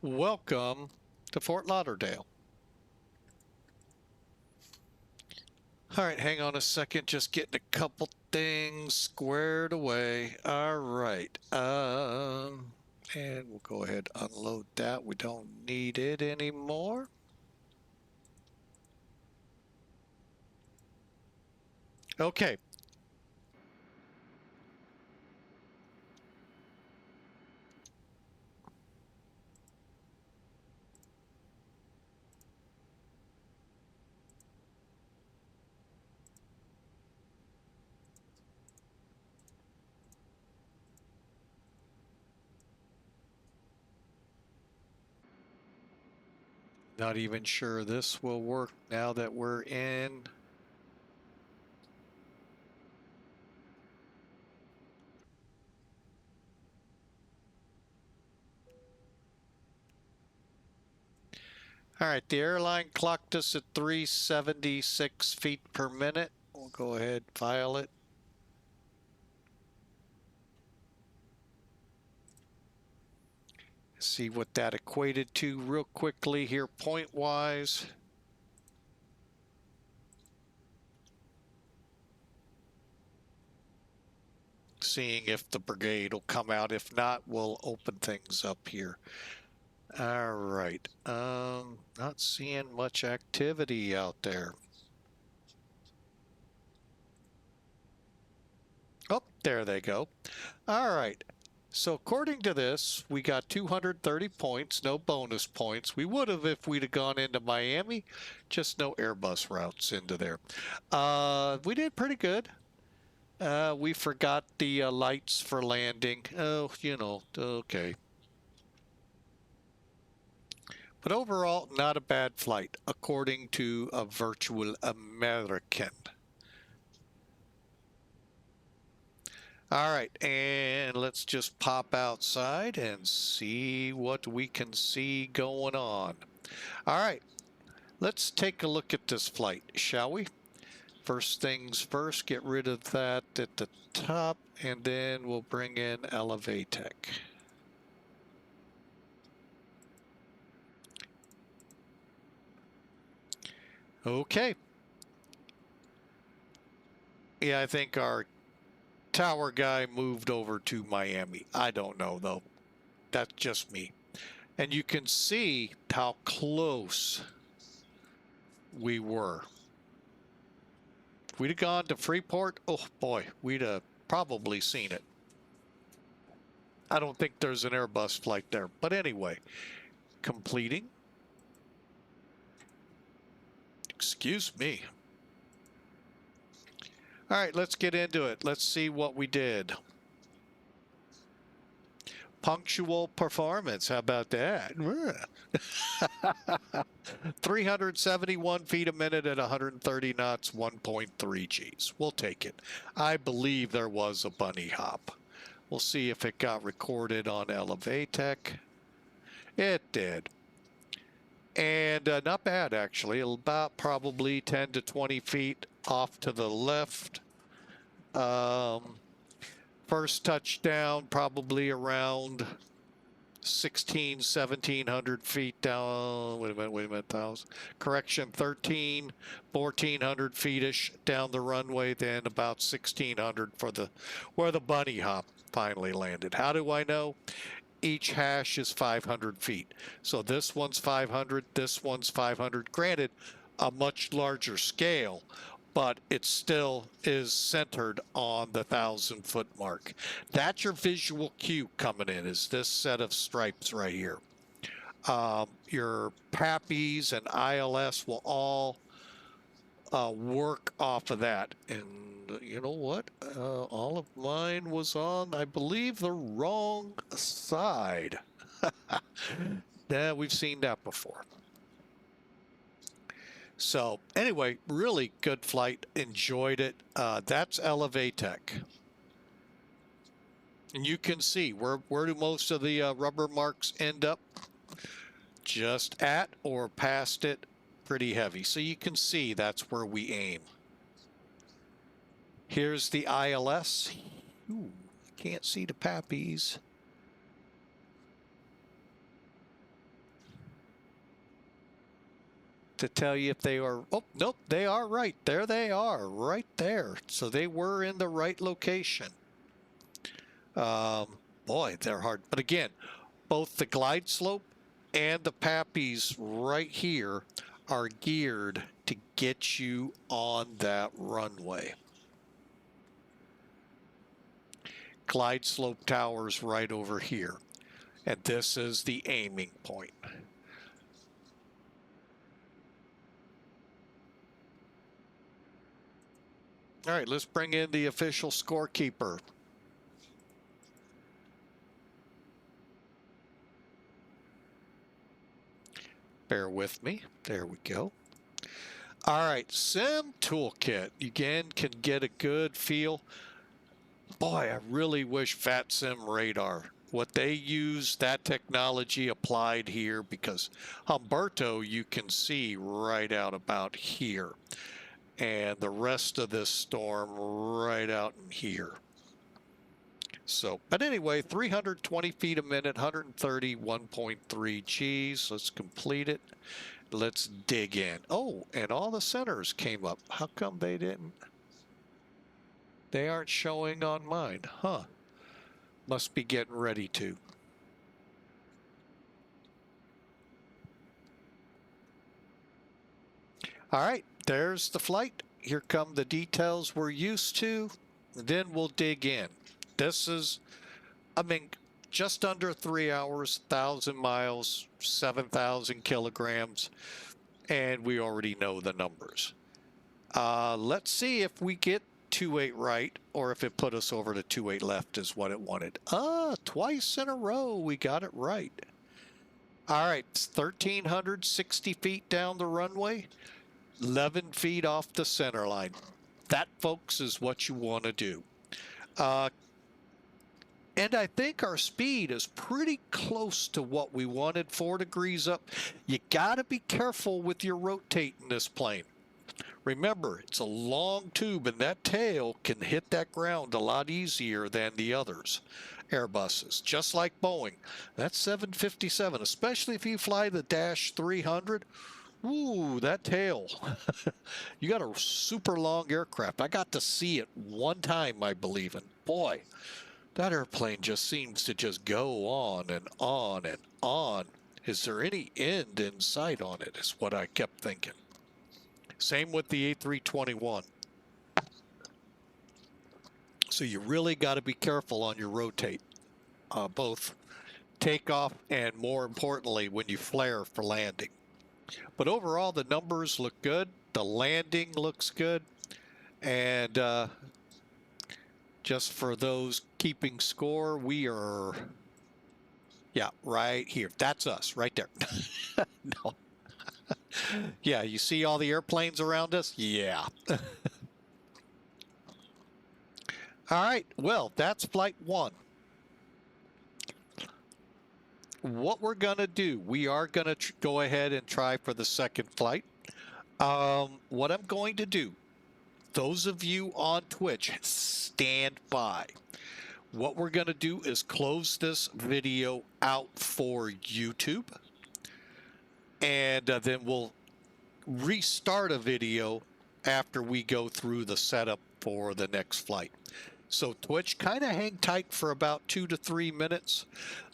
welcome to Fort Lauderdale. All right, hang on a second, just getting a couple things squared away. All right, and we'll go ahead and unload that. We don't need it anymore. Okay. Not even sure this will work now that we're in. All right, the airline clocked us at 376 feet per minute. We'll go ahead, file it. See what that equated to real quickly here point-wise. Seeing if the brigade will come out. If not, we'll open things up here. All right. Not seeing much activity out there. Oh, there they go. All right. So according to this, we got 230 points, no bonus points. We would have if we'd have gone into Miami, just no Airbus routes into there. We did pretty good. We forgot the lights for landing. Oh, you know, okay. But overall, not a bad flight, according to a virtual American. All right, and let's just pop outside and see what we can see going on. All right, let's take a look at this flight, shall we? First things first, get rid of that at the top, and then we'll bring in Elevatech. Okay. Yeah, I think our tower guy moved over to Miami. I don't know, though. That's just me. And you can see how close we were. If we'd have gone to Freeport, oh boy, we'd have probably seen it. I don't think there's an Airbus flight there. But anyway, completing. Excuse me. All right, let's get into it. Let's see what we did. Punctual performance. How about that? 371 feet a minute at 130 knots, 1.3 Gs. We'll take it. I believe there was a bunny hop. We'll see if it got recorded on Elevatech. It did. And not bad, actually. About probably 10 to 20 feet off to the left. First touchdown probably around 1700 feet down. Wait a minute, 1,000. Correction, 1400 feet-ish down the runway, then about 1600 for where the bunny hop finally landed. How do I know? Each hash is 500 feet. So this one's 500, this one's 500. Granted, a much larger scale, but it still is centered on the 1,000-foot mark. That's your visual cue coming in, is this set of stripes right here. Your PAPIs and ILS will all work off of that. And you know what? All of mine was on, I believe, the wrong side. Yeah, we've seen that before. So anyway, really good flight. Enjoyed it. That's Elevatech. And you can see where do most of the rubber marks end up? Just at or past it, pretty heavy. So you can see that's where we aim. Here's the ILS. Ooh, can't see the PAPIs. to tell you if they are. Oh, nope, they are right. There they are, right there. So they were in the right location. Boy, they're hard. But again, both the glide slope and the pappies right here are geared to get you on that runway. Glide slope towers right over here. And this is the aiming point. All right, let's bring in the official scorekeeper. Bear with me. There we go. All right, Sim Toolkit. Again, can get a good feel. Boy, I really wish VATSIM radar. What they use, that technology applied here, because Humberto you can see right out about here. And the rest of this storm right out in here. So, but anyway, 320 feet a minute, 131.3 Gs. Let's complete it. Let's dig in. Oh, and all the centers came up. How come they didn't? They aren't showing on mine, huh? Must be getting ready to. All right, there's the flight. Here come the details we're used to. Then we'll dig in. This is, I mean, just under 3 hours, 1,000 miles, 7,000 kilograms, and we already know the numbers. Let's see if we get 2.8 right, or if it put us over to 2.8 left is what it wanted. Twice in a row we got it right. All right, it's 1,360 feet down the runway, 11 feet off the center line. That, folks, is what you want to do. And I think our speed is pretty close to what we wanted, 4 degrees up. You got to be careful with your rotating this plane. Remember, it's a long tube, and that tail can hit that ground a lot easier than the others, Airbuses, just like Boeing. That's 757, especially if you fly the Dash 300. Ooh, that tail. You got a super long aircraft. I got to see it one time, I believe, and boy, that airplane just seems to just go on and on and on. Is there any end in sight on it, is what I kept thinking. Same with the A321. So you really got to be careful on your rotate, both takeoff and, more importantly, when you flare for landing. But overall, the numbers look good. The landing looks good. And just for those keeping score, we are, yeah, right here. That's us right there. No. Yeah, you see all the airplanes around us? Yeah. All right, well, that's flight 1. What we're going to do, we are going to go ahead and try for the second flight. What I'm going to do, those of you on Twitch, stand by. What we're going to do is close this video out for YouTube. And then we'll restart a video after we go through the setup for the next flight. So Twitch, kind of hang tight for about 2 to 3 minutes.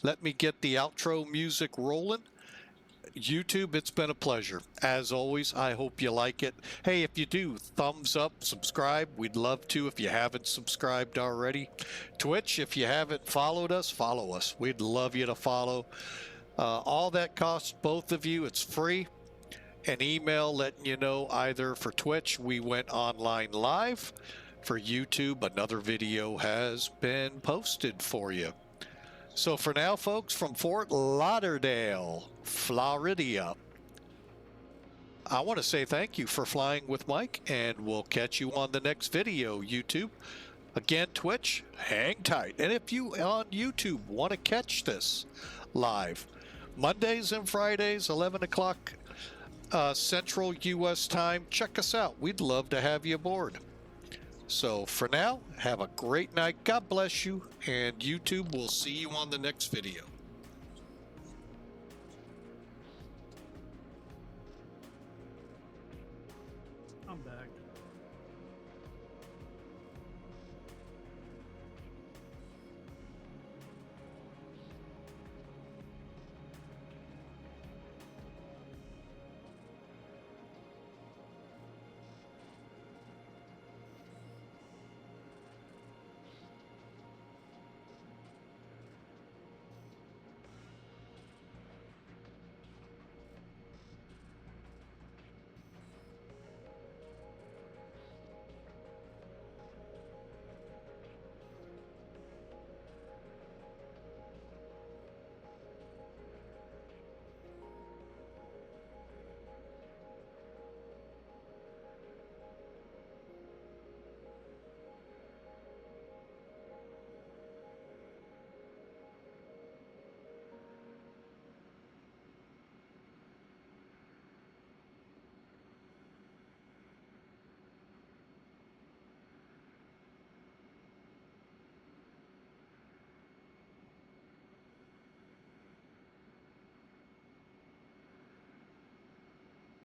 Let me get the outro music rolling. YouTube, it's been a pleasure. As always, I hope you like it. Hey, if you do, thumbs up, subscribe. We'd love to if you haven't subscribed already. Twitch, if you haven't followed us, follow us. We'd love you to follow. All that costs both of you. It's free. An email letting you know either for Twitch, we went online live. For YouTube, another video has been posted for you. So for now, folks, from Fort Lauderdale, Florida, I want to say thank you for flying with Mike, and we'll catch you on the next video, YouTube. Again, Twitch, hang tight. And if you on YouTube want to catch this live, Mondays and Fridays, 11 o'clock Central U.S. time, check us out. We'd love to have you aboard. So for now, have a great night. God bless you. And YouTube, we'll see you on the next video.